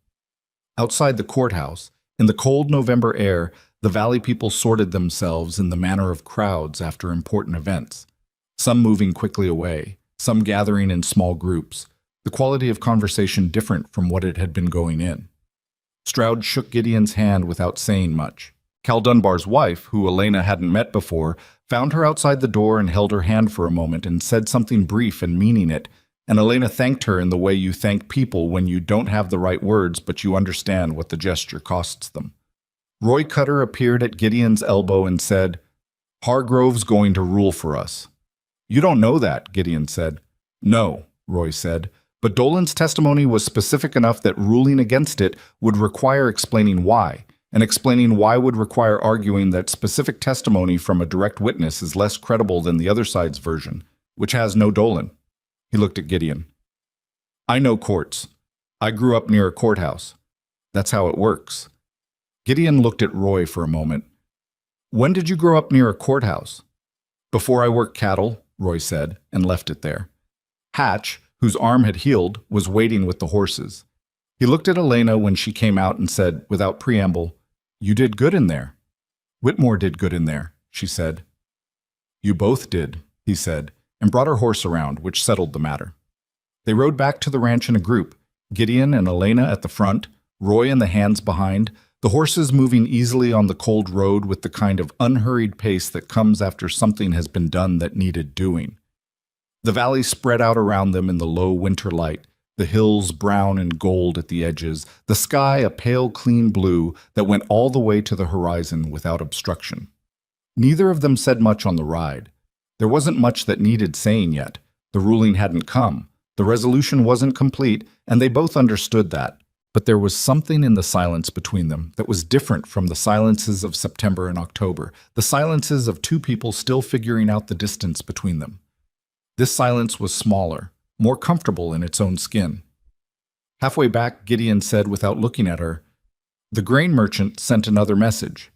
Outside the courthouse, in the cold November air, the valley people sorted themselves in the manner of crowds after important events, some moving quickly away, some gathering in small groups, the quality of conversation different from what it had been going in. Stroud shook Gideon's hand without saying much. Cal Dunbar's wife, who Elena hadn't met before, found her outside the door and held her hand for a moment and said something brief and meaning it, and Elena thanked her in the way you thank people when you don't have the right words but you understand what the gesture costs them. Roy Cutter appeared at Gideon's elbow and said, "Hargrove's going to rule for us." "You don't know that," Gideon said. "No," Roy said, "but Dolan's testimony was specific enough that ruling against it would require explaining why, and explaining why would require arguing that specific testimony from a direct witness is less credible than the other side's version, which has no Dolan." He looked at Gideon. "I know courts. I grew up near a courthouse. That's how it works." Gideon looked at Roy for a moment. "When did you grow up near a courthouse?" "Before I worked cattle," Roy said, and left it there. Hatch, whose arm had healed, was waiting with the horses. He looked at Elena when she came out and said, without preamble, "You did good in there." "Whitmore did good in there," she said. "You both did," he said, and brought her horse around, which settled the matter. They rode back to the ranch in a group, Gideon and Elena at the front, Roy and the hands behind, the horses moving easily on the cold road with the kind of unhurried pace that comes after something has been done that needed doing. The valley spread out around them in the low winter light, the hills brown and gold at the edges, the sky a pale clean blue that went all the way to the horizon without obstruction. Neither of them said much on the ride. There wasn't much that needed saying yet. The ruling hadn't come. The resolution wasn't complete, and they both understood that. But there was something in the silence between them that was different from the silences of September and October, the silences of two people still figuring out the distance between them. This silence was smaller, more comfortable in its own skin. Halfway back, Gideon said without looking at her, "The grain merchant sent another message."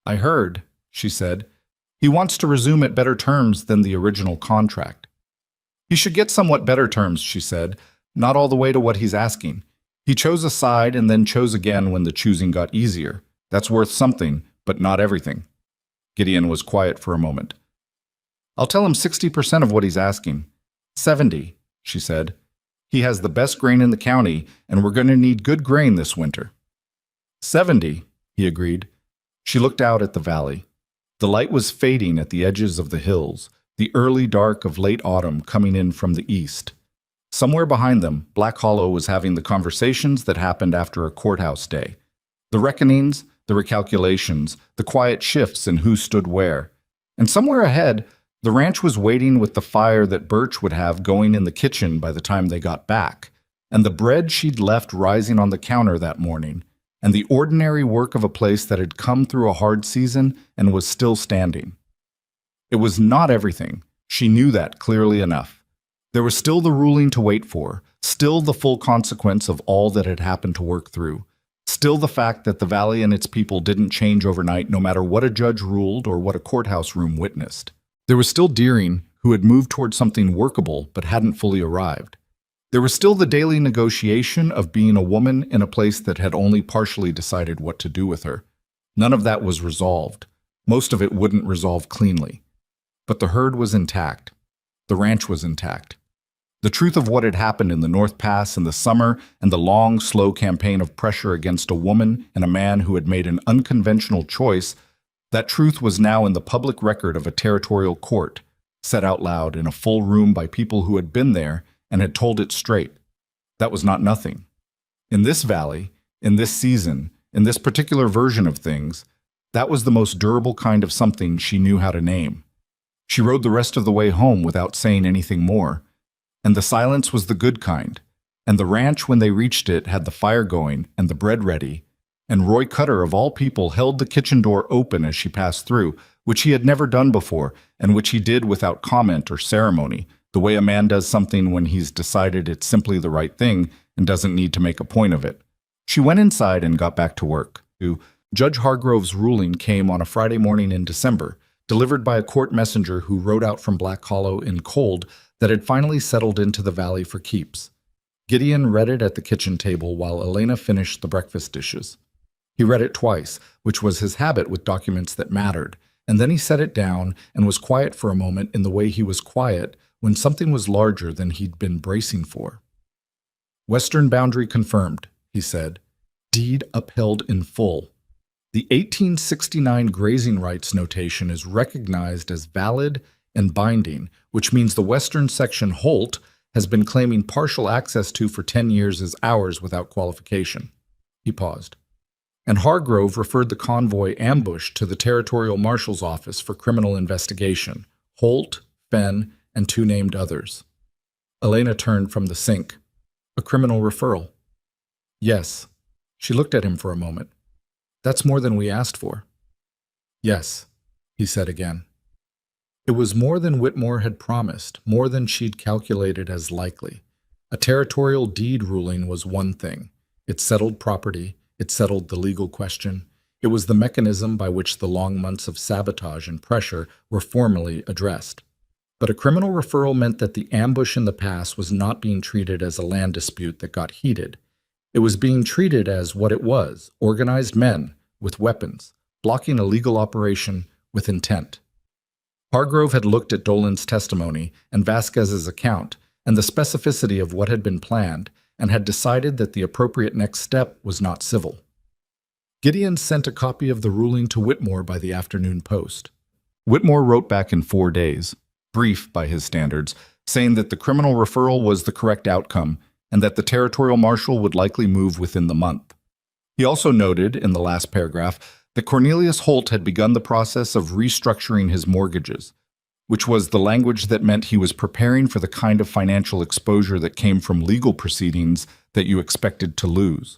"I heard," she said. "He wants to resume at better terms than the original contract." "He should get somewhat better terms," she said, "not all the way to what he's asking. He chose a side and then chose again when the choosing got easier. That's worth something, but not everything." Gideon was quiet for a moment. "I'll tell him 60% of what he's asking." 70, she said. "He has the best grain in the county, and we're going to need good grain this winter." 70, he agreed. She looked out at the valley. The light was fading at the edges of the hills, the early dark of late autumn coming in from the east. Somewhere behind them, Black Hollow was having the conversations that happened after a courthouse day. The reckonings, the recalculations, the quiet shifts in who stood where. And somewhere ahead, the ranch was waiting with the fire that Birch would have going in the kitchen by the time they got back, and the bread she'd left rising on the counter that morning, and the ordinary work of a place that had come through a hard season and was still standing. It was not everything. She knew that clearly enough. There was still the ruling to wait for, still the full consequence of all that had happened to work through, still the fact that the valley and its people didn't change overnight no matter what a judge ruled or what a courthouse room witnessed. There was still Deering, who had moved toward something workable but hadn't fully arrived. There was still the daily negotiation of being a woman in a place that had only partially decided what to do with her. None of that was resolved. Most of it wouldn't resolve cleanly. But the herd was intact. The ranch was intact. The truth of what had happened in the North Pass in the summer and the long, slow campaign of pressure against a woman and a man who had made an unconventional choice, that truth was now in the public record of a territorial court, said out loud in a full room by people who had been there and had told it straight. That was not nothing. In this valley, in this season, in this particular version of things, that was the most durable kind of something she knew how to name. She rode the rest of the way home without saying anything more. And the silence was the good kind. And the ranch, when they reached it, had the fire going and the bread ready. And Roy Cutter, of all people, held the kitchen door open as she passed through, which he had never done before, and which he did without comment or ceremony, the way a man does something when he's decided it's simply the right thing and doesn't need to make a point of it. She went inside and got back to work. Judge Hargrove's ruling came on a Friday morning in December, delivered by a court messenger who rode out from Black Hollow in cold that had finally settled into the valley for keeps. Gideon read it at the kitchen table while Elena finished the breakfast dishes. He read it twice, which was his habit with documents that mattered, and then he set it down and was quiet for a moment in the way he was quiet when something was larger than he'd been bracing for. "Western boundary confirmed," he said. "Deed upheld in full. The 1869 grazing rights notation is recognized as valid and binding, which means the western section Holt has been claiming partial access to for 10 years as ours without qualification." He paused. "And Hargrove referred the convoy ambush to the Territorial Marshal's Office for criminal investigation. Holt, Fenn, and 2 named others." Elena turned from the sink. "A criminal referral?" "Yes." She looked at him for a moment. "That's more than we asked for." "Yes," he said again. It was more than Whitmore had promised, more than she'd calculated as likely. A territorial deed ruling was one thing. It settled property, it settled the legal question. It was the mechanism by which the long months of sabotage and pressure were formally addressed. But a criminal referral meant that the ambush in the pass was not being treated as a land dispute that got heated. It was being treated as what it was, organized men with weapons, blocking a legal operation with intent. Hargrove had looked at Dolan's testimony and Vasquez's account and the specificity of what had been planned and had decided that the appropriate next step was not civil. Gideon sent a copy of the ruling to Whitmore by the afternoon post. Whitmore wrote back in 4 days, brief by his standards, saying that the criminal referral was the correct outcome and that the territorial marshal would likely move within the month. He also noted, in the last paragraph, that Cornelius Holt had begun the process of restructuring his mortgages, which was the language that meant he was preparing for the kind of financial exposure that came from legal proceedings that you expected to lose.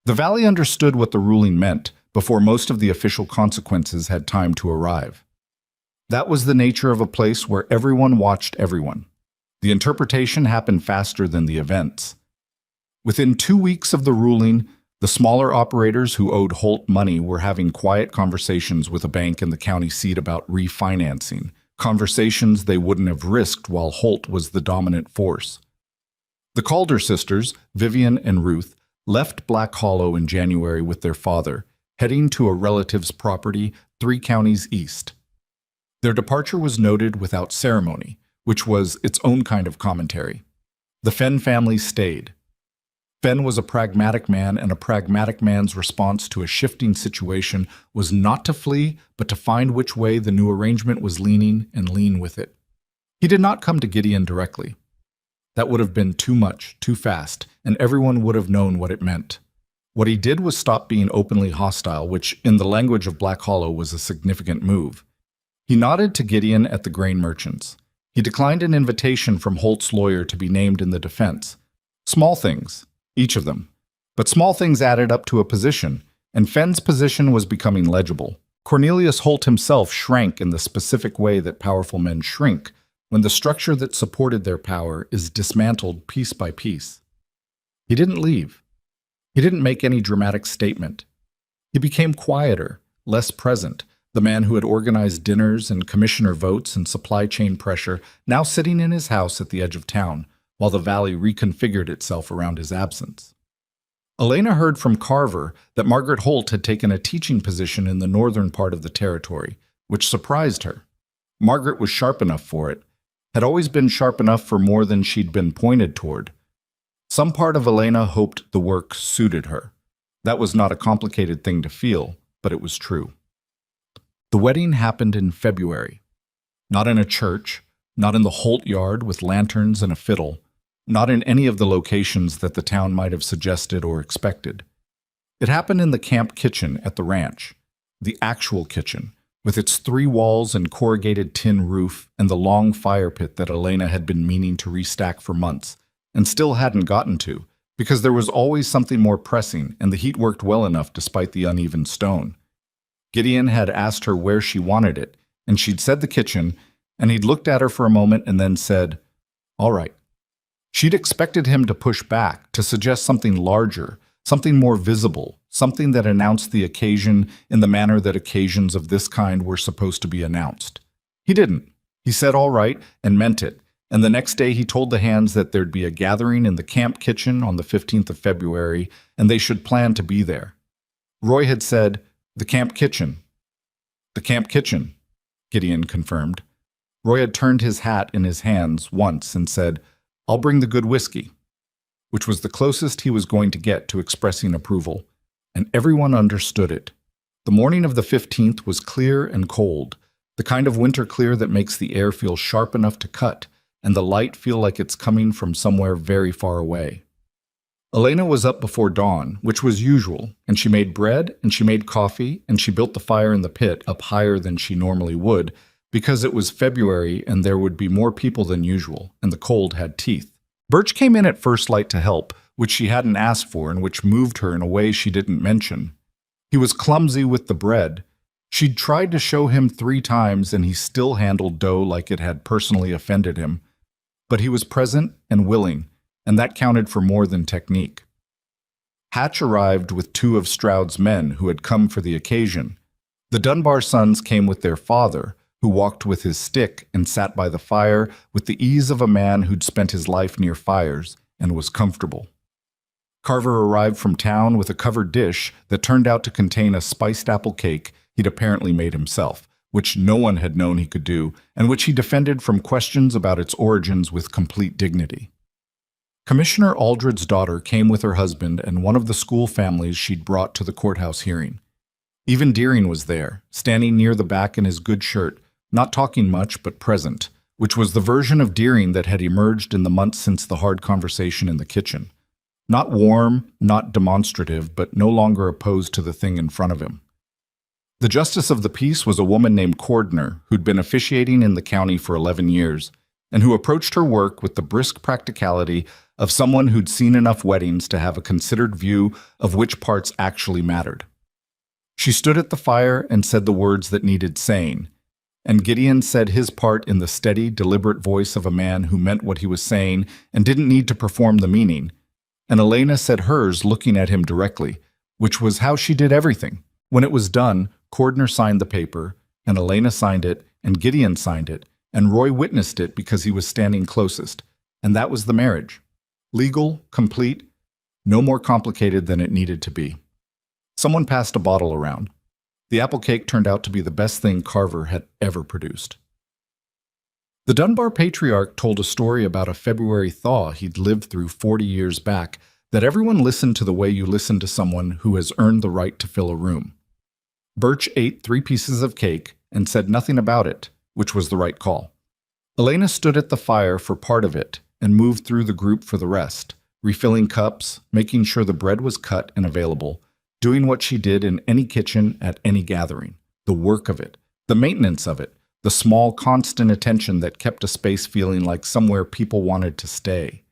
The valley understood what the ruling meant before most of the official consequences had time to arrive. That was the nature of a place where everyone watched everyone. The interpretation happened faster than the events. Within 2 weeks of the ruling, the smaller operators who owed Holt money were having quiet conversations with a bank in the county seat about refinancing, conversations they wouldn't have risked while Holt was the dominant force. The Calder sisters, Vivian and Ruth, left Black Hollow in January with their father, heading to a relative's property 3 counties east. Their departure was noted without ceremony, which was its own kind of commentary. The Fenn family stayed. Fenn was a pragmatic man, and a pragmatic man's response to a shifting situation was not to flee, but to find which way the new arrangement was leaning and lean with it. He did not come to Gideon directly. That would have been too much, too fast, and everyone would have known what it meant. What he did was stop being openly hostile, which, in the language of Black Hollow, was a significant move. He nodded to Gideon at the grain merchants. He declined an invitation from Holt's lawyer to be named in the defense. Small things, each of them. But small things added up to a position, and Fenn's position was becoming legible. Cornelius Holt himself shrank in the specific way that powerful men shrink when the structure that supported their power is dismantled piece by piece. He didn't leave. He didn't make any dramatic statement. He became quieter, less present, the man who had organized dinners and commissioner votes and supply chain pressure, now sitting in his house at the edge of town, while the valley reconfigured itself around his absence. Elena heard from Carver that Margaret Holt had taken a teaching position in the northern part of the territory, which surprised her. Margaret was sharp enough for it, had always been sharp enough for more than she'd been pointed toward. Some part of Elena hoped the work suited her. That was not a complicated thing to feel, but it was true. The wedding happened in February. Not in a church, not in the Holt yard with lanterns and a fiddle, not in any of the locations that the town might have suggested or expected. It happened in the camp kitchen at the ranch, the actual kitchen, with its 3 walls and corrugated tin roof and the long fire pit that Elena had been meaning to restack for months, and still hadn't gotten to, because there was always something more pressing, and the heat worked well enough despite the uneven stone. Gideon had asked her where she wanted it, and she'd said the kitchen, and he'd looked at her for a moment and then said, "All right." She'd expected him to push back, to suggest something larger, something more visible, something that announced the occasion in the manner that occasions of this kind were supposed to be announced. He didn't. He said all right and meant it, and the next day he told the hands that there'd be a gathering in the camp kitchen on the 15th of February, and they should plan to be there. Roy had said, "The camp kitchen." "The camp kitchen," Gideon confirmed. Roy had turned his hat in his hands once and said, "I'll bring the good whiskey," which was the closest he was going to get to expressing approval, and everyone understood it. The morning of the 15th was clear and cold, the kind of winter clear that makes the air feel sharp enough to cut, and the light feel like it's coming from somewhere very far away. Elena was up before dawn, which was usual, and she made bread, and she made coffee, and she built the fire in the pit up higher than she normally would, because it was February and there would be more people than usual, and the cold had teeth. Birch came in at first light to help, which she hadn't asked for and which moved her in a way she didn't mention. He was clumsy with the bread. She'd tried to show him 3 times and he still handled dough like it had personally offended him. But he was present and willing, and that counted for more than technique. Hatch arrived with 2 of Stroud's men who had come for the occasion. The Dunbar sons came with their father, who walked with his stick and sat by the fire with the ease of a man who'd spent his life near fires and was comfortable. Carver arrived from town with a covered dish that turned out to contain a spiced apple cake he'd apparently made himself, which no one had known he could do, and which he defended from questions about its origins with complete dignity. Commissioner Aldred's daughter came with her husband and one of the school families she'd brought to the courthouse hearing. Even Deering was there, standing near the back in his good shirt, not talking much but present, which was the version of Deering that had emerged in the months since the hard conversation in the kitchen. Not warm, not demonstrative, but no longer opposed to the thing in front of him. The justice of the peace was a woman named Cordner, who'd been officiating in the county for 11 years, and who approached her work with the brisk practicality of someone who'd seen enough weddings to have a considered view of which parts actually mattered. She stood at the fire and said the words that needed saying, and Gideon said his part in the steady, deliberate voice of a man who meant what he was saying and didn't need to perform the meaning, and Elena said hers looking at him directly, which was how she did everything. When it was done, Cordner signed the paper, and Elena signed it, and Gideon signed it, and Roy witnessed it because he was standing closest, and that was the marriage. Legal, complete, no more complicated than it needed to be. Someone passed a bottle around. The apple cake turned out to be the best thing Carver had ever produced. The Dunbar patriarch told a story about a February thaw he'd lived through 40 years back that everyone listened to the way you listen to someone who has earned the right to fill a room. Birch ate 3 pieces of cake and said nothing about it, which was the right call. Elena stood at the fire for part of it and moved through the group for the rest, refilling cups, making sure the bread was cut and available, doing what she did in any kitchen at any gathering, the work of it, the maintenance of it, the small, constant attention that kept a space feeling like somewhere people wanted to stay.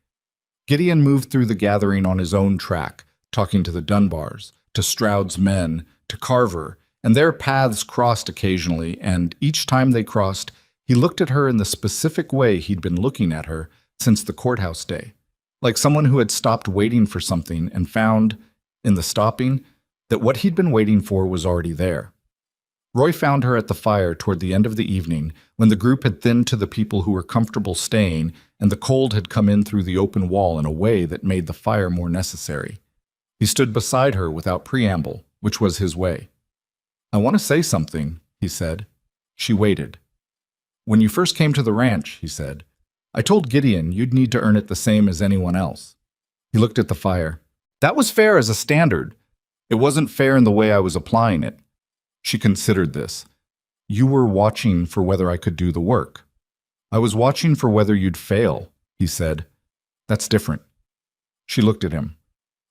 Gideon moved through the gathering on his own track, talking to the Dunbars, to Stroud's men, to Carver, and their paths crossed occasionally, and each time they crossed, he looked at her in the specific way he'd been looking at her since the courthouse day, like someone who had stopped waiting for something and found, in the stopping, that what he'd been waiting for was already there. Roy found her at the fire toward the end of the evening, when the group had thinned to the people who were comfortable staying, and the cold had come in through the open wall in a way that made the fire more necessary. He stood beside her without preamble, which was his way. "I want to say something," he said. She waited. "When you first came to the ranch," he said, "I told Gideon you'd need to earn it the same as anyone else." He looked at the fire. "That was fair as a standard. It wasn't fair in the way I was applying it." She considered this. "You were watching for whether I could do the work." "I was watching for whether you'd fail," he said. "That's different." She looked at him.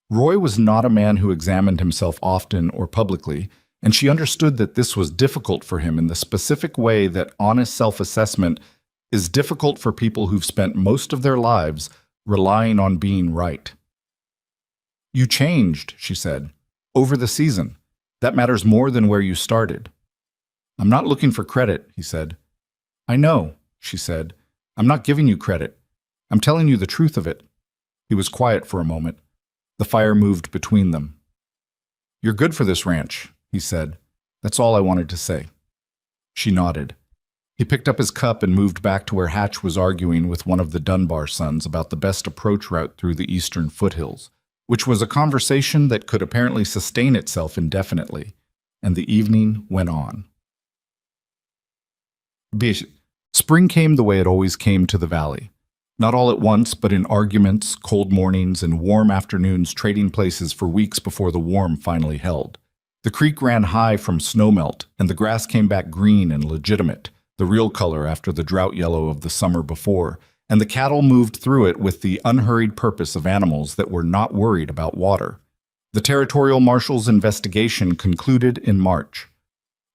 Roy was not a man who examined himself often or publicly, and she understood that this was difficult for him in the specific way that honest self-assessment is difficult for people who've spent most of their lives relying on being right. "You changed," she said, "over the season. That matters more than where you started." "I'm not looking for credit," he said. "I know," she said. "I'm not giving you credit. I'm telling you the truth of it." He was quiet for a moment. The fire moved between them. "You're good for this ranch," he said. "That's all I wanted to say." She nodded. He picked up his cup and moved back to where Hatch was arguing with one of the Dunbar sons about the best approach route through the eastern foothills, which was a conversation that could apparently sustain itself indefinitely, and the evening went on. Spring came the way it always came to the valley. Not all at once, but in arguments, cold mornings, and warm afternoons trading places for weeks before the warm finally held. The creek ran high from snowmelt, and the grass came back green and legitimate, the real color after the drought yellow of the summer before, and the cattle moved through it with the unhurried purpose of animals that were not worried about water. The territorial marshal's investigation concluded in March.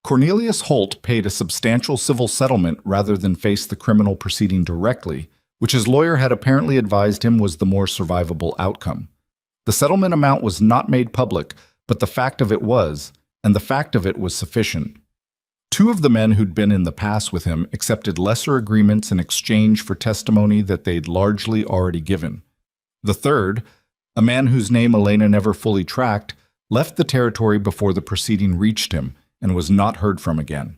Cornelius Holt paid a substantial civil settlement rather than face the criminal proceeding directly, which his lawyer had apparently advised him was the more survivable outcome. The settlement amount was not made public, but the fact of it was, and the fact of it was sufficient. 2 of the men who'd been in the past with him accepted lesser agreements in exchange for testimony that they'd largely already given. The third, a man whose name Elena never fully tracked, left the territory before the proceeding reached him and was not heard from again.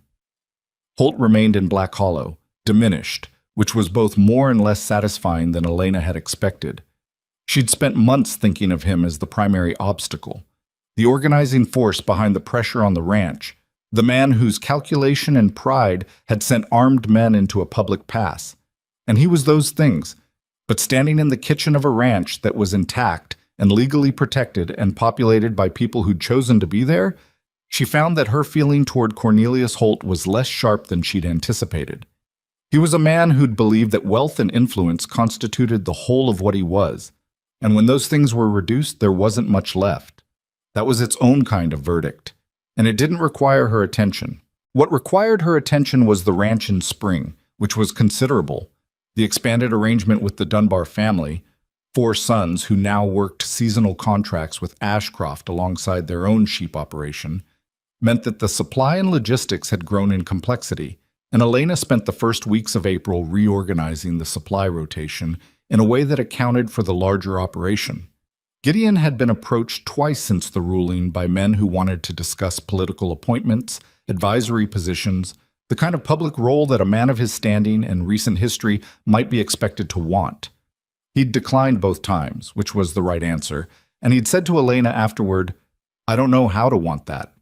Holt remained in Black Hollow, diminished, which was both more and less satisfying than Elena had expected. She'd spent months thinking of him as the primary obstacle, the organizing force behind the pressure on the ranch, the man whose calculation and pride had sent armed men into a public pass. And he was those things, but standing in the kitchen of a ranch that was intact and legally protected and populated by people who'd chosen to be there, she found that her feeling toward Cornelius Holt was less sharp than she'd anticipated. He was a man who'd believed that wealth and influence constituted the whole of what he was, and when those things were reduced, there wasn't much left. That was its own kind of verdict, and it didn't require her attention. What required her attention was the ranch in spring, which was considerable, the expanded arrangement with the Dunbar family, 4 sons who now worked seasonal contracts with Ashcroft alongside their own sheep operation, meant that the supply and logistics had grown in complexity, and Elena spent the first weeks of April reorganizing the supply rotation in a way that accounted for the larger operation. Gideon had been approached twice since the ruling by men who wanted to discuss political appointments, advisory positions, the kind of public role that a man of his standing and recent history might be expected to want. He'd declined both times, which was the right answer, and he'd said to Elena afterward, "I don't know how to want that."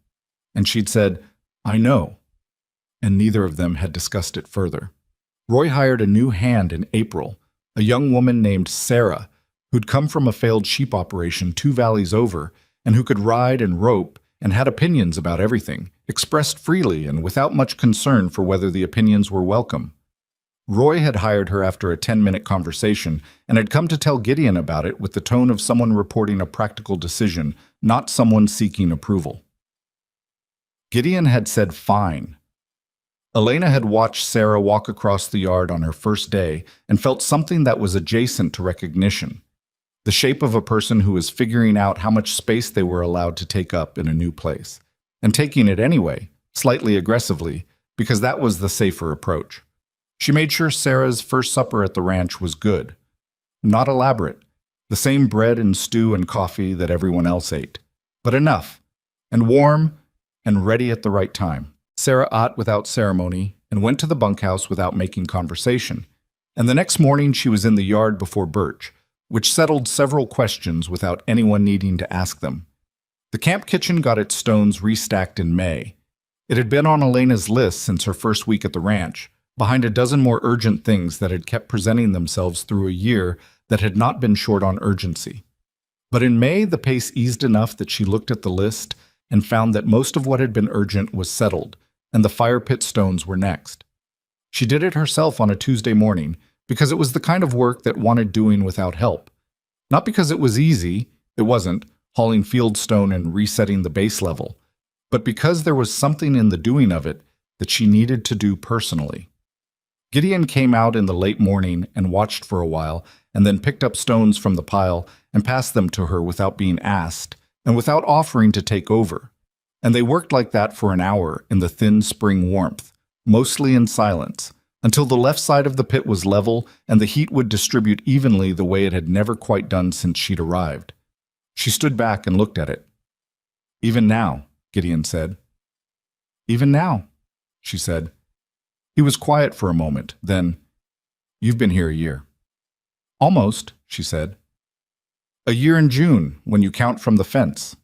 And she'd said, "I know." And neither of them had discussed it further. Roy hired a new hand in April, a young woman named Sarah, who'd come from a failed sheep operation 2 valleys over, and who could ride and rope and had opinions about everything, expressed freely and without much concern for whether the opinions were welcome. Roy had hired her after a 10-minute conversation and had come to tell Gideon about it with the tone of someone reporting a practical decision, not someone seeking approval. Gideon had said fine. Elena had watched Sarah walk across the yard on her first day and felt something that was adjacent to recognition. The shape of a person who was figuring out how much space they were allowed to take up in a new place, and taking it anyway, slightly aggressively, because that was the safer approach. She made sure Sarah's first supper at the ranch was good. Not elaborate, the same bread and stew and coffee that everyone else ate, but enough, and warm, and ready at the right time. Sarah ate without ceremony and went to the bunkhouse without making conversation, and the next morning she was in the yard before Birch, which settled several questions without anyone needing to ask them. The camp kitchen got its stones restacked in May. It had been on Elena's list since her first week at the ranch, behind a dozen more urgent things that had kept presenting themselves through a year that had not been short on urgency. But in May, the pace eased enough that she looked at the list and found that most of what had been urgent was settled, and the fire pit stones were next. She did it herself on a Tuesday morning, because it was the kind of work that wanted doing without help. Not because it was easy, it wasn't, hauling field stone and resetting the base level, but because there was something in the doing of it that she needed to do personally. Gideon came out in the late morning and watched for a while, and then picked up stones from the pile and passed them to her without being asked, and without offering to take over. And they worked like that for an hour in the thin spring warmth, mostly in silence, until the left side of the pit was level and the heat would distribute evenly the way it had never quite done since she'd arrived. She stood back and looked at it. "Even now," Gideon said. "Even now," she said. He was quiet for a moment, then, "You've been here a year." "Almost," she said. "A year in June, when you count from the fence."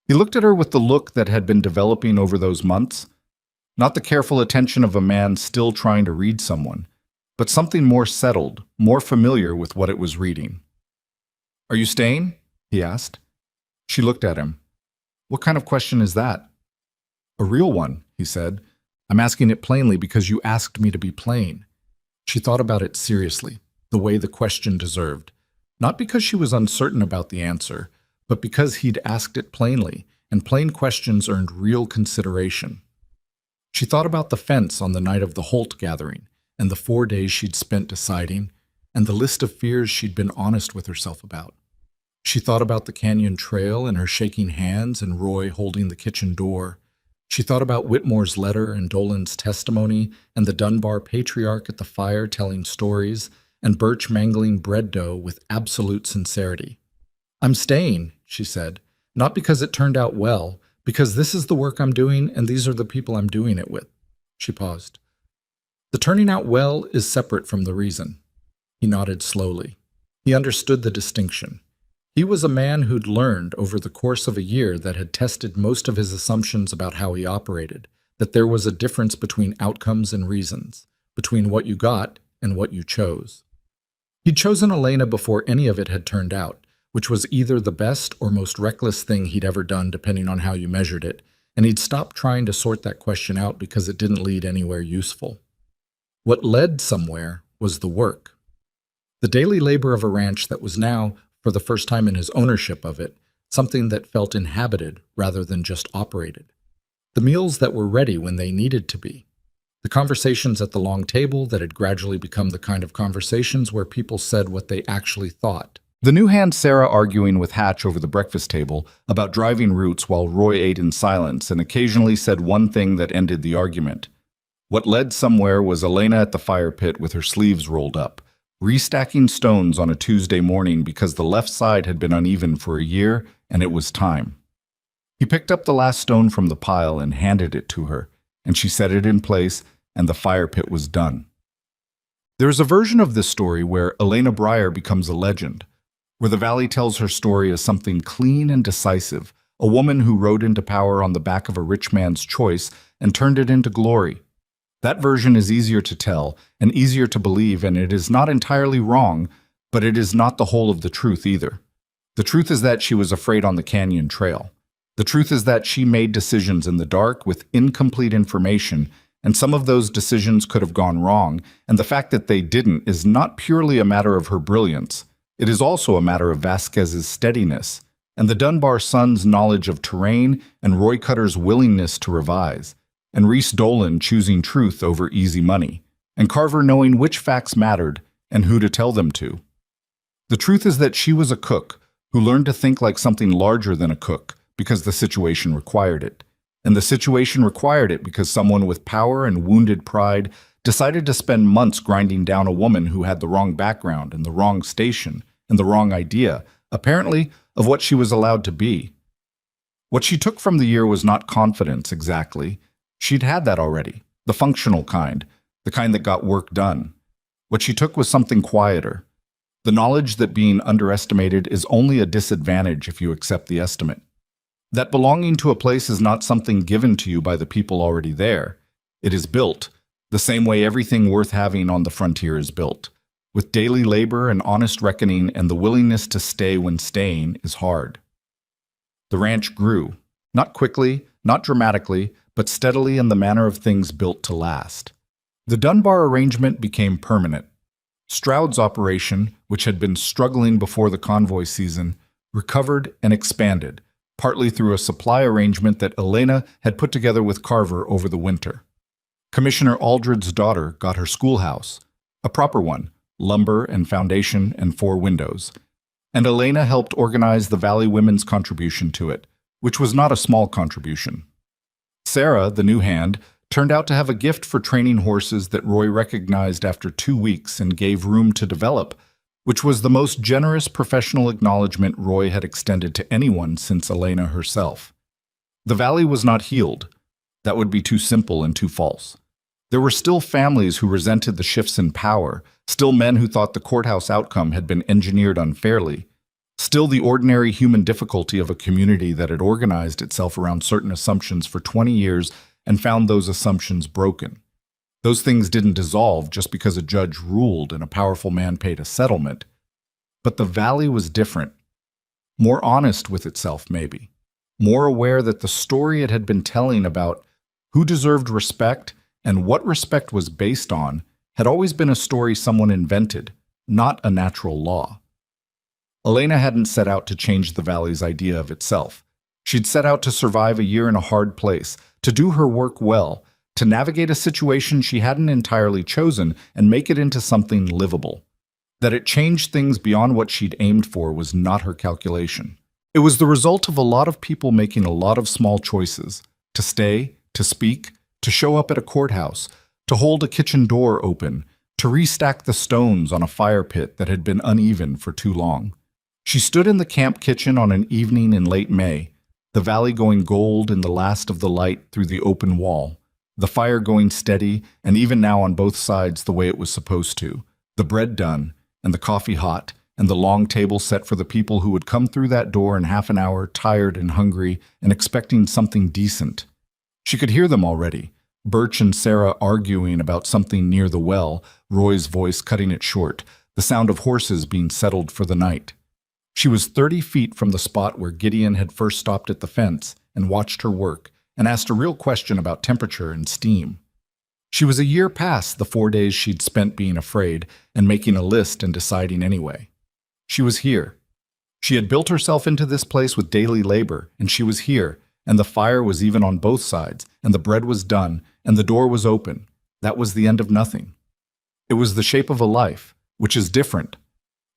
He looked at her with the look that had been developing over those months, not the careful attention of a man still trying to read someone, but something more settled, more familiar with what it was reading. "Are you staying?" he asked. She looked at him. "What kind of question is that?" "A real one," he said. "I'm asking it plainly because you asked me to be plain." She thought about it seriously, the way the question deserved, not because she was uncertain about the answer, but because he'd asked it plainly, and plain questions earned real consideration. She thought about the fence on the night of the Holt gathering, and the 4 days she'd spent deciding, and the list of fears she'd been honest with herself about. She thought about the canyon trail and her shaking hands and Roy holding the kitchen door. She thought about Whitmore's letter and Dolan's testimony and the Dunbar patriarch at the fire telling stories and Birch mangling bread dough with absolute sincerity. "I'm staying," she said, "not because it turned out well, because this is the work I'm doing and these are the people I'm doing it with." She paused. "The turning out well is separate from the reason." He nodded slowly. He understood the distinction. He was a man who'd learned over the course of a year that had tested most of his assumptions about how he operated, that there was a difference between outcomes and reasons, between what you got and what you chose. He'd chosen Elena before any of it had turned out, which was either the best or most reckless thing he'd ever done depending on how you measured it, and he'd stopped trying to sort that question out because it didn't lead anywhere useful. What led somewhere was the work. The daily labor of a ranch that was now, for the first time in his ownership of it, something that felt inhabited rather than just operated. The meals that were ready when they needed to be. The conversations at the long table that had gradually become the kind of conversations where people said what they actually thought. The new hand Sarah arguing with Hatch over the breakfast table about driving routes while Roy ate in silence and occasionally said one thing that ended the argument. What led somewhere was Elena at the fire pit with her sleeves rolled up, restacking stones on a Tuesday morning because the left side had been uneven for a year and it was time. He picked up the last stone from the pile and handed it to her, and she set it in place and the fire pit was done. There is a version of this story where Elena Breyer becomes a legend, where the Valley tells her story as something clean and decisive, a woman who rode into power on the back of a rich man's choice and turned it into glory. That version is easier to tell and easier to believe, and it is not entirely wrong, but it is not the whole of the truth either. The truth is that she was afraid on the canyon trail. The truth is that she made decisions in the dark with incomplete information, and some of those decisions could have gone wrong, and the fact that they didn't is not purely a matter of her brilliance. It is also a matter of Vasquez's steadiness, and the Dunbar sons' knowledge of terrain, and Roy Cutter's willingness to revise, and Reese Dolan choosing truth over easy money, and Carver knowing which facts mattered and who to tell them to. The truth is that she was a cook who learned to think like something larger than a cook because the situation required it. And the situation required it because someone with power and wounded pride decided to spend months grinding down a woman who had the wrong background and the wrong station and the wrong idea, apparently, of what she was allowed to be. What she took from the year was not confidence, exactly. She'd had that already, the functional kind, the kind that got work done. What she took was something quieter, the knowledge that being underestimated is only a disadvantage if you accept the estimate. That belonging to a place is not something given to you by the people already there. It is built, the same way everything worth having on the frontier is built, with daily labor and honest reckoning and the willingness to stay when staying is hard. The ranch grew, not quickly, not dramatically, but steadily in the manner of things built to last. The Dunbar arrangement became permanent. Stroud's operation, which had been struggling before the convoy season, recovered and expanded, partly through a supply arrangement that Elena had put together with Carver over the winter. Commissioner Aldred's daughter got her schoolhouse, a proper one, lumber and foundation and 4 windows, and Elena helped organize the Valley Women's contribution to it, which was not a small contribution. Sarah, the new hand, turned out to have a gift for training horses that Roy recognized after 2 weeks and gave room to develop, which was the most generous professional acknowledgement Roy had extended to anyone since Elena herself. The Valley was not healed. That would be too simple and too false. There were still families who resented the shifts in power, still men who thought the courthouse outcome had been engineered unfairly, still the ordinary human difficulty of a community that had organized itself around certain assumptions for 20 years and found those assumptions broken. Those things didn't dissolve just because a judge ruled and a powerful man paid a settlement. But the Valley was different. More honest with itself, maybe. More aware that the story it had been telling about who deserved respect and what respect was based on had always been a story someone invented, not a natural law. Elena hadn't set out to change the Valley's idea of itself. She'd set out to survive a year in a hard place, to do her work well, to navigate a situation she hadn't entirely chosen and make it into something livable. That it changed things beyond what she'd aimed for was not her calculation. It was the result of a lot of people making a lot of small choices, to stay, to speak, to show up at a courthouse, to hold a kitchen door open, to restack the stones on a fire pit that had been uneven for too long. She stood in the camp kitchen on an evening in late May, the Valley going gold in the last of the light through the open wall, the fire going steady, and even now on both sides the way it was supposed to, the bread done, and the coffee hot, and the long table set for the people who would come through that door in half an hour, tired and hungry, and expecting something decent. She could hear them already, Birch and Sarah arguing about something near the well, Roy's voice cutting it short, the sound of horses being settled for the night. She was 30 feet from the spot where Gideon had first stopped at the fence and watched her work, and asked a real question about temperature and steam. She was a year past the 4 days she'd spent being afraid and making a list and deciding anyway. She was here. She had built herself into this place with daily labor, and she was here, and the fire was even on both sides, and the bread was done, and the door was open. that was the end of nothing. It was the shape of a life, which is different.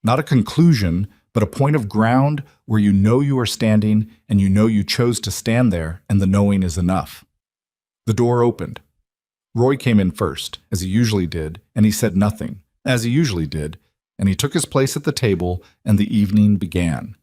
Not a conclusion, but a point of ground where you know you are standing and you know you chose to stand there, and the knowing is enough. The door opened. Roy came in first, as he usually did, and he said nothing, as he usually did, and he took his place at the table, and the evening began.